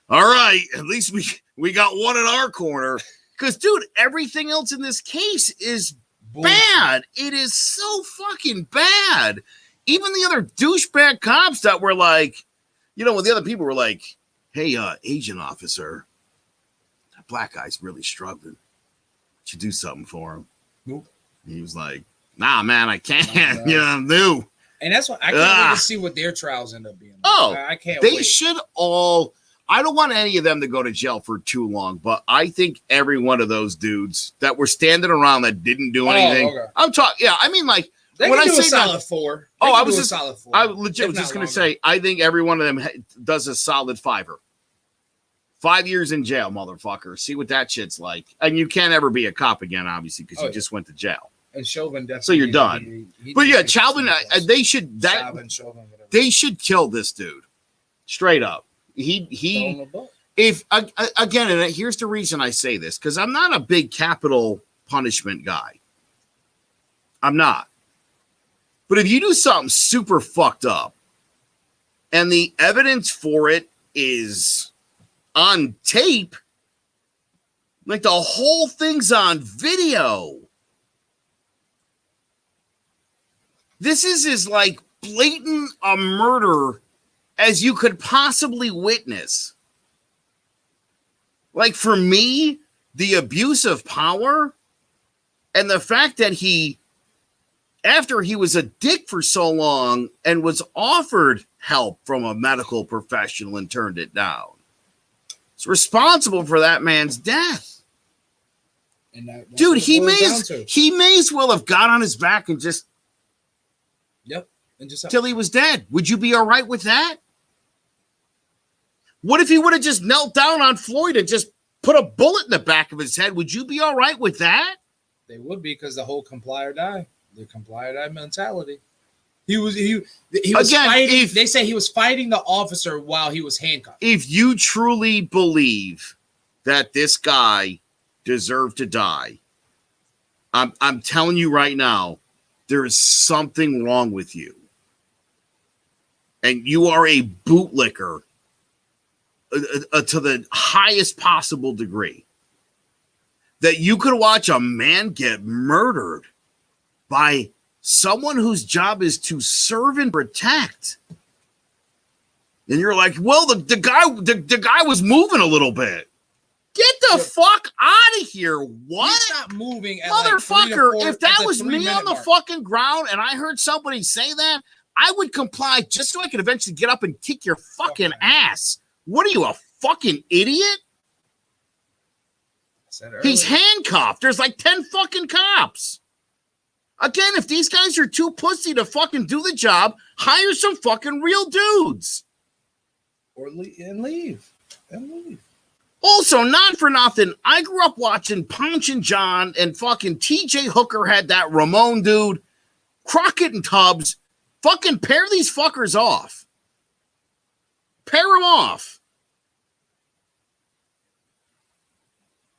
Speaker 3: all right. At least we got one in our corner. Because, dude, everything else in this case is bad. It is so fucking bad. Even the other douchebag cops that were like, when the other people were like, hey, Asian officer, that black guy's really struggling. Should do something for him.
Speaker 2: Nope.
Speaker 3: He was like, nah, man, I can't. I'm new.
Speaker 2: And that's what I can't wait to see what their trials end up being.
Speaker 3: Oh,
Speaker 2: I can't
Speaker 3: they
Speaker 2: wait.
Speaker 3: should all. I don't want any of them to go to jail for too long, but I think every one of those dudes that were standing around that didn't do anything.
Speaker 2: Okay.
Speaker 3: I'm talking. Yeah, I mean, like
Speaker 2: they
Speaker 3: when
Speaker 2: can
Speaker 3: I
Speaker 2: do
Speaker 3: say
Speaker 2: a solid
Speaker 3: that,
Speaker 2: 4.
Speaker 3: I was just
Speaker 2: solid 4.
Speaker 3: I legit was just going to say I think every one of them does a solid 5. 5 years in jail, motherfucker. See what that shit's like, and you can't ever be a cop again, obviously, because you just went to jail.
Speaker 2: And Chauvin definitely.
Speaker 3: So you're done. But yeah, Chauvin, they should they should kill this dude, straight up. If again, and here's the reason I say this, because I'm not a big capital punishment guy. I'm not. But if you do something super fucked up, and the evidence for it is on tape, like the whole thing's on video. This is as like blatant a murder as you could possibly witness. Like for me, the abuse of power and the fact that after he was a dick for so long and was offered help from a medical professional and turned it down, is responsible for that man's death.
Speaker 2: And
Speaker 3: dude, he may as well have got on his back and just till he was dead. Would you be all right with that? What if he would have just knelt down on Floyd and just put a bullet in the back of his head? Would you be all right with that?
Speaker 2: They would be, because the whole comply or die, the comply or die mentality. He was again, fighting. They say he was fighting the officer while he was handcuffed.
Speaker 3: If you truly believe that this guy deserved to die, I'm telling you right now, there is something wrong with you. And you are a bootlicker to the highest possible degree. that you could watch a man get murdered by someone whose job is to serve and protect. And you're like, well, the guy was moving a little bit. Get the fuck out of here. What?
Speaker 2: He's not moving at
Speaker 3: Motherfucker,
Speaker 2: like 3 to 4
Speaker 3: if that
Speaker 2: at the
Speaker 3: was me
Speaker 2: 3-minute
Speaker 3: on the
Speaker 2: mark.
Speaker 3: fucking ground and I heard somebody say that, I would comply just so I could eventually get up and kick your fucking ass. What are you, a fucking idiot? He's handcuffed. There's like 10 fucking cops. Again, if these guys are too pussy to fucking do the job, hire some fucking real dudes.
Speaker 2: Or leave.
Speaker 3: Also, not for nothing, I grew up watching Ponch and John, and fucking TJ Hooker had that Ramon dude, Crockett and Tubbs. Fucking pair these fuckers off. Pair them off.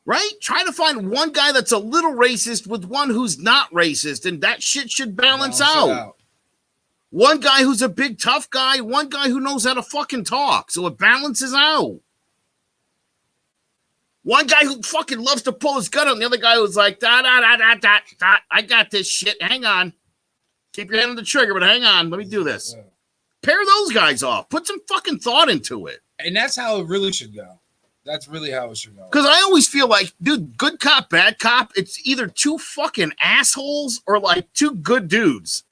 Speaker 3: Right? Try to find one guy that's a little racist with one who's not racist, and that shit should balance out. One guy who's a big tough guy, one guy who knows how to fucking talk, so it balances out. One guy who fucking loves to pull his gun on the other guy who's like, I got this shit. Hang on. Keep your hand on the trigger, but hang on. Let me do this. Pair those guys off. Put some fucking thought into it.
Speaker 2: And that's how it really should go. That's really how it should go.
Speaker 3: Because I always feel like, dude, good cop, bad cop, it's either two fucking assholes or like two good dudes.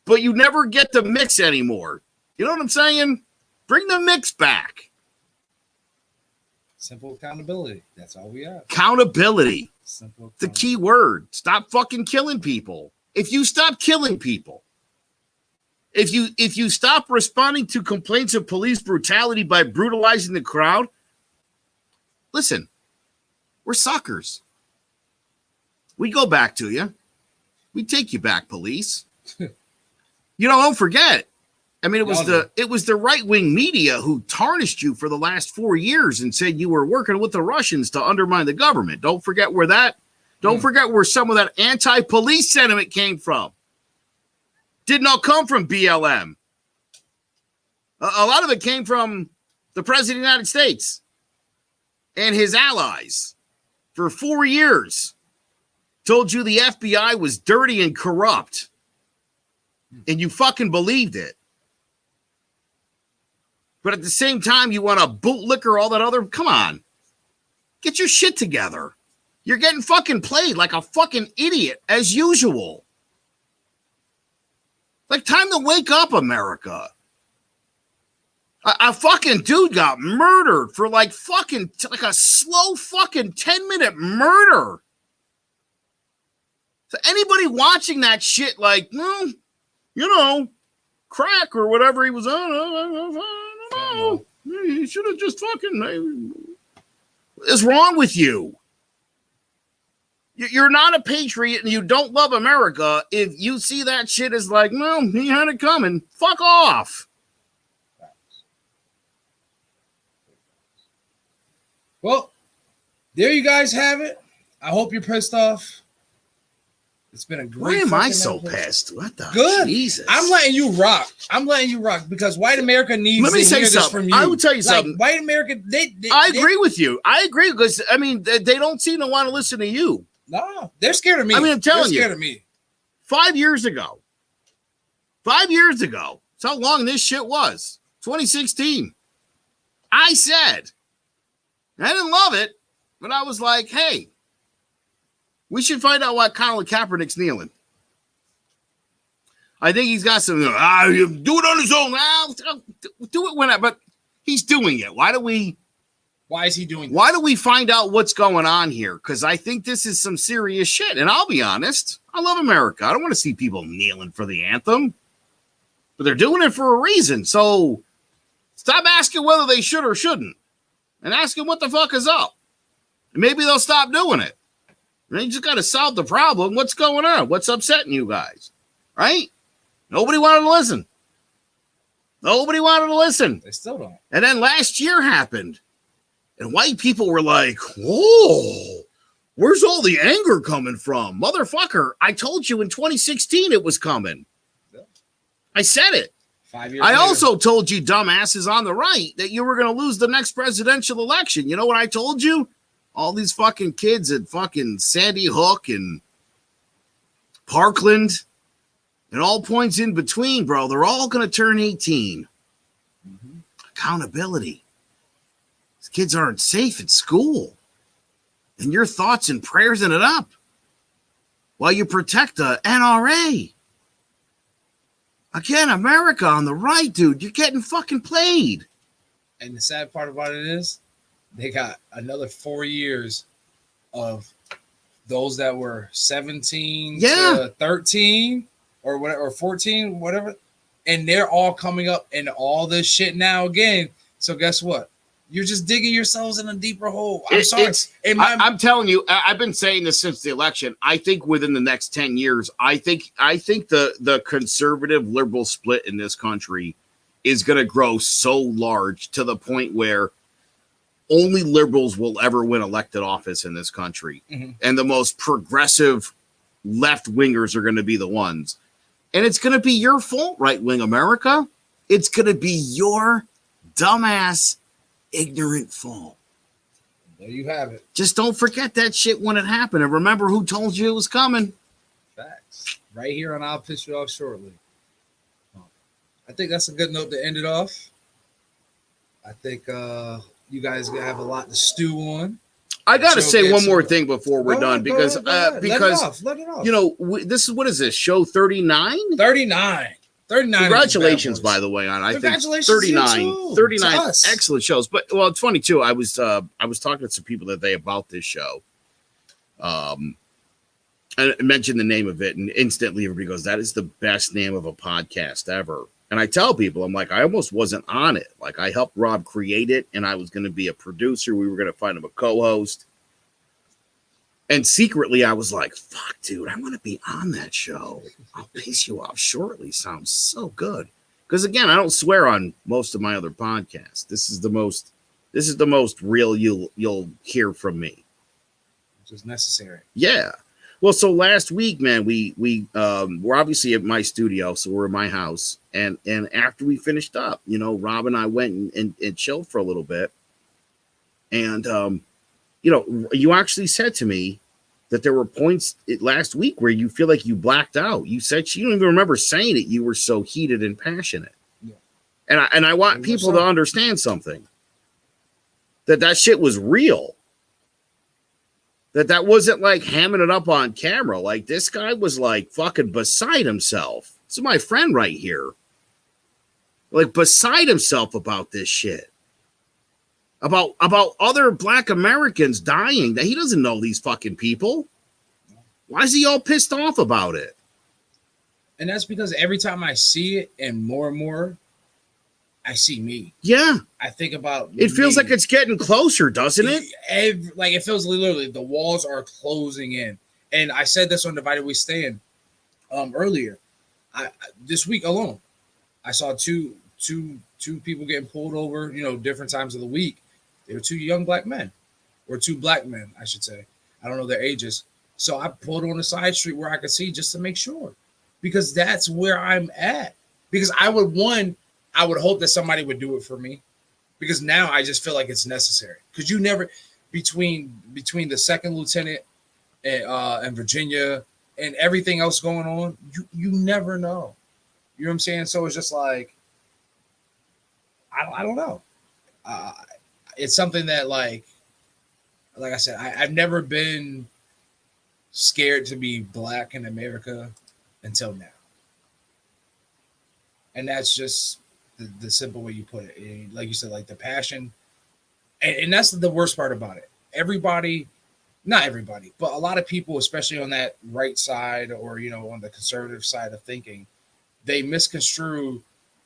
Speaker 3: But you never get the mix anymore. You know what I'm saying? Bring the mix back.
Speaker 2: Simple accountability. That's all we have.
Speaker 3: Accountability.
Speaker 2: Simple.
Speaker 3: The key word. Stop fucking killing people. If you stop killing people, if you stop responding to complaints of police brutality by brutalizing the crowd, listen, we're suckers. We go back to you. We take you back, police. Don't forget. I mean, it was the right-wing media who tarnished you for the last 4 years and said you were working with the Russians to undermine the government. Don't forget where some of that anti-police sentiment came from. Did not come from BLM. A lot of it came from the President of the United States and his allies for 4 years. Told you the FBI was dirty and corrupt. And you fucking believed it. But at the same time, you want to bootlicker all that other. Come on. Get your shit together. You're getting fucking played like a fucking idiot as usual. Like, time to wake up, America. A fucking dude got murdered for like a slow fucking 10-minute murder. So anybody watching that shit like, crack or whatever he was on, I don't know. He should have just fucking. What is wrong with you? You're not a patriot and you don't love America if you see that shit as like, no, he had it coming. Fuck off.
Speaker 2: Well, there you guys have it. I hope you're pissed off. It's been a great.
Speaker 3: Why am I so pissed? What the
Speaker 2: good?
Speaker 3: Jesus.
Speaker 2: I'm letting you rock. because white America needs
Speaker 3: Let me
Speaker 2: to
Speaker 3: say
Speaker 2: hear this
Speaker 3: something.
Speaker 2: from you.
Speaker 3: I will tell you something.
Speaker 2: White America,
Speaker 3: I agree with you. I agree because I mean they don't seem to want to listen to you.
Speaker 2: No, they're scared of me.
Speaker 3: I mean, I'm telling you,
Speaker 2: they're scared of me.
Speaker 3: 5 years ago. 5 years ago. That's how long this shit was. 2016. I said, I didn't love it, but I was like, hey, we should find out why Colin Kaepernick's kneeling. I think he's got some, do it on his own. Do it whenever, but he's doing it.
Speaker 2: Why is he doing
Speaker 3: Why do we find out what's going on here? Because I think this is some serious shit. And I'll be honest, I love America. I don't want to see people kneeling for the anthem. But they're doing it for a reason. So stop asking whether they should or shouldn't. And ask them what the fuck is up. And maybe they'll stop doing it. And you just got to solve the problem. What's going on? What's upsetting you guys? Right? Nobody wanted to listen. Nobody wanted to listen.
Speaker 2: They still don't.
Speaker 3: And then last year happened. And white people were like, whoa, where's all the anger coming from? Motherfucker, I told you in 2016 it was coming. I said it.
Speaker 2: 5 years
Speaker 3: I
Speaker 2: later.
Speaker 3: also told you dumbasses on the right that you were going to lose the next presidential election. You know what I told you? All these fucking kids at fucking Sandy Hook and Parkland and all points in between, bro, they're all going to turn 18. Mm-hmm. Accountability. These kids aren't safe at school. And your thoughts and prayers in it up while you protect the NRA. Again, America on the right, dude. You're getting fucking played.
Speaker 2: And the sad part about it is they got another 4 years of those that were 17 to 13 or whatever, or 14, whatever. And they're all coming up in all this shit now again. So guess what? You're just digging yourselves in a deeper hole. I'm sorry.
Speaker 3: I'm telling you, I've been saying this since the election. I think within the next 10 years, I think the conservative liberal split in this country is going to grow so large to the point where only liberals will ever win elected office in this country. Mm-hmm. And the most progressive left wingers are going to be the ones. And it's going to be your fault, right wing America. It's going to be your dumbass, ignorant fault.
Speaker 2: There you have it.
Speaker 3: Just don't forget that shit when it happened. And remember who told you it was coming.
Speaker 2: Facts. Right here on I'll Piss You Off Shortly. I think that's a good note to end it off. I think you guys are going to have a lot to stew on.
Speaker 3: I got to say one more thing before we're done because
Speaker 2: let it off.
Speaker 3: You know, this is, what is this, show 39?
Speaker 2: 39.
Speaker 3: Congratulations, by the way, on I think 39 excellent shows. But well, it's funny too. I was talking to some people today about this show. I mentioned the name of it, and instantly everybody goes, "That is the best name of a podcast ever." And I tell people, I'm like, I almost wasn't on it. Like, I helped Rob create it, and I was going to be a producer. We were going to find him a co-host. And secretly, I was like, fuck, dude, I want to be on that show. I'll Piss You Off Shortly. Sounds so good. Because, again, I don't swear on most of my other podcasts. This is the most real you'll hear from me.
Speaker 2: Which is necessary.
Speaker 3: Yeah. Well, so last week, man, we're obviously at my studio, so we're in my house. And after we finished up, you know, Rob and I went and chilled for a little bit. And, you know, you actually said to me that there were points last week where you feel like you blacked out. You said you don't even remember saying it. You were so heated and passionate. Yeah. And I want people to understand something. That shit was real. That wasn't like hamming it up on camera. Like, this guy was like fucking beside himself. This is my friend right here. Like, beside himself about this shit. About other black Americans dying. That he doesn't know these fucking people. Why is he all pissed off about it?
Speaker 2: And that's because every time I see it, and more, I see me.
Speaker 3: Yeah.
Speaker 2: I think about
Speaker 3: it. Feels like it's getting closer, doesn't it?
Speaker 2: Like, it feels literally the walls are closing in. And I said this on Divided We Stand earlier. This week alone, I saw two people getting pulled over, you know, different times of the week. They were two young black men, or two black men, I should say. I don't know their ages. So I pulled on a side street where I could see just to make sure, because that's where I'm at. Because I would hope that somebody would do it for me, because now I just feel like it's necessary. Because you never, between the second lieutenant and Virginia and everything else going on, you never know. You know what I'm saying? So it's just like, I don't know. It's something that, like I said, I've never been scared to be black in America until now. And that's just the simple way you put it. And like you said, like the passion. And that's the worst part about it. Everybody, not everybody, but a lot of people, especially on that right side, or, you know, on the conservative side of thinking, they misconstrue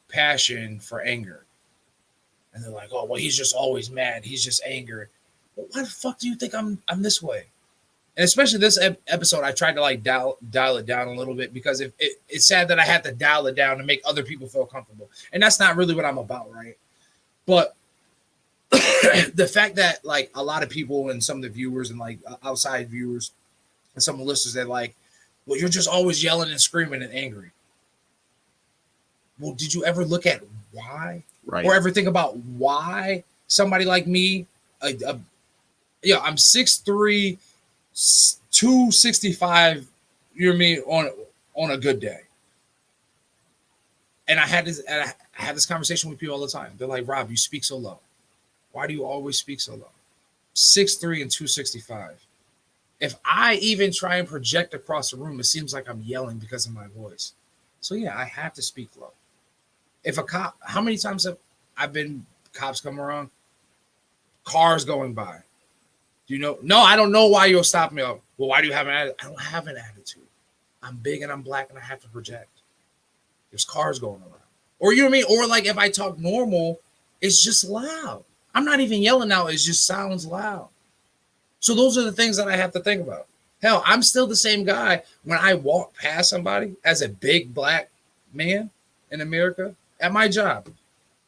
Speaker 2: passion for anger. And they're like, oh, well, he's just always mad. He's just angry. Well, why the fuck do you think I'm this way? And especially this episode, I tried to like dial it down a little bit, because it's sad that I had to dial it down to make other people feel comfortable. And that's not really what I'm about, right? But the fact that, like, a lot of people and some of the viewers and like outside viewers and some of the listeners, they're like, well, you're just always yelling and screaming and angry. Well, did you ever look at why?
Speaker 3: Right.
Speaker 2: Or ever think about why somebody like me, Yeah, I'm 6'3", 265. You know what I mean, on a good day. And I had this conversation with people all the time. They're like, Rob, you speak so low. Why do you always speak so low? 6'3" and 265. If I even try and project across the room, it seems like I'm yelling because of my voice. So yeah, I have to speak low. If a cop, how many times have I've been cops come around? Cars going by. Do you know? No, I don't know why you'll stop me. Well, why do you have an attitude? I don't have an attitude. I'm big and I'm black and I have to project. There's cars going around. Or you know what I mean? Or like if I talk normal, it's just loud. I'm not even yelling now. It just sounds loud. So those are the things that I have to think about. Hell, I'm still the same guy when I walk past somebody as a big black man in America at my job.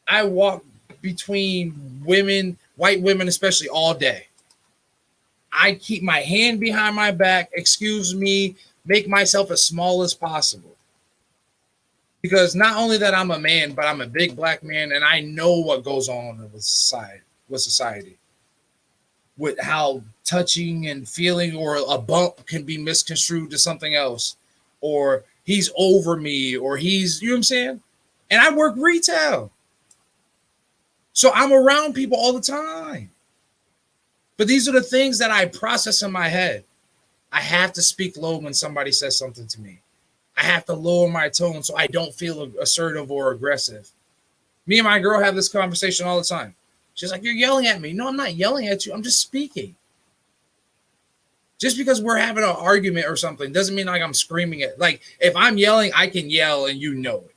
Speaker 2: I walk between women, white women especially, all day. I keep my hand behind my back, excuse me, make myself as small as possible. Because not only that I'm a man, but I'm a big black man and I know what goes on with society. With how touching and feeling or a bump can be misconstrued to something else, or he's over me, or he's, you know what I'm saying? And I work retail. So I'm around people all the time. But these are the things that I process in my head. I have to speak low when somebody says something to me. I have to lower my tone so I don't feel assertive or aggressive. Me and my girl have this conversation all the time. She's like, you're yelling at me. No, I'm not yelling at you. I'm just speaking. Just because we're having an argument or something doesn't mean like I'm screaming it. Like if I'm yelling, I can yell and you know it.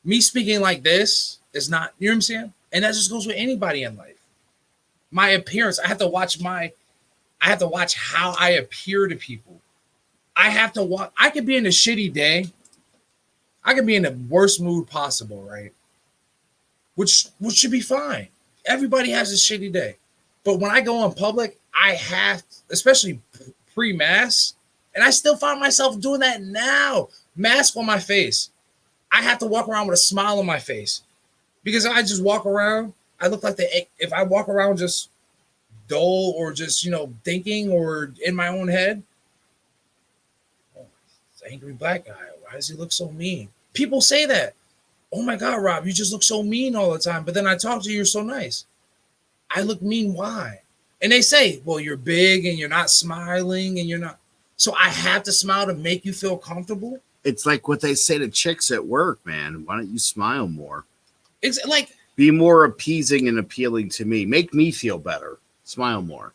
Speaker 2: Me speaking like this is not, you know what I'm saying? And that just goes with anybody in life. My appearance, I have to watch how I appear to people. I could be in a shitty day. I could be in the worst mood possible, right? Which should be fine. Everybody has a shitty day. But when I go in public, I have, especially pre-mask, and I still find myself doing that now. Mask on my face. I have to walk around with a smile on my face. Because if I just walk around, I look like if I walk around just dull or just, thinking or in my own head. Oh, it's an angry black guy. Why does he look so mean? People say that. Oh my God, Rob, you just look so mean all the time. But then I talk to you, you're so nice. I look mean, why? And they say, well, you're big and you're not smiling and you're not. So I have to smile to make you feel comfortable.
Speaker 3: It's like what they say to chicks at work, man. Why don't you smile more?
Speaker 2: It's like,
Speaker 3: be more appeasing and appealing to me. Make me feel better. Smile more.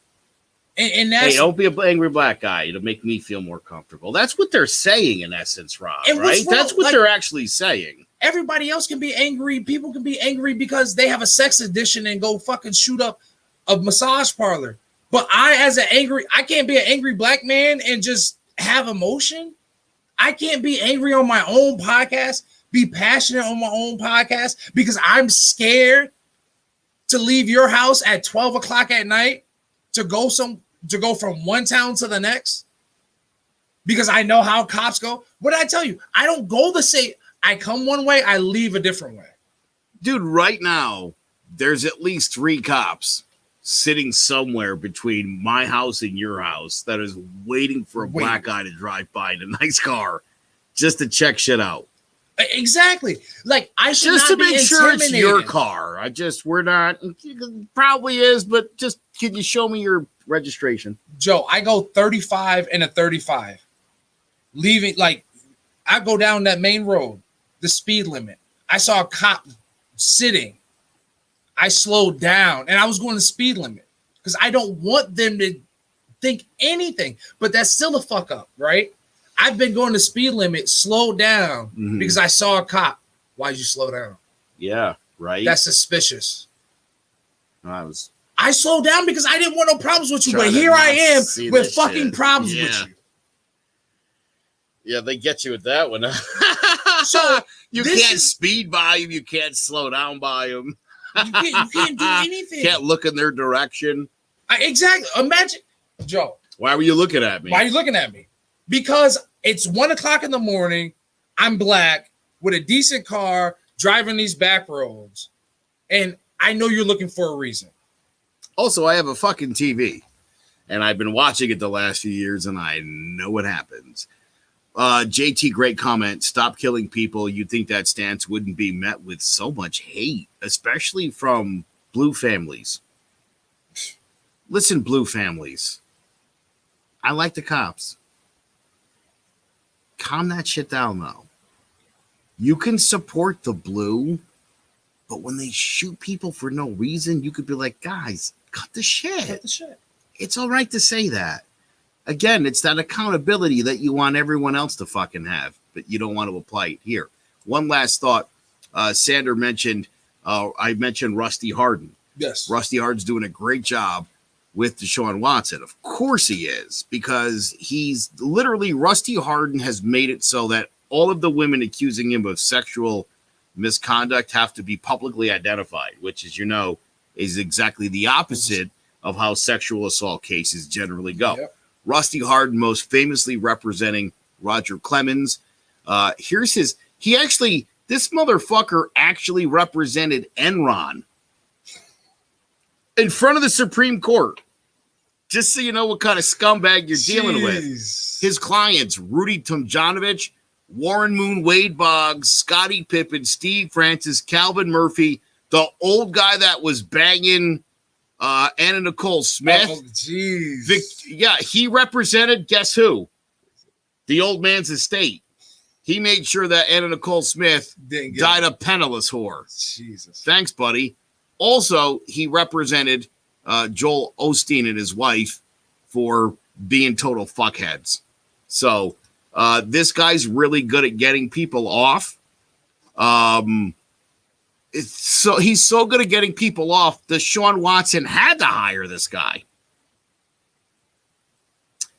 Speaker 2: And that's,
Speaker 3: hey, don't be an angry black guy. It'll make me feel more comfortable. That's what they're saying in essence, Rob, right? That's what they're actually saying.
Speaker 2: Everybody else can be angry. People can be angry because they have a sex addiction and go fucking shoot up a massage parlor. But I can't be an angry black man and just have emotion. I can't be angry on my own podcast, be passionate on my own podcast because I'm scared to leave your house at 12 o'clock at night to go from one town to the next because I know how cops go. What did I tell you? I don't go the same. I come one way, I leave a different way.
Speaker 3: Dude, right now, there's at least 3 cops sitting somewhere between my house and your house that is waiting for a black guy to drive by in a nice car just to check shit out.
Speaker 2: Exactly. Like I should
Speaker 3: just
Speaker 2: not
Speaker 3: to make sure it's your
Speaker 2: intimidated.
Speaker 3: car. We're not. Probably is, but just can you show me your registration?
Speaker 2: Joe, I go 35 and a 35. Leaving, like, I go down that main road, the speed limit. I saw a cop sitting. I slowed down and I was going the speed limit because I don't want them to think anything, but that's still a fuck up, right? I've been going the speed limit, slowed down because I saw a cop. Why'd you slow down?
Speaker 3: Yeah, right.
Speaker 2: That's suspicious.
Speaker 3: I
Speaker 2: slowed down because I didn't want no problems with you, but here I am with fucking problems with you.
Speaker 3: Yeah, they get you with that one.
Speaker 2: So
Speaker 3: you can't speed by him. You can't slow down by him.
Speaker 2: You can't do anything.
Speaker 3: Can't look in their direction.
Speaker 2: Exactly. Imagine, Joe.
Speaker 3: Why were you looking at me?
Speaker 2: Why are you looking at me? Because it's 1 o'clock in the morning. I'm black with a decent car driving these back roads. And I know you're looking for a reason.
Speaker 3: Also, I have a fucking TV, and I've been watching it the last few years, and I know what happens. JT, great comment. Stop killing people. You'd think that stance wouldn't be met with so much hate, especially from blue families. Listen, blue families. I like the cops. Calm that shit down, though. You can support the blue, but when they shoot people for no reason, you could be like, guys, cut the shit.
Speaker 2: Cut the shit. It's
Speaker 3: all right to say that. Again, it's that accountability that you want everyone else to fucking have, but you don't want to apply it here. One last thought. Sander mentioned, I mentioned Rusty Hardin.
Speaker 2: Yes.
Speaker 3: Rusty Hardin's doing a great job with Deshaun Watson. Of course he is, because he's literally, Rusty Hardin has made it so that all of the women accusing him of sexual misconduct have to be publicly identified, which, as you know, is exactly the opposite of how sexual assault cases generally go. Yep. Rusty Hardin, most famously representing Roger Clemens. This motherfucker actually represented Enron in front of the Supreme Court. Just so you know what kind of scumbag you're dealing with. His clients, Rudy Tomjanovich, Warren Moon, Wade Boggs, Scottie Pippen, Steve Francis, Calvin Murphy, the old guy that was banging Anna Nicole Smith.
Speaker 2: Oh, jeez.
Speaker 3: He represented, guess who? The old man's estate. He made sure that Anna Nicole Smith died a penniless whore.
Speaker 2: Jesus.
Speaker 3: Thanks, buddy. Also, he represented Joel Osteen and his wife for being total fuckheads. So this guy's really good at getting people off. He's so good at getting people off. Deshaun Watson had to hire this guy.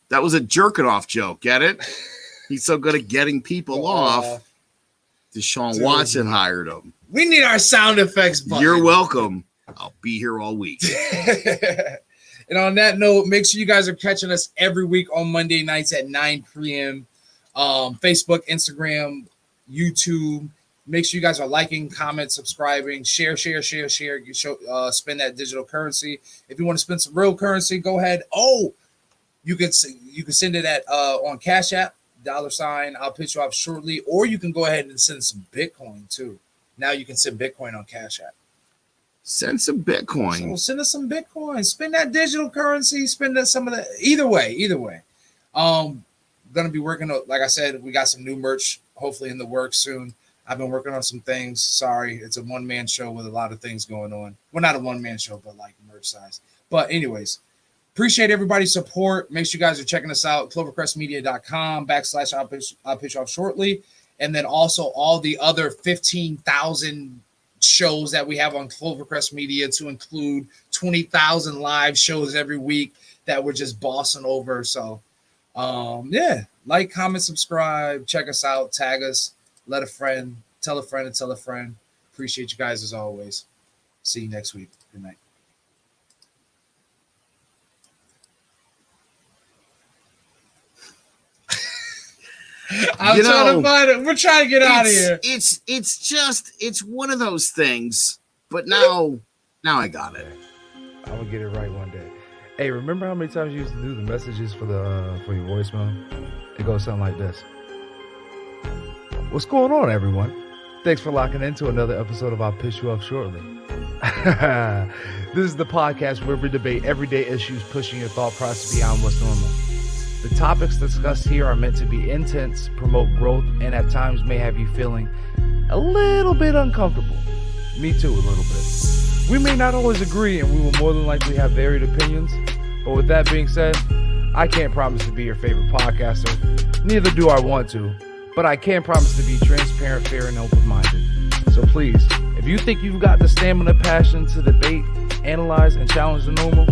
Speaker 3: That was a jerking off joke. Get it? He's so good at getting people off. Deshaun Watson hired him.
Speaker 2: We need our sound effects button.
Speaker 3: You're welcome. I'll be here all week.
Speaker 2: And on that note, make sure you guys are catching us every week on Monday nights at 9 p.m. Facebook, Instagram, YouTube. Make sure you guys are liking, comment, subscribing, share. You spend that digital currency. If you want to spend some real currency, go ahead. Oh, you can send it at on Cash App, $. I'll pitch you off shortly. Or you can go ahead and send some Bitcoin too. Now you can send Bitcoin on Cash App.
Speaker 3: Send some Bitcoin.
Speaker 2: So send us some Bitcoin. Spend that digital currency. Spend that some of that. Either way. Gonna be working. Like I said, we got some new merch. Hopefully in the works soon. I've been working on some things. Sorry, it's a one-man show with a lot of things going on. Well, not a one-man show, but like merch size. But anyways, appreciate everybody's support. Make sure you guys are checking us out. clovercrestmedia.com/I'll pitch off shortly. And then also all the other 15,000 shows that we have on Clovercrest Media, to include 20,000 live shows every week that we're just bossing over. So, like, comment, subscribe, check us out, tag us, let a friend, tell a friend, and tell a friend. Appreciate you guys as always. See you next week. Good night. I'm trying to find it. We're trying to get out of here.
Speaker 3: It's one of those things. But now I got it.
Speaker 10: I'm gonna get it right one day. Hey, remember how many times you used to do the messages for your voicemail? It goes something like this. What's going on, everyone? Thanks for locking into another episode of I'll Pitch You Off Shortly. This is the podcast where we debate everyday issues, pushing your thought process beyond what's normal. The topics discussed here are meant to be intense, promote growth, and at times may have you feeling a little bit uncomfortable. Me too, a little bit. We may not always agree, and we will more than likely have varied opinions. But with that being said, I can't promise to be your favorite podcaster. Neither do I want to. But I can promise to be transparent, fair, and open-minded. So please, if you think you've got the stamina, passion to debate, analyze, and challenge the normal,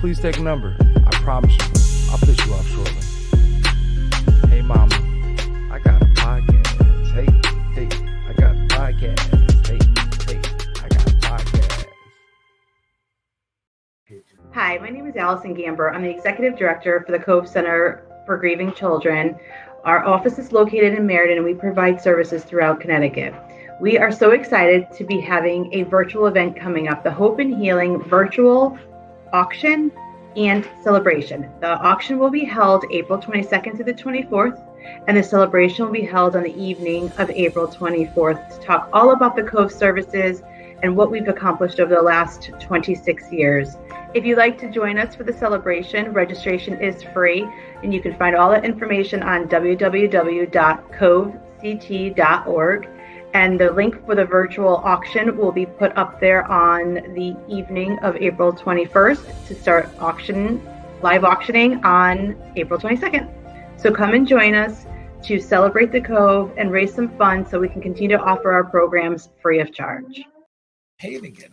Speaker 10: please take a number. I promise you, I'll pitch you off shortly. Hey, mama, I got a podcast. Hey, I got a podcast. Hey, I got a podcast.
Speaker 11: Hi, my name is Allison Gamber. I'm the Executive Director for the Cove Center for Grieving Children. Our office is located in Meriden, and we provide services throughout Connecticut. We are so excited to be having a virtual event coming up, the Hope and Healing Virtual auction and celebration. The auction will be held April 22nd to the 24th, and the celebration will be held on the evening of April 24th to talk all about the Cove services and what we've accomplished over the last 26 years. If you'd like to join us for the celebration, registration is free, and you can find all that information on www.covect.org. And the link for the virtual auction will be put up there on the evening of April 21st to start live auctioning on April 22nd. So come and join us to celebrate the Cove and raise some funds so we can continue to offer our programs free of charge.
Speaker 2: Hey again.